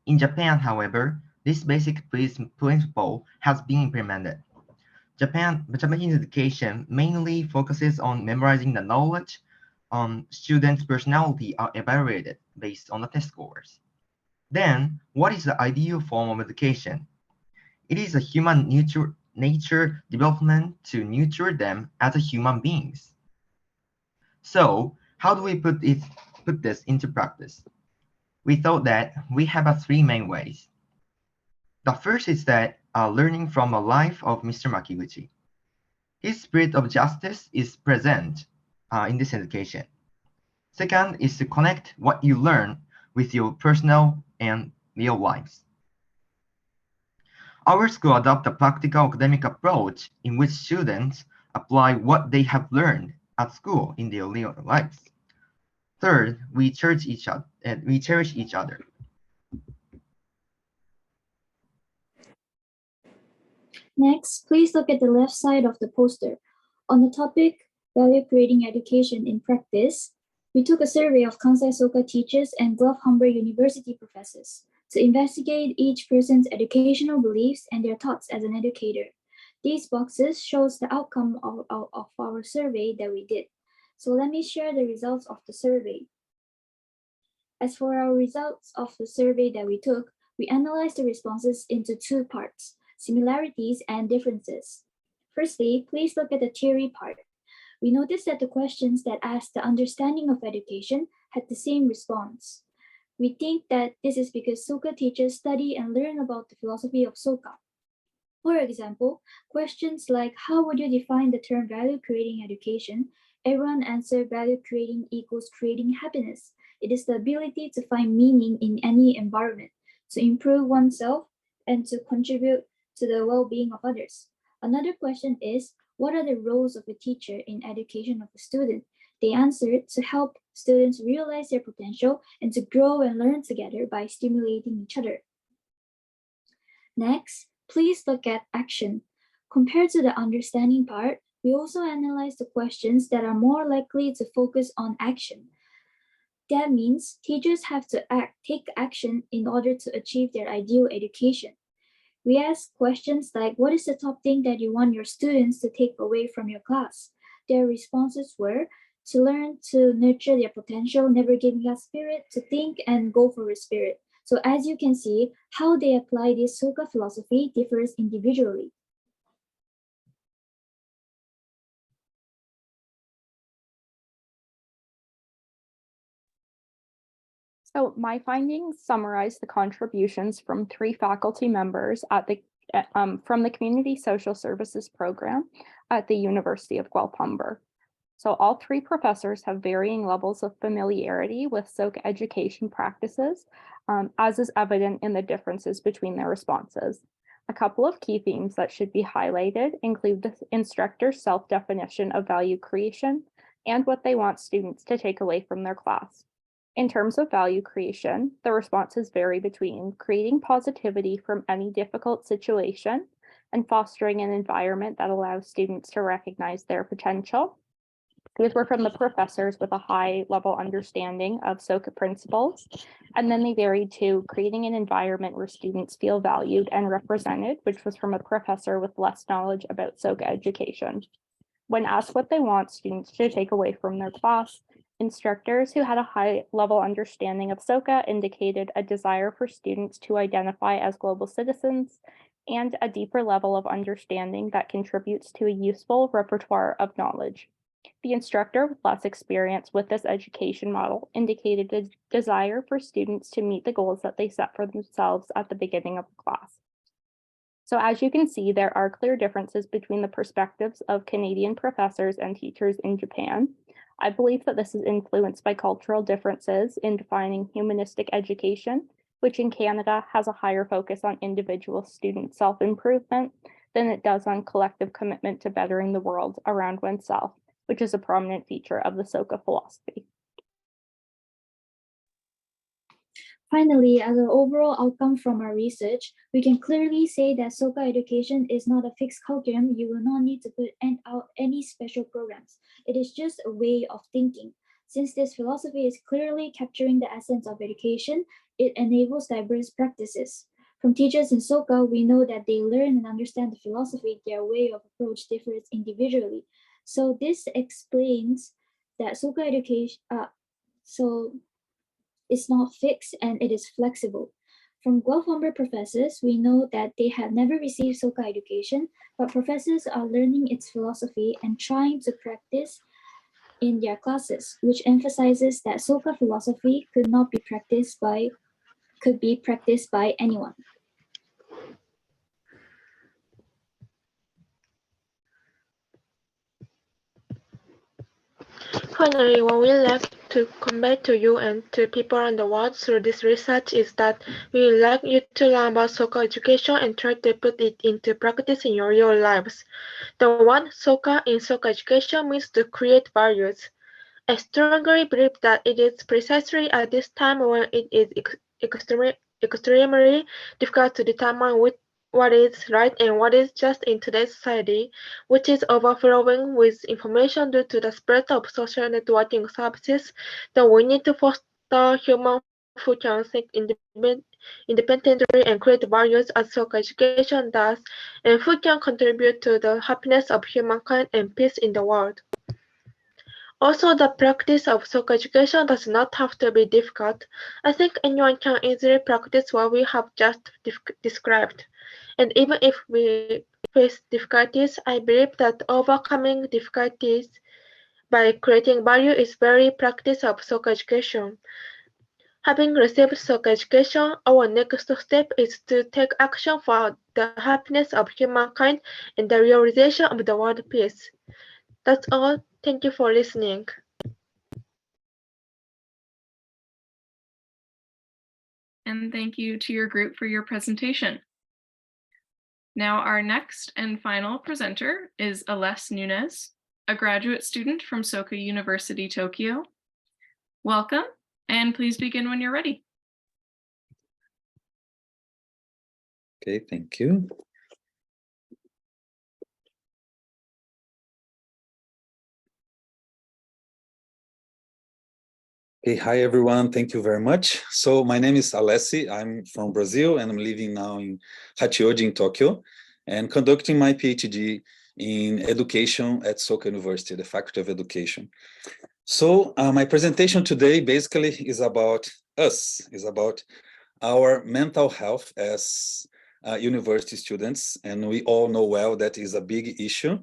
In Japan, however, this basic principle has been implemented. Japanese education mainly focuses on memorizing the knowledge. Students' personality are evaluated based on the test scores. Then, what is the ideal form of education? It is a human nature development to nurture them as human beings. So, how do we put this into practice? We thought that we have three main ways. The first is that learning from a life of Mr. Makiguchi. His spirit of justice is present in this education. Second is to connect what you learn with your personal and real lives. Our school adopts a practical academic approach in which students apply what they have learned at school in their real lives. Third, we cherish each other. Next, please look at the left side of the poster. On the topic, Value Creating Education in Practice, we took a survey of Kansai Soka teachers and Guelph-Humber University professors to investigate each person's educational beliefs and their thoughts as an educator. These boxes shows the outcome of our survey that we did. So let me share the results of the survey. As for our results of the survey that we took, we analyzed the responses into two parts: similarities and differences. Firstly, please look at the theory part. We noticed that the questions that asked the understanding of education had the same response. We think that this is because Soka teachers study and learn about the philosophy of Soka. For example, questions like how would you define the term value creating education? Everyone answered value creating equals creating happiness. It is the ability to find meaning in any environment, to improve oneself, and to contribute to the well-being of others. Another question is, what are the roles of a teacher in education of a student? They answered to help students realize their potential and to grow and learn together by stimulating each other. Next, please look at action. Compared to the understanding part, we also analyze the questions that are more likely to focus on action. That means teachers have to take action in order to achieve their ideal education. We ask questions like, what is the top thing that you want your students to take away from your class? Their responses were, to learn to nurture their potential, never giving up spirit, to think and go for a spirit. So as you can see, how they apply this Soka philosophy differs individually. So my findings summarize the contributions from 3 faculty members at from the Community Social Services program at the University of Guelph-Humber. So all 3 professors have varying levels of familiarity with Soka education practices, as is evident in the differences between their responses. A couple of key themes that should be highlighted include the instructor's self-definition of value creation and what they want students to take away from their class. In terms of value creation, the responses vary between creating positivity from any difficult situation and fostering an environment that allows students to recognize their potential. These were from the professors with a high level understanding of Soka principles, and then they varied to creating an environment where students feel valued and represented, which was from a professor with less knowledge about Soka education. When asked what they want students to take away from their class, instructors who had a high level understanding of Soka indicated a desire for students to identify as global citizens and a deeper level of understanding that contributes to a useful repertoire of knowledge. The instructor with less experience with this education model indicated a desire for students to meet the goals that they set for themselves at the beginning of the class. So as you can see, there are clear differences between the perspectives of Canadian professors and teachers in Japan. I believe that this is influenced by cultural differences in defining humanistic education, which in Canada has a higher focus on individual student self-improvement than it does on collective commitment to bettering the world around oneself, which is a prominent feature of the Soka philosophy. Finally, as an overall outcome from our research, we can clearly say that Soka education is not a fixed curriculum. You will not need to put out any special programs. It is just a way of thinking. Since this philosophy is clearly capturing the essence of education, it enables diverse practices. From teachers in Soka, we know that they learn and understand the philosophy. Their way of approach differs individually. So this explains that Soka education, it's not fixed and it is flexible. From Guelph-Humber professors, we know that they have never received Soka education, but professors are learning its philosophy and trying to practice in their classes, which emphasizes that Soka philosophy could be practiced by anyone. Finally, what we like to convey to you and to people around the world through this research is that we would like you to learn about Soka education and try to put it into practice in your real lives. The word Soka in Soka education means to create values. I strongly believe that it is precisely at this time when it is extremely difficult to determine what is right and what is just in today's society, which is overflowing with information due to the spread of social networking services, that we need to foster human who can think independently and create values as Soka education does, and who can contribute to the happiness of humankind and peace in the world. Also, the practice of Soka education does not have to be difficult. I think anyone can easily practice what we have just described. And even if we face difficulties, I believe that overcoming difficulties by creating value is very practice of Soka education. Having received Soka education, our next step is to take action for the happiness of humankind and the realization of the world peace. That's all. Thank you for listening. And thank you to your group for your presentation. Now our next and final presenter is Aless Nunes, a graduate student from Soka University, Tokyo. Welcome, and please begin when you're ready. Okay, thank you. Okay, hi everyone, thank you very much. So my name is Alessi, I'm from Brazil and I'm living now in Hachioji in Tokyo and conducting my PhD in education at Soka University, the Faculty of Education. So my presentation today basically is about us, is about our mental health as university students, and we all know well that is a big issue.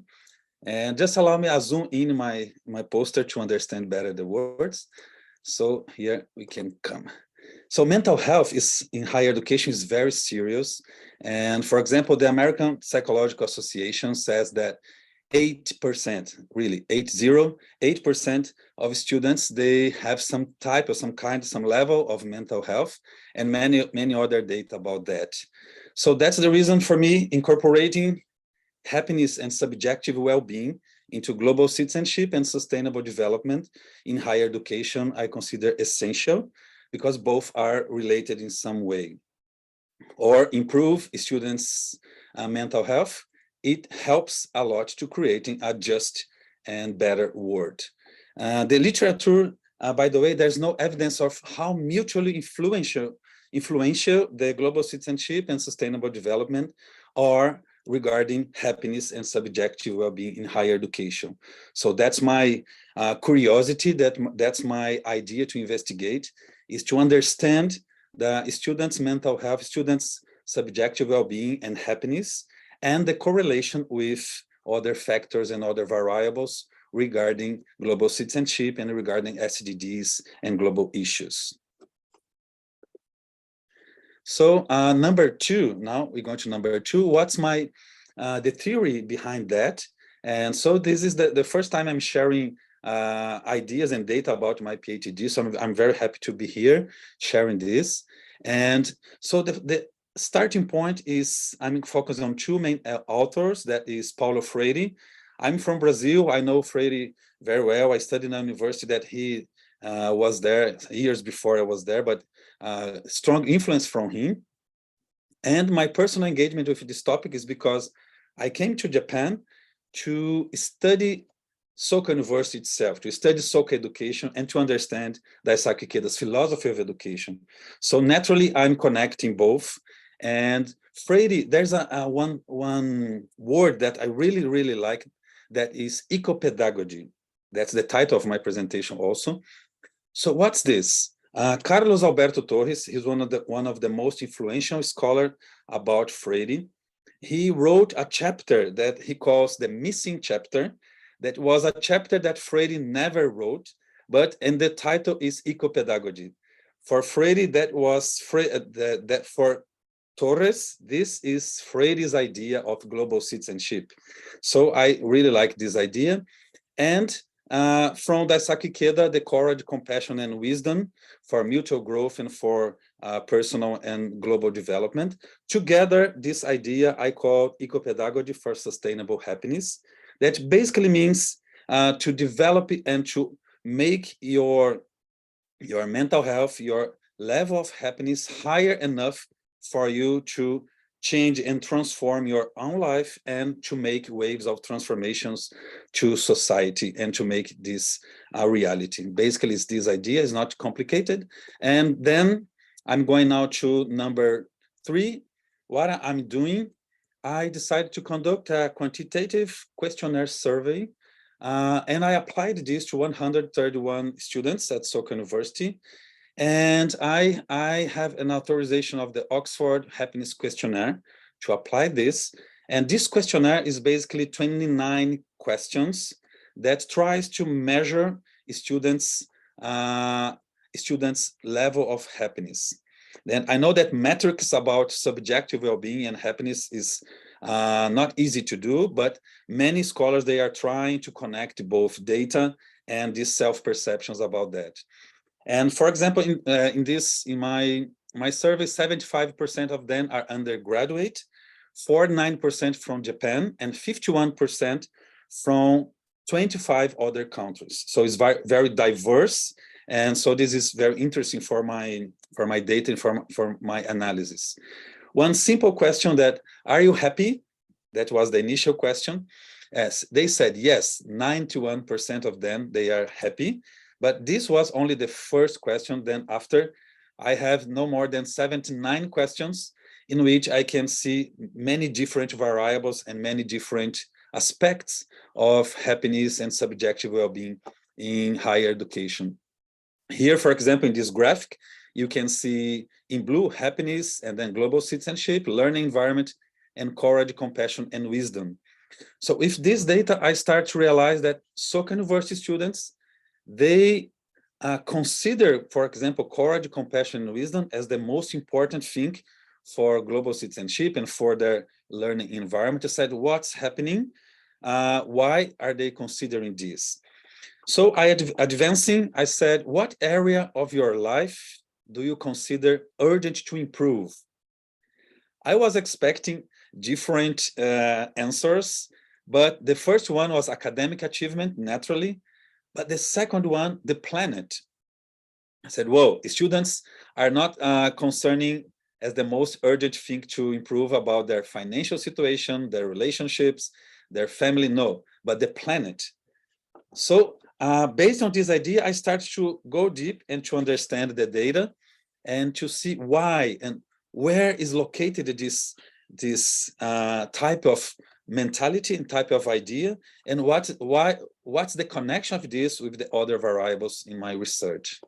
And just allow me to zoom in my poster to understand better the words. So here we can come. So mental health is in higher education is very serious. And for example, the American Psychological Association says that 8%, really 8% of students, they have some type or some level of mental health, and many other data about that. So that's the reason for me incorporating happiness and subjective well-being into global citizenship and sustainable development in higher education, I consider essential because both are related in some way. Or improve students' mental health, it helps a lot to creating a just and better world. The literature, by the way, there's no evidence of how mutually influential the global citizenship and sustainable development are regarding happiness and subjective well-being in higher education. So that's my curiosity, that's my idea to investigate, is to understand the students' mental health, students' subjective well-being and happiness, and the correlation with other factors and other variables regarding global citizenship and regarding SDGs and global issues. So number two, now we're going to number two. What's the theory behind that? And so this is the first time I'm sharing ideas and data about my PhD. So I'm very happy to be here sharing this. And so the starting point is I'm focused on two main authors. That is Paulo Freire. I'm from Brazil. I know Freire very well. I studied in a university that he was there years before I was there, but strong influence from him. And my personal engagement with this topic is because I came to Japan to study Soka University itself, to study Soka education and to understand Daisaki Ikeda's philosophy of education. So naturally, I'm connecting both. And Freire, there's one word that I really, really like, that is eco-pedagogy. That's the title of my presentation also. So what's this? Carlos Alberto Torres, he's one of the most influential scholars about Freire. He wrote a chapter that he calls the missing chapter. That was a chapter that Freire never wrote, and the title is eco-pedagogy. For Freire, that was that for Torres, this is Freire's idea of global citizenship. So I really like this idea. And from Daisaki Ikeda, the courage, compassion, and wisdom for mutual growth and for personal and global development. Together, this idea I call eco-pedagogy for sustainable happiness. That basically means to develop and to make your mental health, your level of happiness higher enough for you to change and transform your own life and to make waves of transformations to society and to make this a reality. Basically, it's this idea, is not complicated. And then I'm going now to number 3. What I'm doing, I decided to conduct a quantitative questionnaire survey, and I applied this to 131 students at Soka University. And I have an authorization of the Oxford Happiness Questionnaire to apply this. And this questionnaire is basically 29 questions that tries to measure students' level of happiness. Then I know that metrics about subjective well-being and happiness is not easy to do, but many scholars, they are trying to connect both data and these self-perceptions about that. And for example, in my survey, 75% of them are undergraduate, 49% from Japan, and 51% from 25 other countries. So it's very diverse. And so this is very interesting for my data and for my analysis. One simple question that, are you happy? That was the initial question. As they said, yes, 91% of them, they are happy. But this was only the first question. Then after, I have no more than 79 questions in which I can see many different variables and many different aspects of happiness and subjective well-being in higher education. Here, for example, in this graphic, you can see in blue, happiness, and then global citizenship, learning environment, and courage, compassion, and wisdom. So with this data, I start to realize that Soka University students, they consider, for example, courage, compassion, and wisdom as the most important thing for global citizenship and for their learning environment. I said, what's happening? Why are they considering this? So advancing, I said, what area of your life do you consider urgent to improve? I was expecting different answers, but the first one was academic achievement, naturally. But the second one, the planet. I said, whoa, students are not concerning as the most urgent thing to improve about their financial situation, their relationships, their family, no, but the planet. So based on this idea, I started to go deep and to understand the data and to see why and where is located this type of mentality and type of idea, and what's the connection of this with the other variables in my research.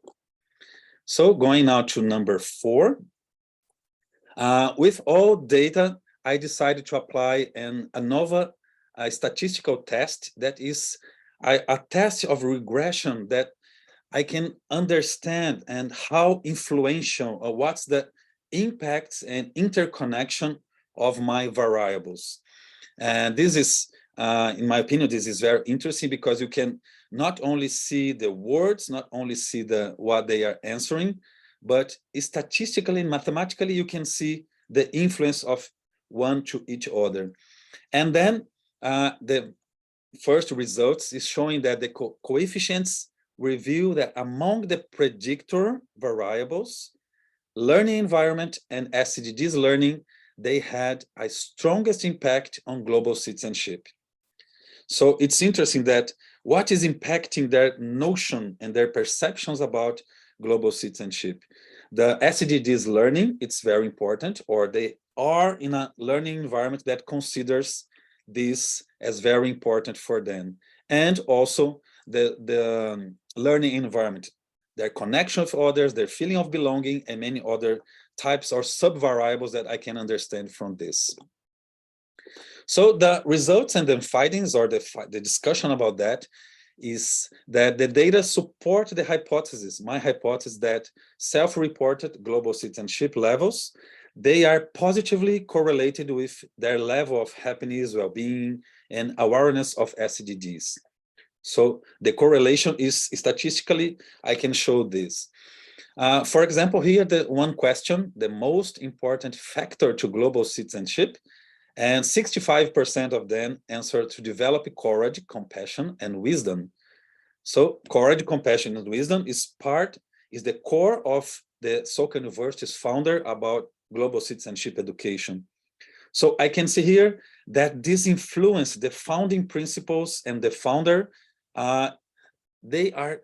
So going now to number 4, with all data, I decided to apply a novel statistical test that is a test of regression that I can understand and how influential or what's the impacts and interconnection of my variables. And this is, in my opinion, this is very interesting because you can not only see the words, not only see what they are answering, but statistically and mathematically, you can see the influence of one to each other. And then the first results is showing that the coefficients reveal that among the predictor variables, learning environment and SDGs learning, they had a strongest impact on global citizenship. So it's interesting that what is impacting their notion and their perceptions about global citizenship. The SDGs learning, it's very important, or they are in a learning environment that considers this as very important for them. And also the learning environment, their connection with others, their feeling of belonging, and many other types or sub-variables that I can understand from this. So the results and the findings, or the discussion about that, is that the data support the hypothesis, my hypothesis, that self-reported global citizenship levels, they are positively correlated with their level of happiness, well-being, and awareness of SDGs. So the correlation is statistically, I can show this. For example, here, the one question, the most important factor to global citizenship, and 65% of them answer to develop courage, compassion, and wisdom. So courage, compassion, and wisdom is the core of the Soka University's founder about global citizenship education. So I can see here that this influence, the founding principles and the founder, they are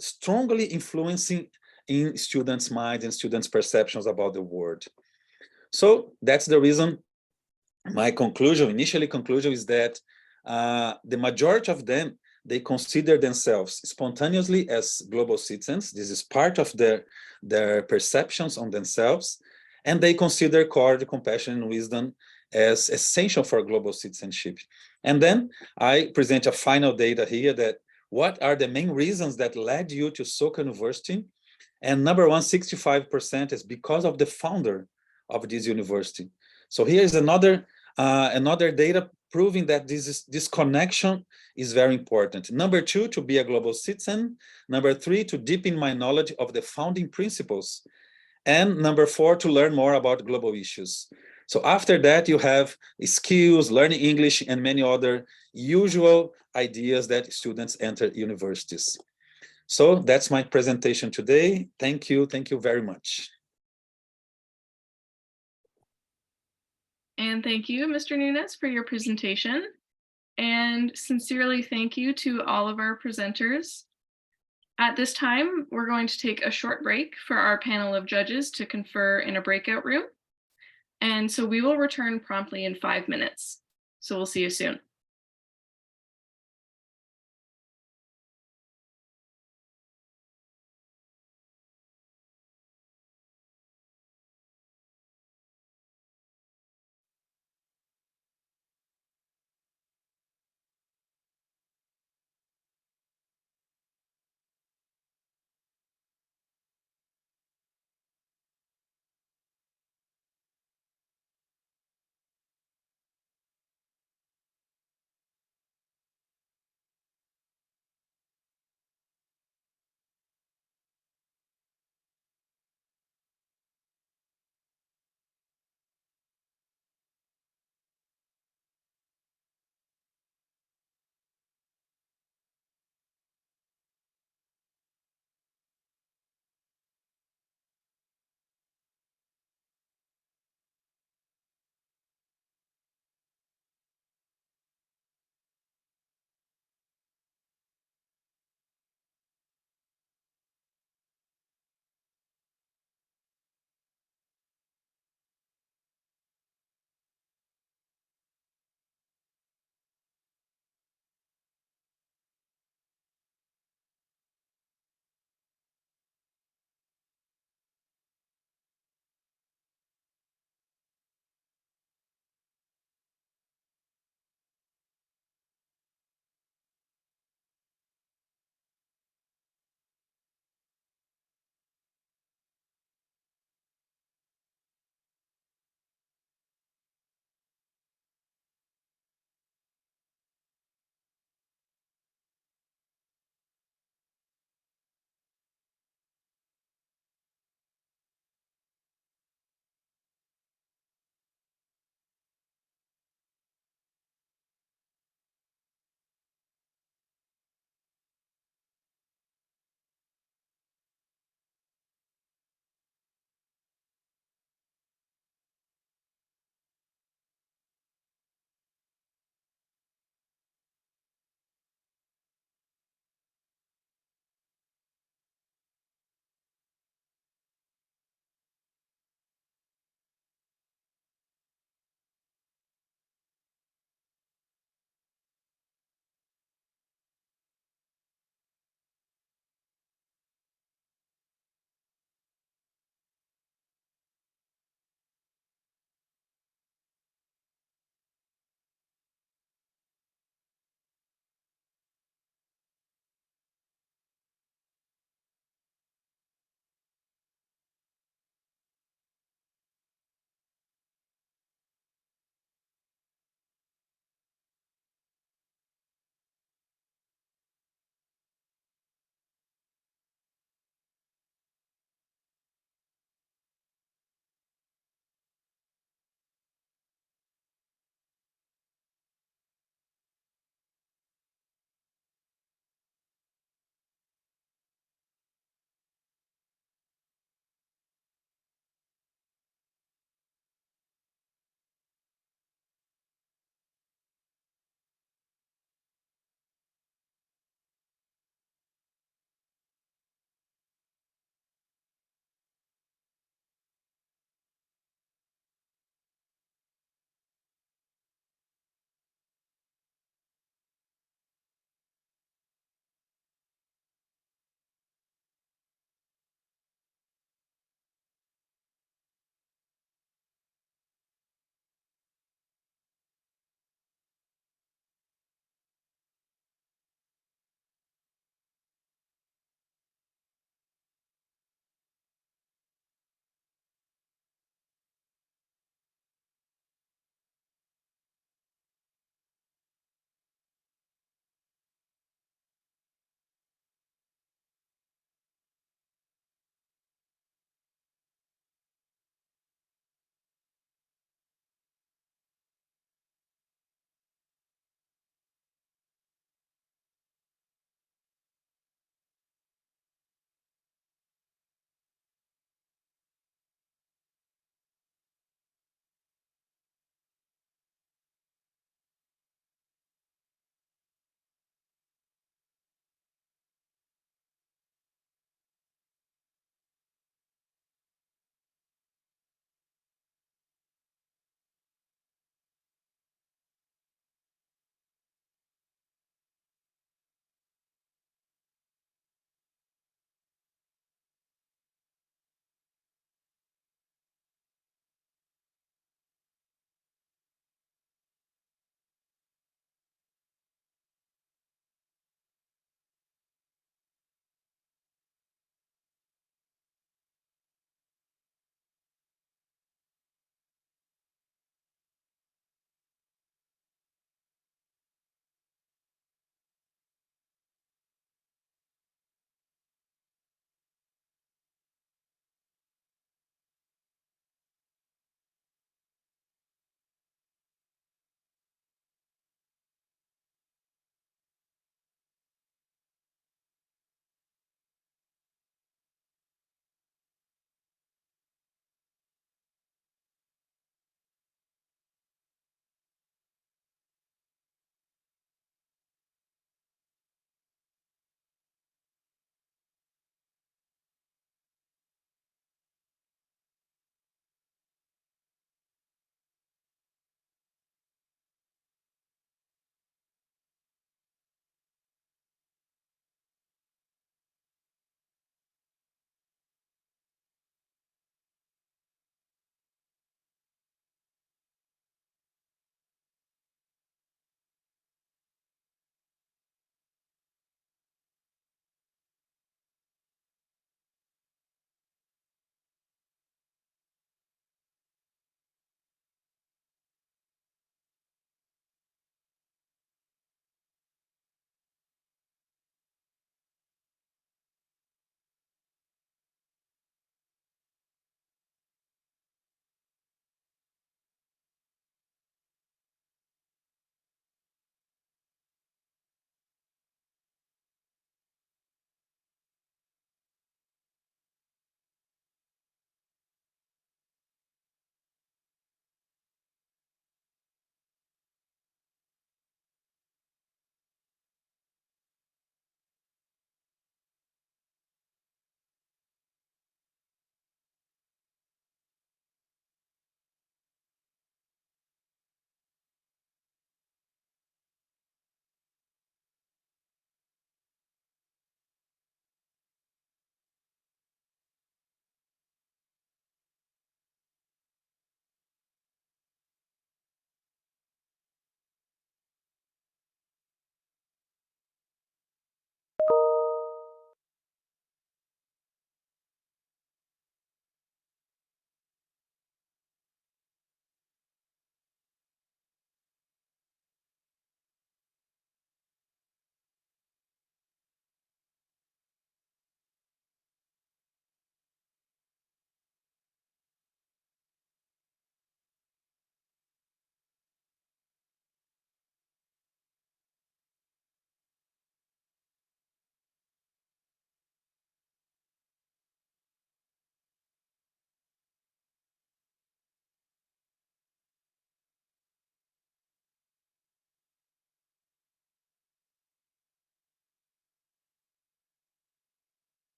strongly influencing in students' minds and students' perceptions about the world. So that's the reason my initial conclusion is that the majority of them, they consider themselves spontaneously as global citizens. This is part of their perceptions on themselves. And they consider courage, compassion, and wisdom as essential for global citizenship. And then I present a final data here that what are the main reasons that led you to Soka University? And number one, 65% is because of the founder of this university. So here is another data proving that this connection is very important. Number two, to be a global citizen. Number three, to deepen my knowledge of the founding principles. And number four, to learn more about global issues. So after that, you have skills, learning English, and many other usual ideas that students enter universities. So that's my presentation today. Thank you very much. And thank you, Mr. Nunes, for your presentation. And sincerely thank you to all of our presenters. At this time, we're going to take a short break for our panel of judges to confer in a breakout room. And so we will return promptly in 5 minutes. So we'll see you soon.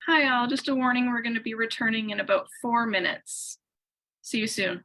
Hi all, just a warning, we're going to be returning in about 4 minutes. See you soon.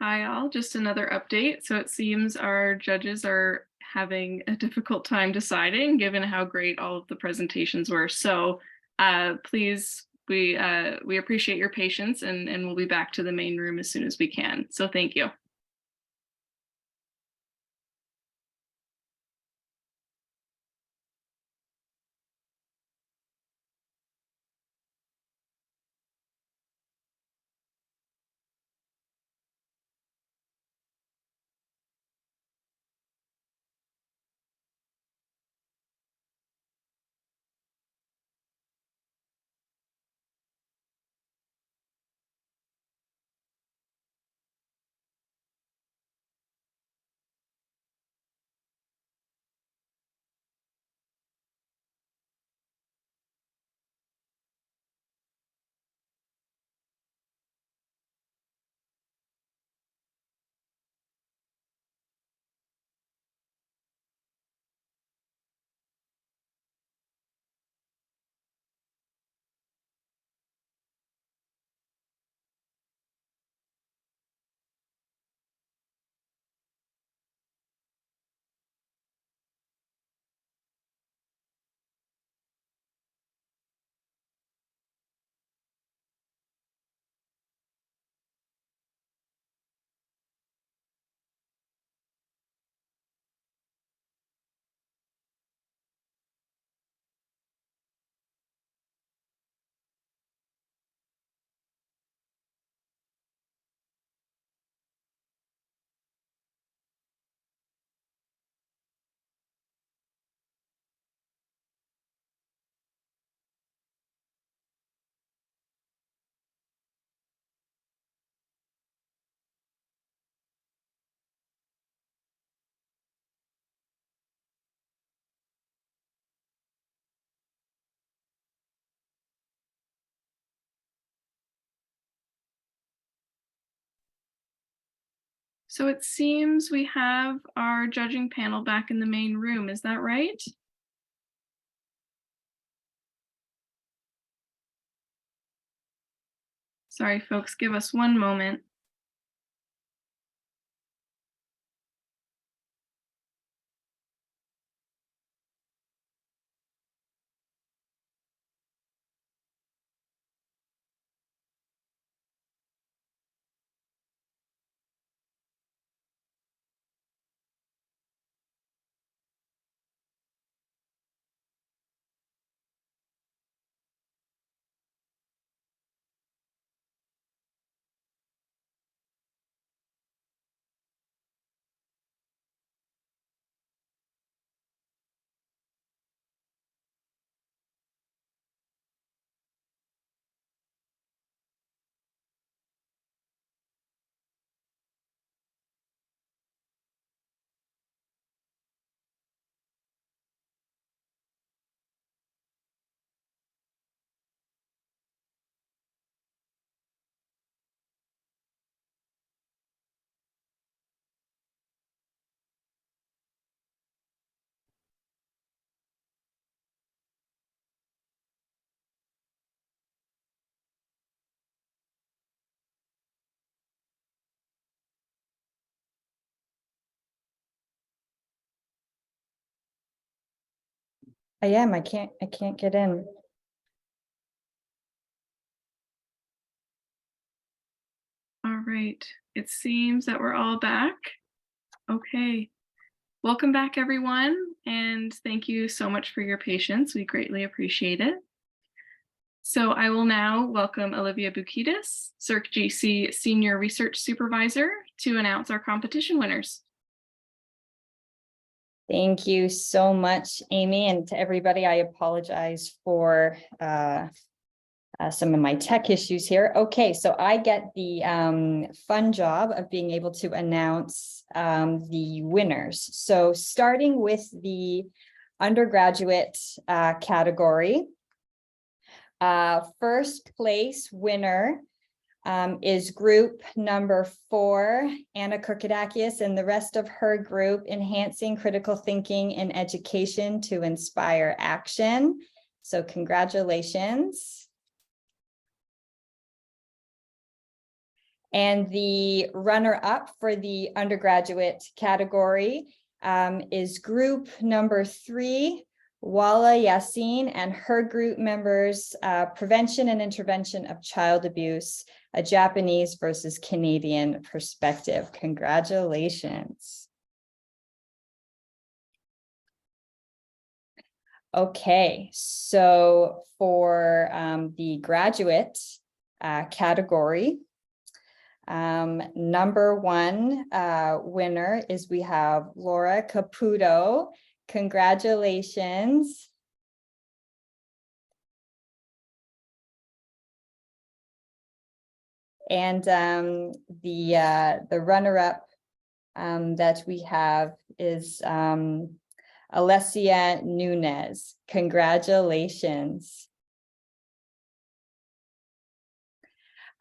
Hi all, just another update. So it seems our judges are having a difficult time deciding given how great all of the presentations were. So please, we appreciate your patience and we'll be back to the main room as soon as we can. So thank you. So it seems we have our judging panel back in the main room. Is that right? Sorry, folks, give us one moment. I am. I can't get in. All right. It seems that we're all back. Okay. Welcome back, everyone. And thank you so much for your patience. We greatly appreciate it. So I will now welcome Olivia Boukidis, SERC-GC Senior Research Supervisor, to announce our competition winners. Thank you so much, Amy, and to everybody. I apologize for some of my tech issues here. Okay, so I get the fun job of being able to announce the winners. So starting with the undergraduate category, first place winner is group number 4, Anna Kurkidakis, and the rest of her group, Enhancing Critical Thinking in Education to Inspire Action. So congratulations. And the runner-up for the undergraduate category is group number 3, Wala Yasin and her group members, Prevention and Intervention of Child Abuse, a Japanese versus Canadian perspective. Congratulations. Okay, so for the graduate category, number 1 winner is we have Laura Caputo. Congratulations. And the runner-up that we have is Alessia Nunez. Congratulations.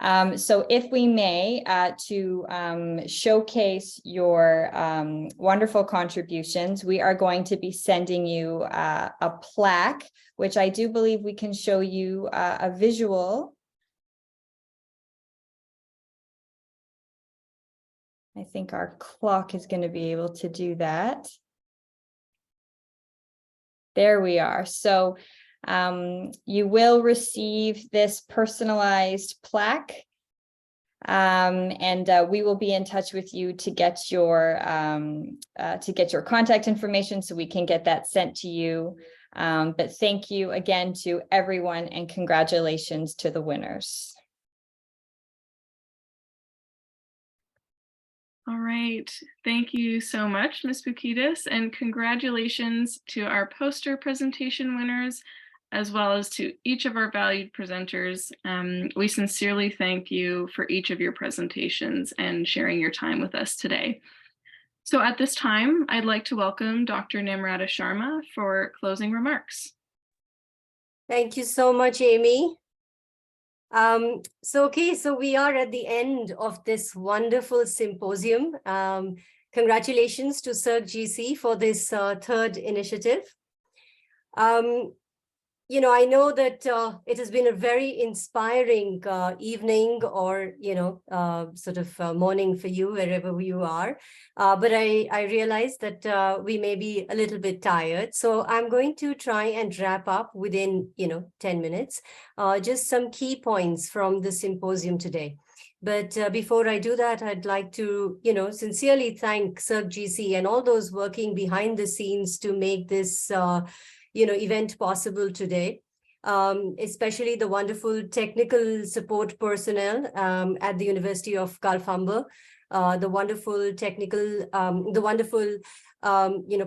So if we may, to showcase your wonderful contributions, we are going to be sending you a plaque, which I do believe we can show you a visual. I think our clock is going to be able to do that. There we are. So you will receive this personalized plaque, and we will be in touch with you to get your contact information so we can get that sent to you. But thank you again to everyone, and congratulations to the winners. All right. Thank you so much, Ms. Boukidis, and congratulations to our poster presentation winners, as well as to each of our valued presenters. We sincerely thank you for each of your presentations and sharing your time with us today. So at this time, I'd like to welcome Dr. Namrata Sharma for closing remarks. Thank you so much, Amy. So we are at the end of this wonderful symposium. Congratulations to SERC-GC for this third initiative. I know that it has been a very inspiring evening or, morning for you, wherever you are. But I realize that we may be a little bit tired. So I'm going to try and wrap up within, 10 minutes, just some key points from the symposium today. But before I do that, I'd like to, sincerely thank SERC-GC and all those working behind the scenes to make this event possible today, especially the wonderful technical support personnel at the University of Guelph-Humber, the wonderful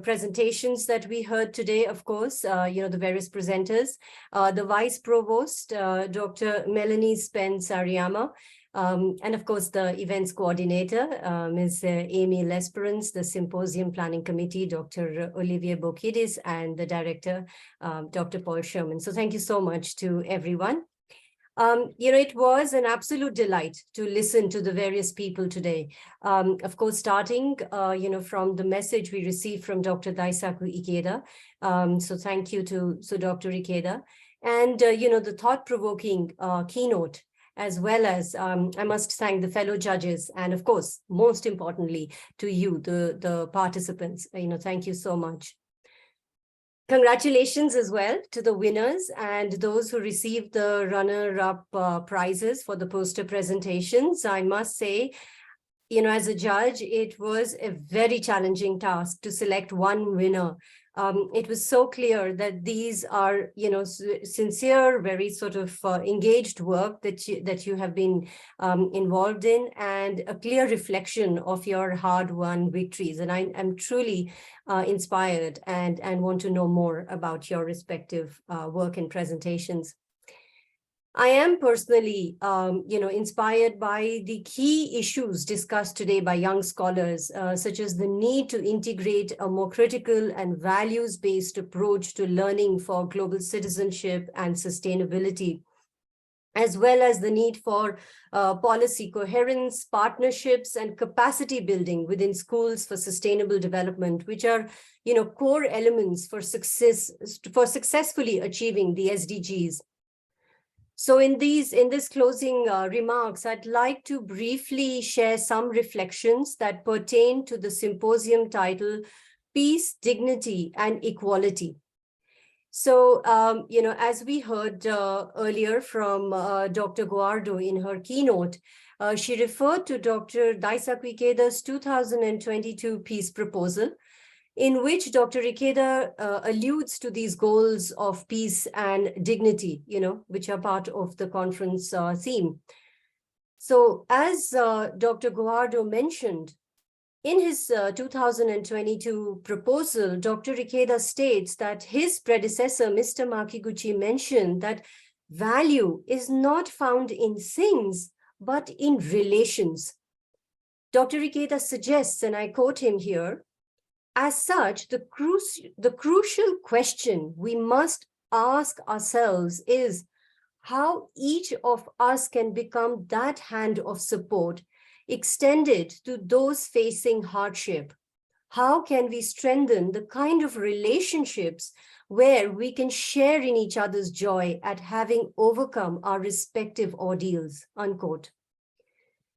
presentations that we heard today, of course, the various presenters, the Vice Provost, Dr. Melanie Spence-Ariama, and of course, the events coordinator, Ms. Amy Lesperance, the Symposium Planning Committee, Dr. Olivier Bokidis, and the director, Dr. Paul Sherman. So thank you so much to everyone. It was an absolute delight to listen to the various people today. Of course, starting, from the message we received from Dr. Daisaku Ikeda. So thank you to Dr. Ikeda. And, the thought-provoking keynote, as well as I must thank the fellow judges and, of course, most importantly, to you, the participants. Thank you so much. Congratulations as well to the winners and those who received the runner-up prizes for the poster presentations. I must say, as a judge, it was a very challenging task to select one winner. It was so clear that these are, sincere, very engaged work that you have been involved in, and a clear reflection of your hard-won victories. And I am truly inspired and want to know more about your respective work and presentations. I am personally, inspired by the key issues discussed today by young scholars, such as the need to integrate a more critical and values-based approach to learning for global citizenship and sustainability, as well as the need for policy coherence, partnerships, and capacity building within schools for sustainable development, which are, core elements for successfully achieving the SDGs. So in this closing remarks, I'd like to briefly share some reflections that pertain to the symposium title, Peace, Dignity, and Equality. So, as we heard earlier from Dr. Guajardo in her keynote, she referred to Dr. Daisaku Ikeda's 2022 peace proposal, in which Dr. Ikeda alludes to these goals of peace and dignity, which are part of the conference theme. So as Dr. Guajardo mentioned, in his 2022 proposal, Dr. Ikeda states that his predecessor, Mr. Makiguchi, mentioned that value is not found in things, but in relations. Dr. Ikeda suggests, and I quote him here, as such, the crucial question we must ask ourselves is how each of us can become that hand of support extended to those facing hardship. How can we strengthen the kind of relationships where we can share in each other's joy at having overcome our respective ordeals, unquote.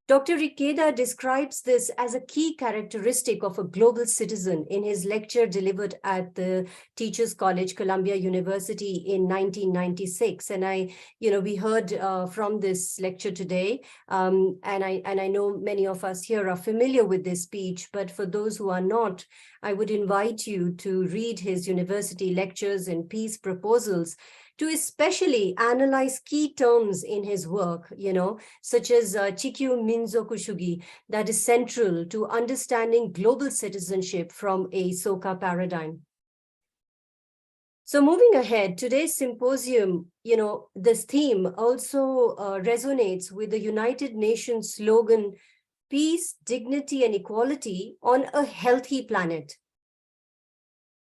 Dr. Ikeda describes this as a key characteristic of a global citizen in his lecture delivered at the Teachers College, Columbia University in 1996. And we heard from this lecture today, and I know many of us here are familiar with this speech, but for those who are not, I would invite you to read his university lectures and peace proposals to especially analyze key terms in his work, such as Chikyu Minzoku Shugi, that is central to understanding global citizenship from a Soka paradigm. So moving ahead, today's symposium, this theme also resonates with the United Nations slogan, peace, dignity, and equality on a healthy planet.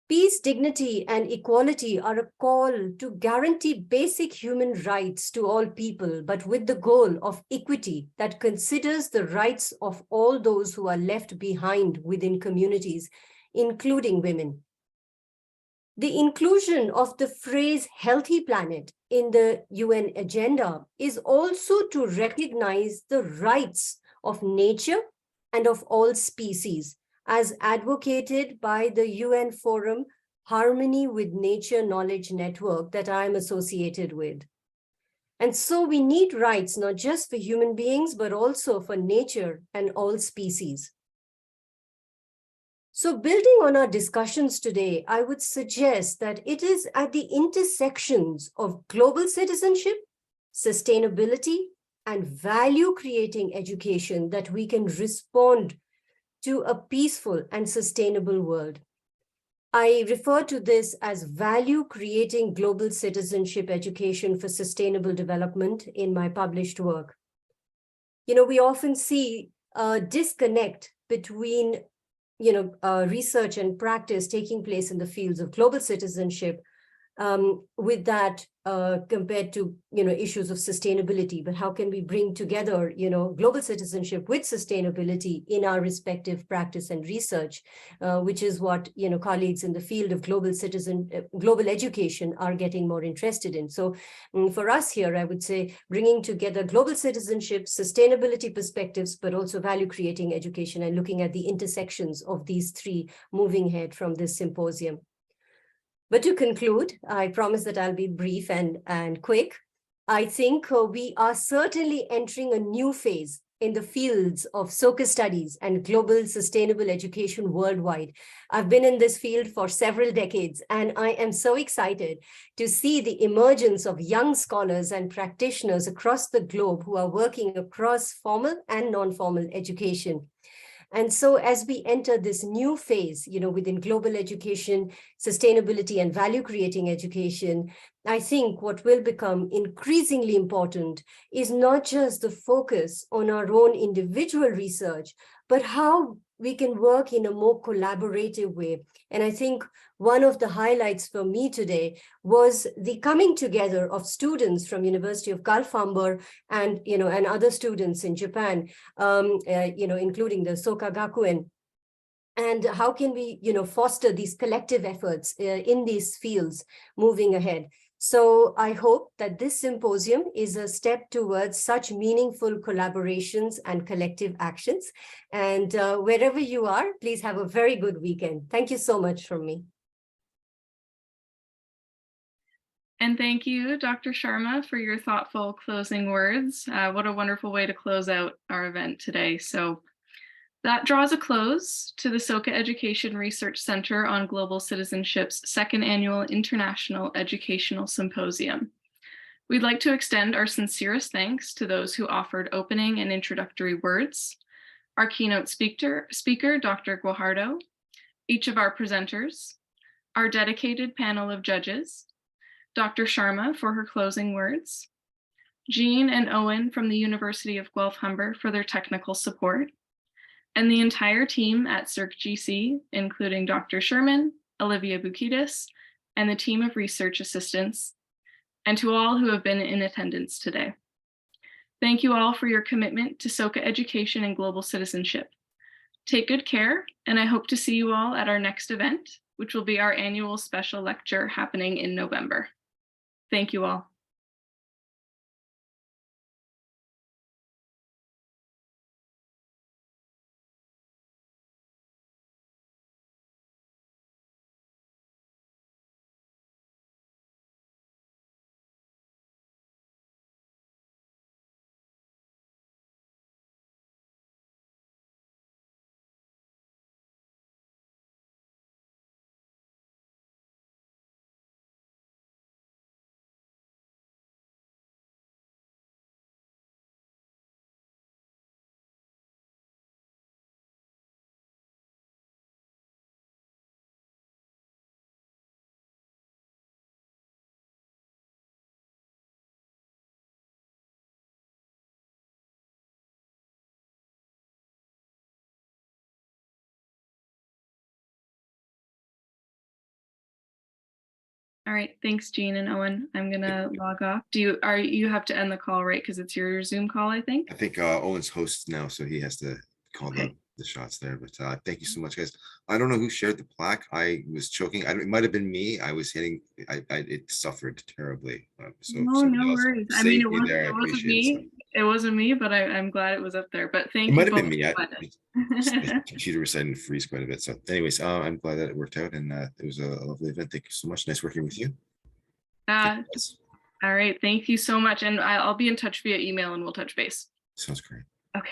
Peace, dignity, and equality are a call to guarantee basic human rights to all people, but with the goal of equity that considers the rights of all those who are left behind within communities, including women. The inclusion of the phrase healthy planet in the UN agenda is also to recognize the rights of nature and of all species, as advocated by the UN Forum Harmony with Nature Knowledge Network that I'm associated with. And so we need rights not just for human beings, but also for nature and all species. So building on our discussions today, I would suggest that it is at the intersections of global citizenship, sustainability, and value-creating education that we can respond to a peaceful and sustainable world. I refer to this as value-creating global citizenship education for sustainable development in my published work. You know, we often see a disconnect between research and practice taking place in the fields of global citizenship with that compared to, issues of sustainability. But how can we bring together, global citizenship with sustainability in our respective practice and research, which is what, colleagues in the field of global education are getting more interested in. So for us here, I would say bringing together global citizenship, sustainability perspectives, but also value creating education and looking at the intersections of these three moving ahead from this symposium. But to conclude, I promise that I'll be brief and quick. I think we are certainly entering a new phase in the fields of Soka studies and global sustainable education worldwide. I've been in this field for several decades, and I am so excited to see the emergence of young scholars and practitioners across the globe who are working across formal and non-formal education. And so as we enter this new phase, within global education, sustainability, and value creating education, I think what will become increasingly important is not just the focus on our own individual research, but how we can work in a more collaborative way. And I think one of the highlights for me today was the coming together of students from University of Guelph-Humber and, and other students in Japan, including the Soka Gakuen. And how can we, foster these collective efforts in these fields moving ahead? So I hope that this symposium is a step towards such meaningful collaborations and collective actions. And wherever you are, please have a very good weekend. Thank you so much from me. And thank you, Dr. Sharma, for your thoughtful closing words. What a wonderful way to close out our event today. So that draws a close to the Soka Education Research Centre on Global Citizenship's second annual International Educational Symposium. We'd like to extend our sincerest thanks to those who offered opening and introductory words, our keynote speaker, Dr. Guajardo, each of our presenters, our dedicated panel of judges, Dr. Sharma for her closing words, Jean and Owen from the University of Guelph-Humber for their technical support, and the entire team at SERC-GC, including Dr. Sherman, Olivia Bukidis, and the team of research assistants, and to all who have been in attendance today. Thank you all for your commitment to Soka education and global citizenship. Take good care, and I hope to see you all at our next event, which will be our annual special lecture happening in November. Thank you all. All right, thanks, Jean and Owen. I'm gonna log off. You have to end the call, right? Because it's your Zoom call, I think. I think Owen's host now, so he has to call the shots there. But thank you so much, guys. I don't know who shared the plaque. I was choking. It might have been me. I was hitting. It suffered terribly. So No worries. I mean, it wasn't me. It wasn't me, but I'm glad it was up there. But thank you. It might have been me. The computer was starting to freeze quite a bit. So, anyways, I'm glad that it worked out, and it was a lovely event. Thank you so much. Nice working with you. All right. Thank you so much, and I'll be in touch via email, and we'll touch base. Sounds great. Okay.